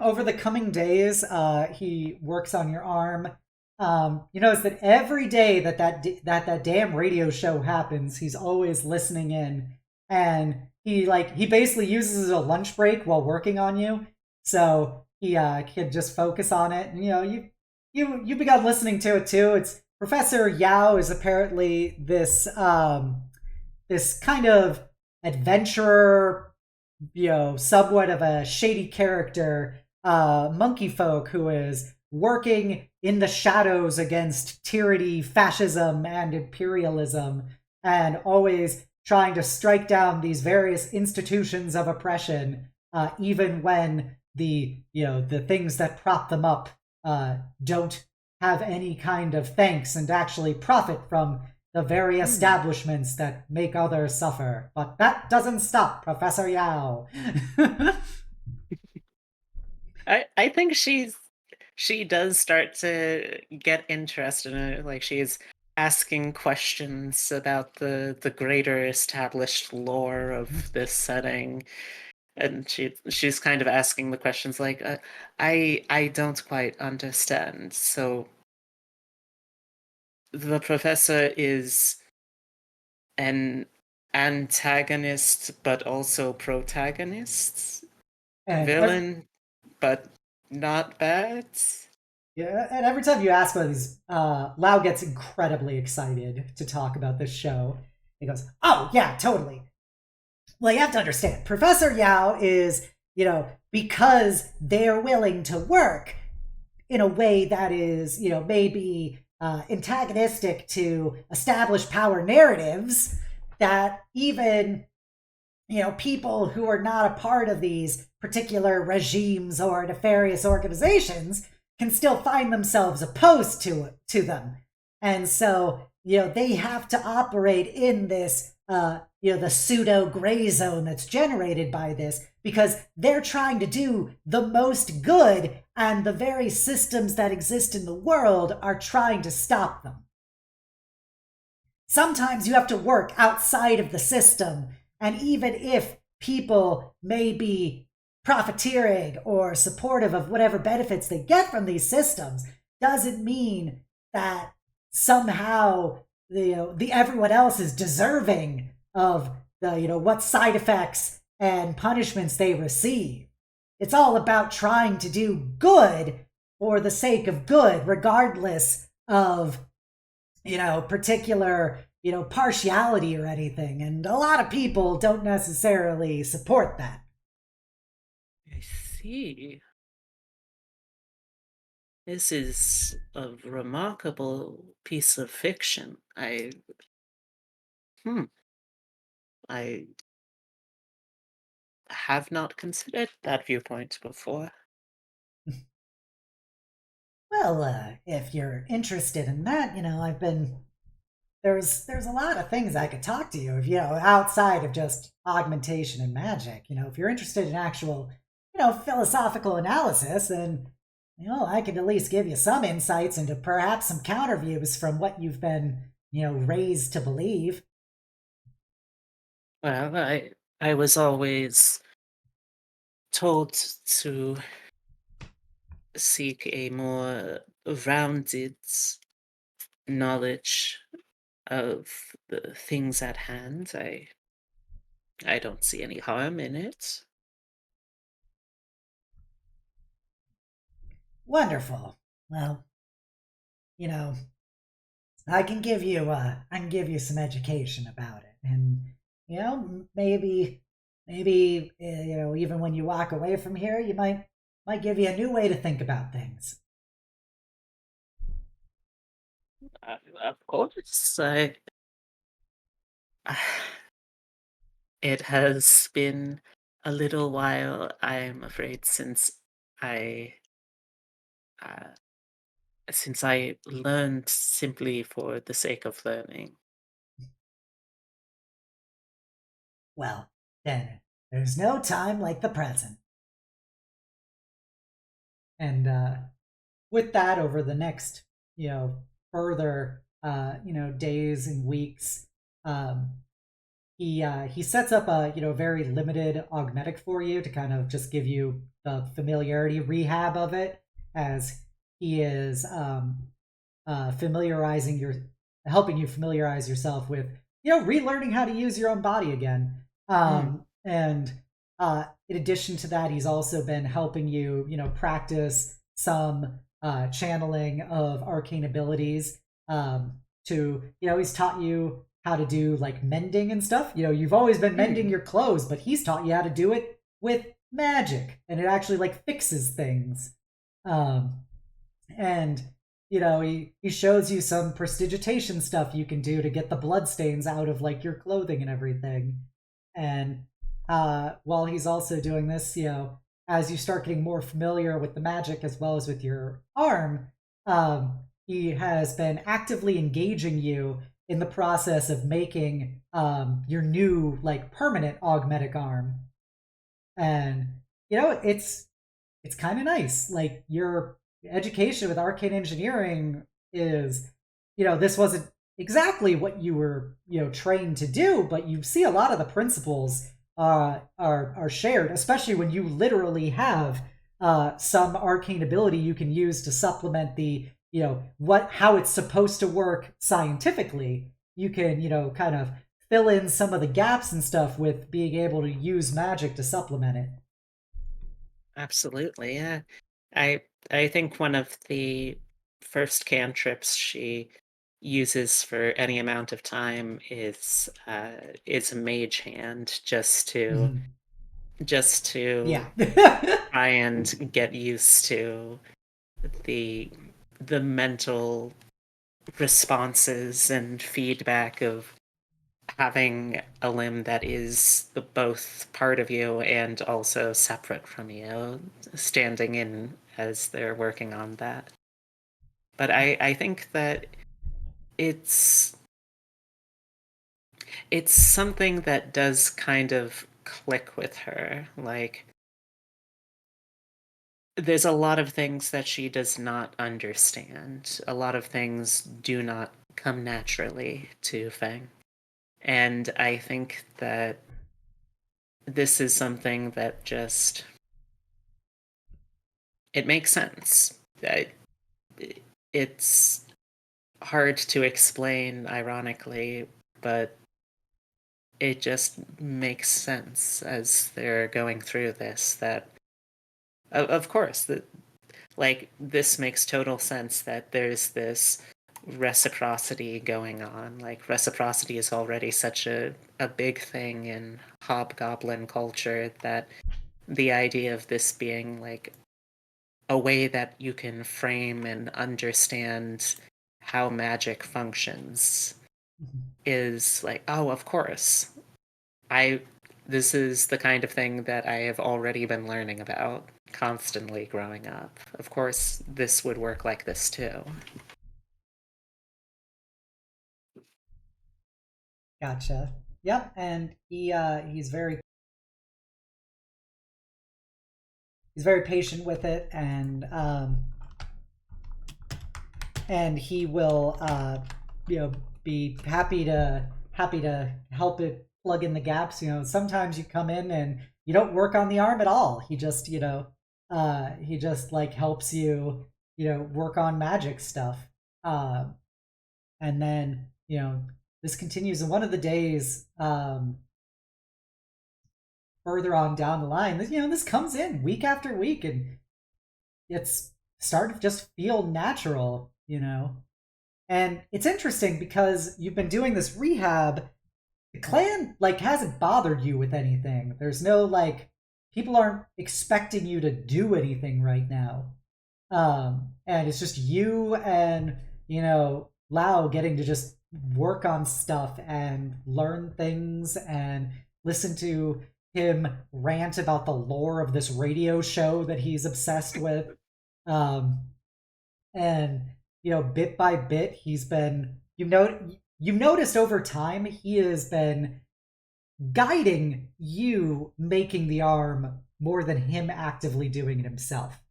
[SPEAKER 1] over the coming days, he works on your arm. You notice that every day that damn radio show happens, he's always listening in, and he basically uses a lunch break while working on you, so he can just focus on it. And you begun listening to it too. It's Professor Yao is apparently this kind of adventurer, somewhat of a shady character, monkey folk who is working in the shadows against tyranny, fascism, and imperialism, and always trying to strike down these various institutions of oppression, even when the things that prop them up don't have any kind of thanks and actually profit from the very establishments that make others suffer. But that doesn't stop Professor Yao.
[SPEAKER 2] I think she does start to get interested in it. Like she's asking questions about the greater established lore of this setting, and she's kind of asking the questions like, I don't quite understand. So the professor is an antagonist, but also protagonist,
[SPEAKER 1] and
[SPEAKER 2] villain, but not bad.
[SPEAKER 1] Yeah, and every time you ask one of these, Lau gets incredibly excited to talk about this show. He goes, "Oh yeah, totally." Well, you have to understand, Professor Yao is, because they're willing to work in a way that is, maybe antagonistic to established power narratives, that even, people who are not a part of these particular regimes or nefarious organizations can still find themselves opposed to them. And so, they have to operate in this, the pseudo gray zone that's generated by this, because they're trying to do the most good, and the very systems that exist in the world are trying to stop them. Sometimes you have to work outside of the system, and even if people may be profiteering or supportive of whatever benefits they get from these systems, doesn't mean that somehow the everyone else is deserving of the what side effects and punishments they receive. It's all about trying to do good for the sake of good, regardless of particular partiality or anything. And a lot of people don't necessarily support that.
[SPEAKER 2] I see. This is a remarkable piece of fiction. I have not considered that viewpoint before.
[SPEAKER 1] Well, if you're interested in that, I've been there's a lot of things I could talk to you if outside of just augmentation and magic. If you're interested in actual philosophical analysis, then I could at least give you some insights into perhaps some counter views from what you've been raised to believe.
[SPEAKER 2] Well, I was always told to seek a more rounded knowledge of the things at hand. I don't see any harm in it.
[SPEAKER 1] Wonderful. Well, you know, I can give you some education about it, and maybe even when you walk away from here, you might give you a new way to think about things.
[SPEAKER 2] Of course, it has been a little while, I'm afraid, I uh, since I learned simply for the sake of learning.
[SPEAKER 1] Well, then there's no time like the present. And with that, over the next further days and weeks, um, he sets up a very limited augmetic for you to kind of just give you the familiarity rehab of it, as he is familiarizing your helping you familiarize yourself with relearning how to use your own body again. And in addition to that, he's also been helping you practice some channeling of arcane abilities. To he's taught you how to do like mending and stuff. You've always been mending your clothes, but he's taught you how to do it with magic, and it actually like fixes things. And he shows you some prestidigitation stuff you can do to get the bloodstains out of like your clothing and everything. And while he's also doing this, as you start getting more familiar with the magic as well as with your arm, he has been actively engaging you in the process of making your new like permanent augmetic arm. And it's kind of nice. Like your education with arcane engineering is, this wasn't exactly what you were, trained to do, but you see a lot of the principles are shared, especially when you literally have some arcane ability you can use to supplement the, how it's supposed to work scientifically. You can, kind of fill in some of the gaps and stuff with being able to use magic to supplement it.
[SPEAKER 2] Absolutely, yeah. I I think one of the first cantrips she uses for any amount of time is a mage hand,
[SPEAKER 1] Mhm.
[SPEAKER 2] just to
[SPEAKER 1] Yeah.
[SPEAKER 2] try and get used to the the mental responses and feedback of having a limb that is both part of you and also separate from you, standing in as they're working on that. But I think that it's it's something that does kind of click with her. Like there's a lot of things that she does not understand. A lot of things do not come naturally to Feng. And I think that this is something that just it makes sense. It's hard to explain, ironically, but it just makes sense as they're going through this. That, of course, that like this makes total sense that there's this reciprocity going on. Like reciprocity is already such a big thing in hobgoblin culture that the idea of this being like a way that you can frame and understand how magic functions is like, oh, of course. I This is the kind of thing that I have already been learning about constantly growing up. Of course, this would work like this too.
[SPEAKER 1] Gotcha. Yep, and he's very patient with it, and he will be happy to help it plug in the gaps. Sometimes you come in and you don't work on the arm at all. He just like helps you work on magic stuff. And then this continues, and one of the days further on down the line, this comes in week after week, and it's starting to just feel natural. And it's interesting because you've been doing this rehab. The clan like hasn't bothered you with anything. There's no like people aren't expecting you to do anything right now. And it's just you and Lao getting to just work on stuff and learn things and listen to him rant about the lore of this radio show that he's obsessed with. Um, and bit by bit he's been you've noticed over time he has been guiding you making the arm more than him actively doing it himself.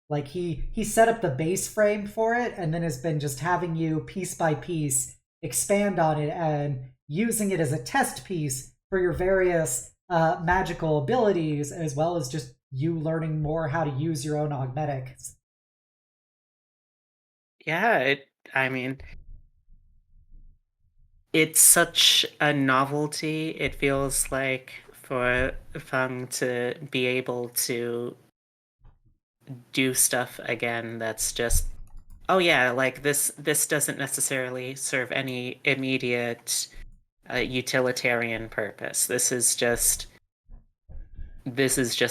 [SPEAKER 1] Like he set up the base frame for it and then has been just having you piece by piece expand on it and using it as a test piece for your various magical abilities, as well as just you learning more how to use your own augmetics.
[SPEAKER 2] Yeah, I mean, it's such a novelty. It feels like for Feng to be able to do stuff again that's just, oh yeah, like this doesn't necessarily serve any immediate utilitarian purpose. This is just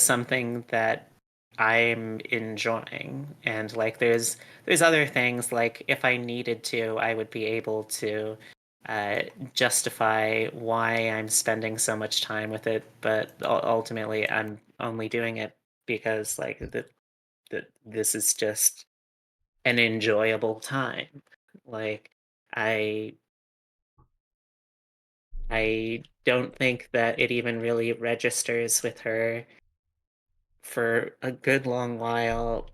[SPEAKER 2] something that I'm enjoying. And like there's other things like if I needed to, I would be able to uh, justify why I'm spending so much time with it, but ultimately I'm only doing it because like this is just an enjoyable time. Like I I don't think that it even really registers with her for a good long while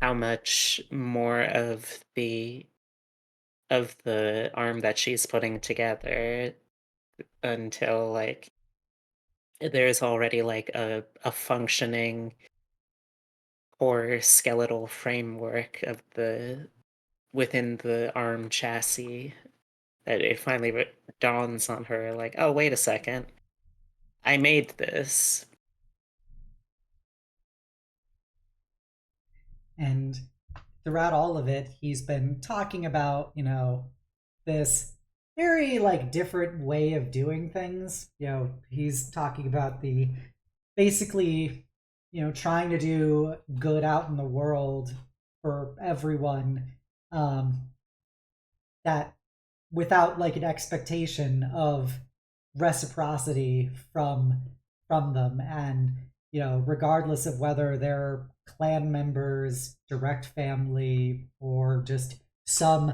[SPEAKER 2] how much more of the arm that she's putting together until like there's already like a functioning core skeletal framework of the within the arm chassis that it finally dawns on her like, oh, wait a second, I made this.
[SPEAKER 1] And throughout all of it, he's been talking about, this very like different way of doing things. He's talking about the basically, trying to do good out in the world for everyone, um, that without like an expectation of reciprocity from them, and regardless of whether they're clan members, direct family, or just some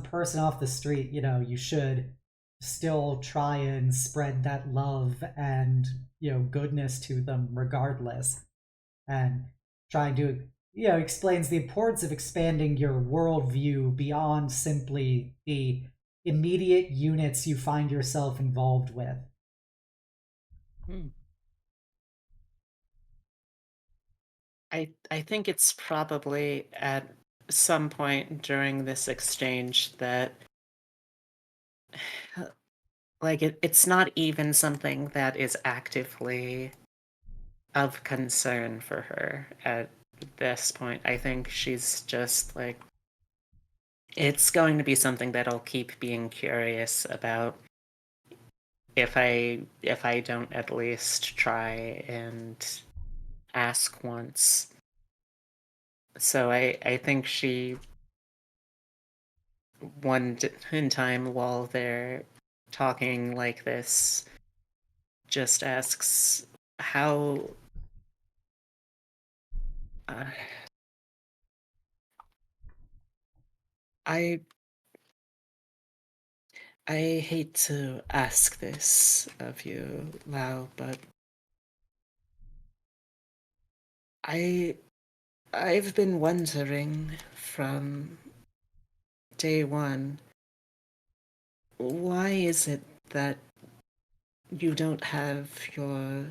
[SPEAKER 1] person off the street, you should still try and spread that love and goodness to them regardless. And trying to explains the importance of expanding your worldview beyond simply the immediate units you find yourself involved with.
[SPEAKER 2] Hmm. I think it's probably at some point during this exchange that like it's not even something that is actively of concern for her at this point. I think she's just like it's going to be something that I'll keep being curious about if I don't at least try and ask once. So I think she one in time while they're talking like this just asks how uh, I I hate to ask this of you, Lau, but I I've been wondering from day one, why is it that you don't have your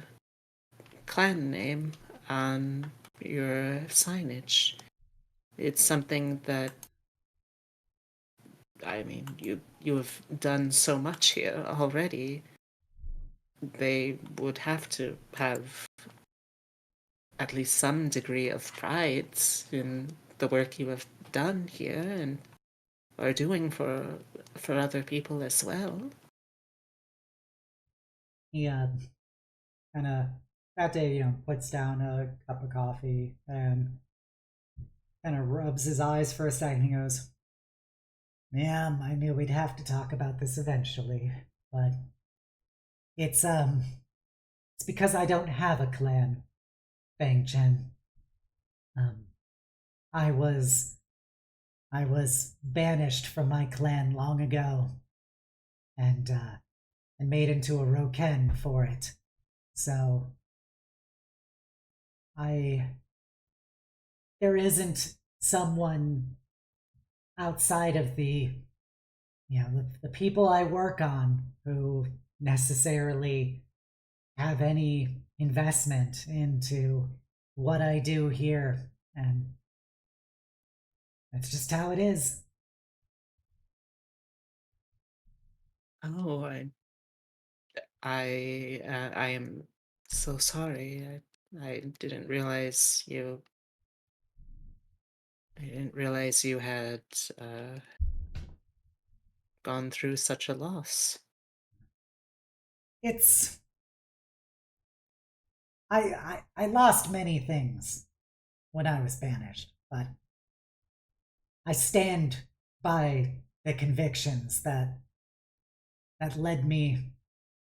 [SPEAKER 2] clan name on your signage? It's something that I mean, you have done so much here already. They would have to have at least some degree of pride in the work you have done here and are doing for other people as well.
[SPEAKER 1] He kind of that day, puts down a cup of coffee and kind of rubs his eyes for a second. He goes, "Ma'am, I knew we'd have to talk about this eventually, but it's it's because I don't have a clan, Feng-chen. Um, I was I was banished from my clan long ago, and made into a Roken for it. So I there isn't someone outside of the people I work on who necessarily have any investment into what I do here, and that's just how it is."
[SPEAKER 2] Oh, I am so sorry. I didn't realize you. I didn't realize you had uh, gone through such a loss.
[SPEAKER 1] It's I lost many things when I was banished, but I stand by the convictions that led me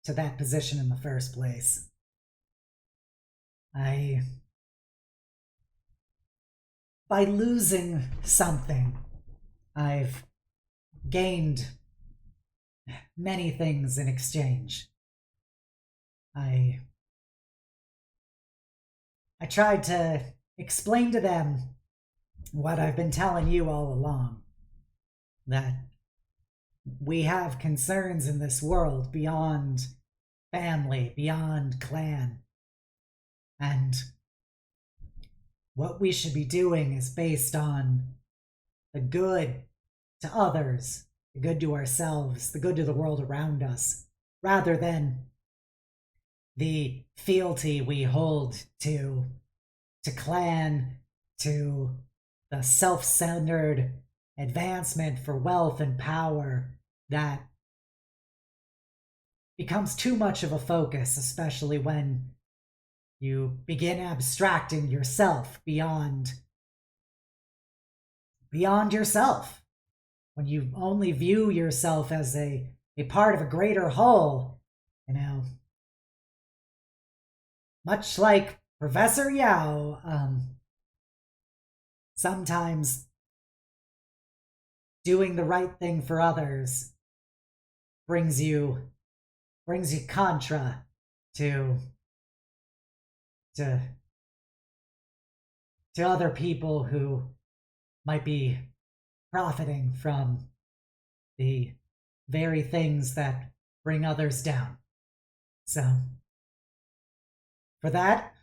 [SPEAKER 1] to that position in the first place. I By losing something, I've gained many things in exchange. I tried to explain to them what I've been telling you all along, that we have concerns in this world beyond family, beyond clan, and what we should be doing is based on the good to others, the good to ourselves, the good to the world around us, rather than the fealty we hold to clan, to the self-centered advancement for wealth and power that becomes too much of a focus, especially when you begin abstracting yourself beyond yourself. When you only view yourself as a part of a greater whole, much like Professor Yao, sometimes doing the right thing for others brings you contra to other people who might be profiting from the very things that bring others down. So, for that,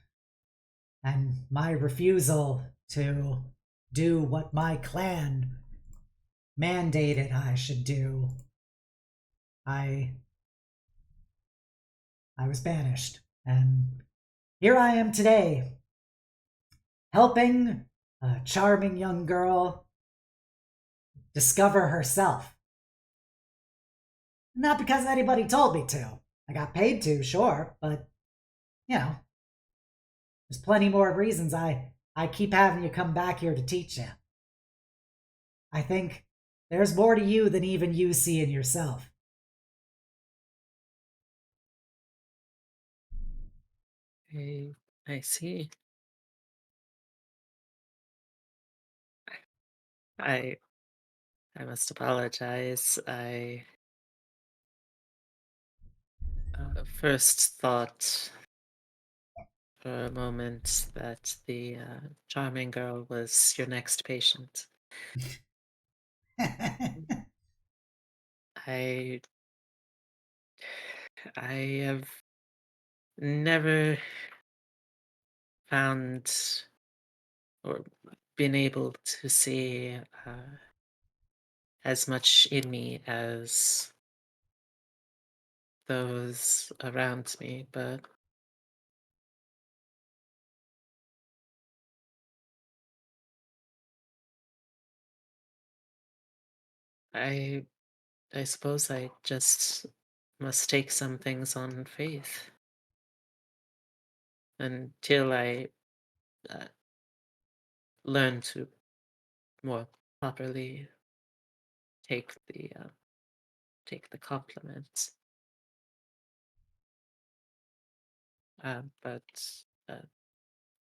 [SPEAKER 1] and my refusal to do what my clan mandated I should do, I was banished. And here I am today, helping a charming young girl discover herself. Not because anybody told me to. I got paid to, sure, but, there's plenty more reasons I keep having you come back here to teach you. I think there's more to you than even you see in yourself.
[SPEAKER 2] I see. I must apologize. I first thought for a moment that the charming girl was your next patient. I have never found or been able to see as much in me as those around me, but I suppose I just must take some things on faith until I uh, learn to more properly take the compliments. But uh,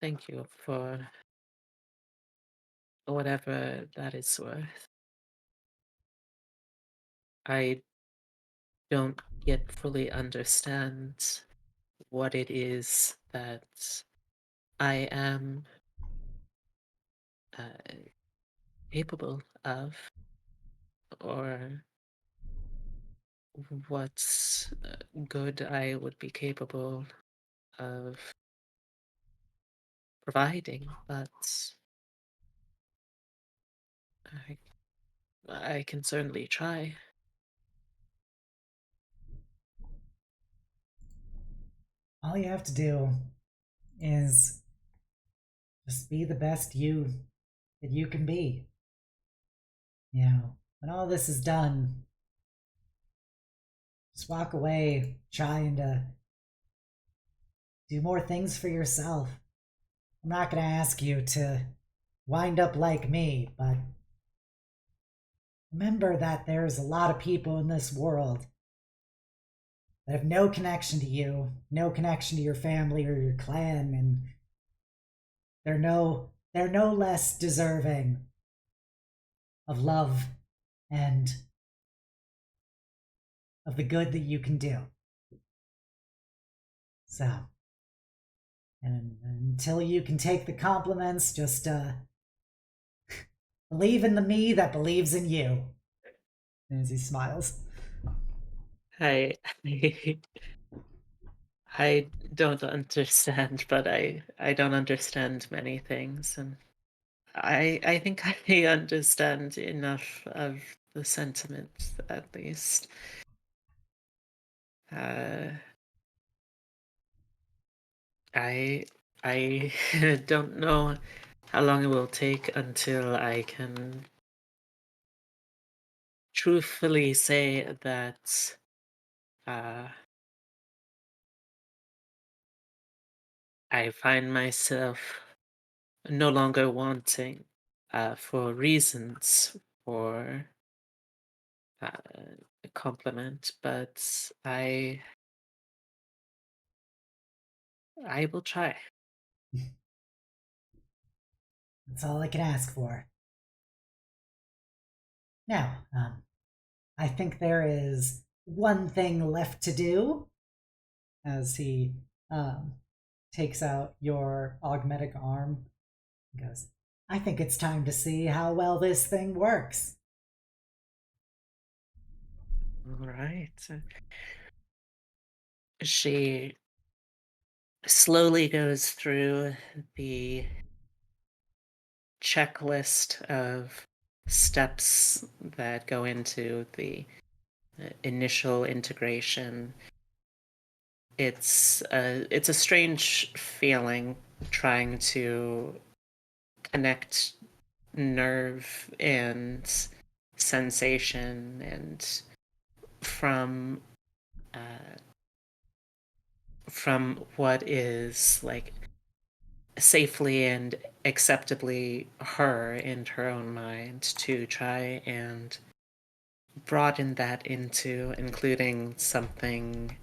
[SPEAKER 2] thank you for whatever that is worth. I don't yet fully understand what it is that I am uh, capable of, or what good I would be capable of providing, but I, I can certainly try.
[SPEAKER 1] All you have to do is just be the best you that you can be. When all this is done, just walk away trying do more things for yourself. I'm not going to ask you to wind up like me, but remember that there's a lot of people in this world that have no connection to you, no connection to your family or your clan, and they're no less deserving of love and of the good that you can do. So, and until you can take the compliments, just believe in the me that believes in you. As he smiles.
[SPEAKER 2] I I don't understand, but I don't understand many things, and I think I understand enough of the sentiment, at least. Uh, I I don't know how long it will take until I can truthfully say that uh, I find myself no longer wanting for reasons for a compliment, but I will try.
[SPEAKER 1] That's all I can ask for. Now, I think there is one thing left to do as he um, takes out your augmetic arm and goes, I think it's time to see how well this thing works.
[SPEAKER 2] All right. She slowly goes through the checklist of steps that go into the initial integration. It's a strange feeling trying to connect nerve and sensation and from uh, from what is like safely and acceptably her in her own mind to try and broaden that into including something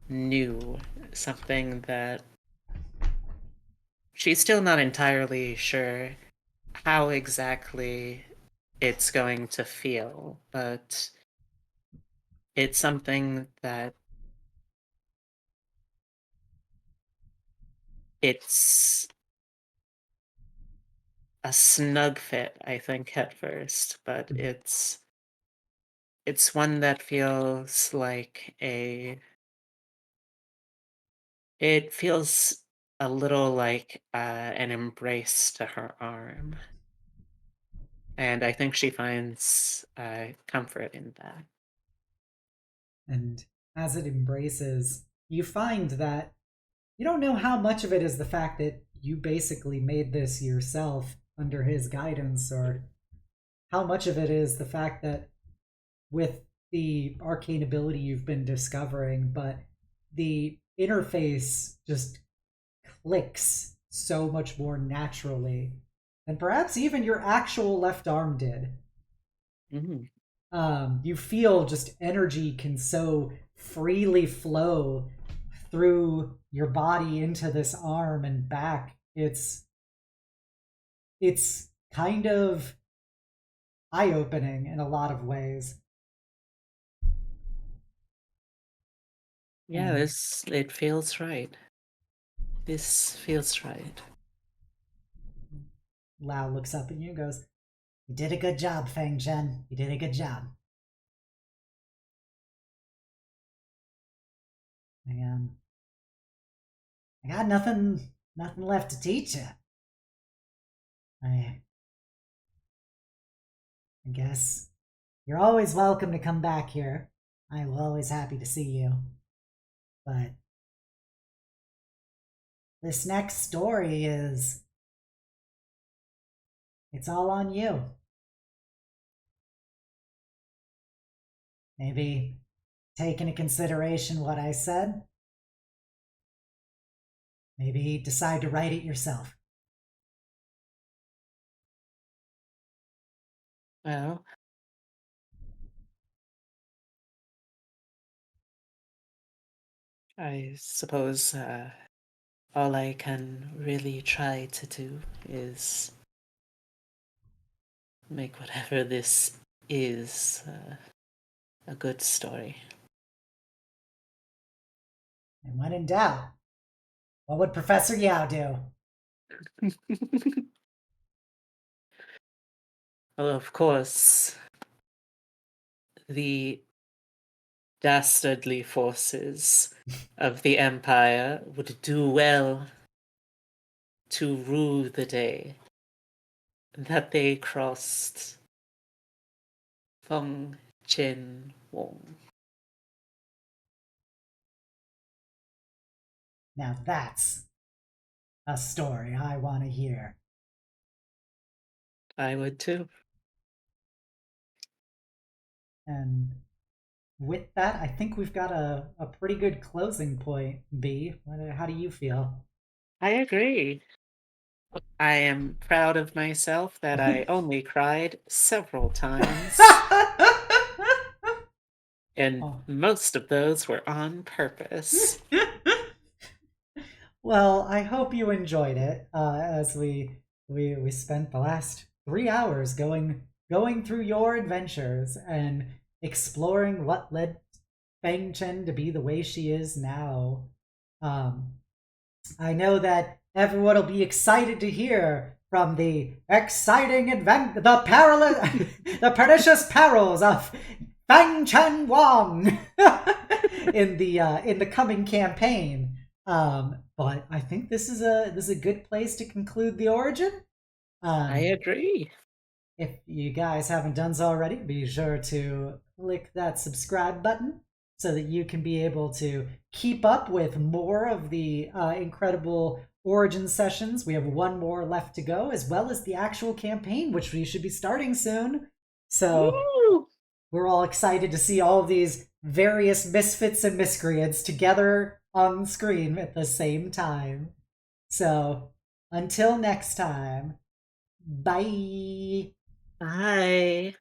[SPEAKER 2] new, something that she's still not entirely sure how exactly it's going to feel, but it's something that it's a snug fit, I think, at first, but it's one that feels like it feels a little like an embrace to her arm. And I think she finds comfort in that.
[SPEAKER 1] And as it embraces, you find that you don't know how much of it is the fact that you basically made this yourself under his guidance, or how much of it is the fact that with the arcane ability you've been discovering, but the interface just clicks so much more naturally than perhaps even your actual left arm did.
[SPEAKER 2] Mm-hmm.
[SPEAKER 1] You feel just energy can so freely flow through your body into this arm and back. It's kind of eye-opening in a lot of ways.
[SPEAKER 2] Yeah,
[SPEAKER 1] And
[SPEAKER 2] it feels right. This feels right.
[SPEAKER 1] Lao looks up at you and goes, You did a good job, Feng-chen. You did a good job. And I got nothing left to teach you. I guess you're always welcome to come back here. I will always happy to see you. But this next story it's all on you. Maybe take into consideration what I said. Maybe decide to write it yourself.
[SPEAKER 2] Well, I suppose all I can really try to do is make whatever this is a good story.
[SPEAKER 1] And when in doubt, what would Professor Yao do?
[SPEAKER 2] Well, of course, the dastardly forces of the Empire would do well to rue the day that they crossed Feng-chen Wong.
[SPEAKER 1] Now that's a story I want to hear.
[SPEAKER 2] I would too.
[SPEAKER 1] And with that, I think we've got a pretty good closing point, B. How do you feel?
[SPEAKER 2] I agree. I am proud of myself that I only cried several times, and
[SPEAKER 1] Oh.
[SPEAKER 2] most of those were on purpose.
[SPEAKER 1] Well, I hope you enjoyed it. As we spent the last 3 hours going through your adventures and exploring what led Feng-chen to be the way she is now. Um, I know that everyone will be excited to hear from the exciting the pernicious perils of Feng-chen Wong in the coming campaign. But I think this is a good place to conclude the origin.
[SPEAKER 2] I
[SPEAKER 1] Um,
[SPEAKER 2] agree.
[SPEAKER 1] if you guys haven't done so already, be sure to click that subscribe button so that you can be able to keep up with more of the incredible origin sessions. We have one more left to go, as well as the actual campaign, which we should be starting soon. So
[SPEAKER 2] Woo!
[SPEAKER 1] we're all excited to see all of these various misfits and miscreants together on screen at the same time. So until next time, bye.
[SPEAKER 2] Bye.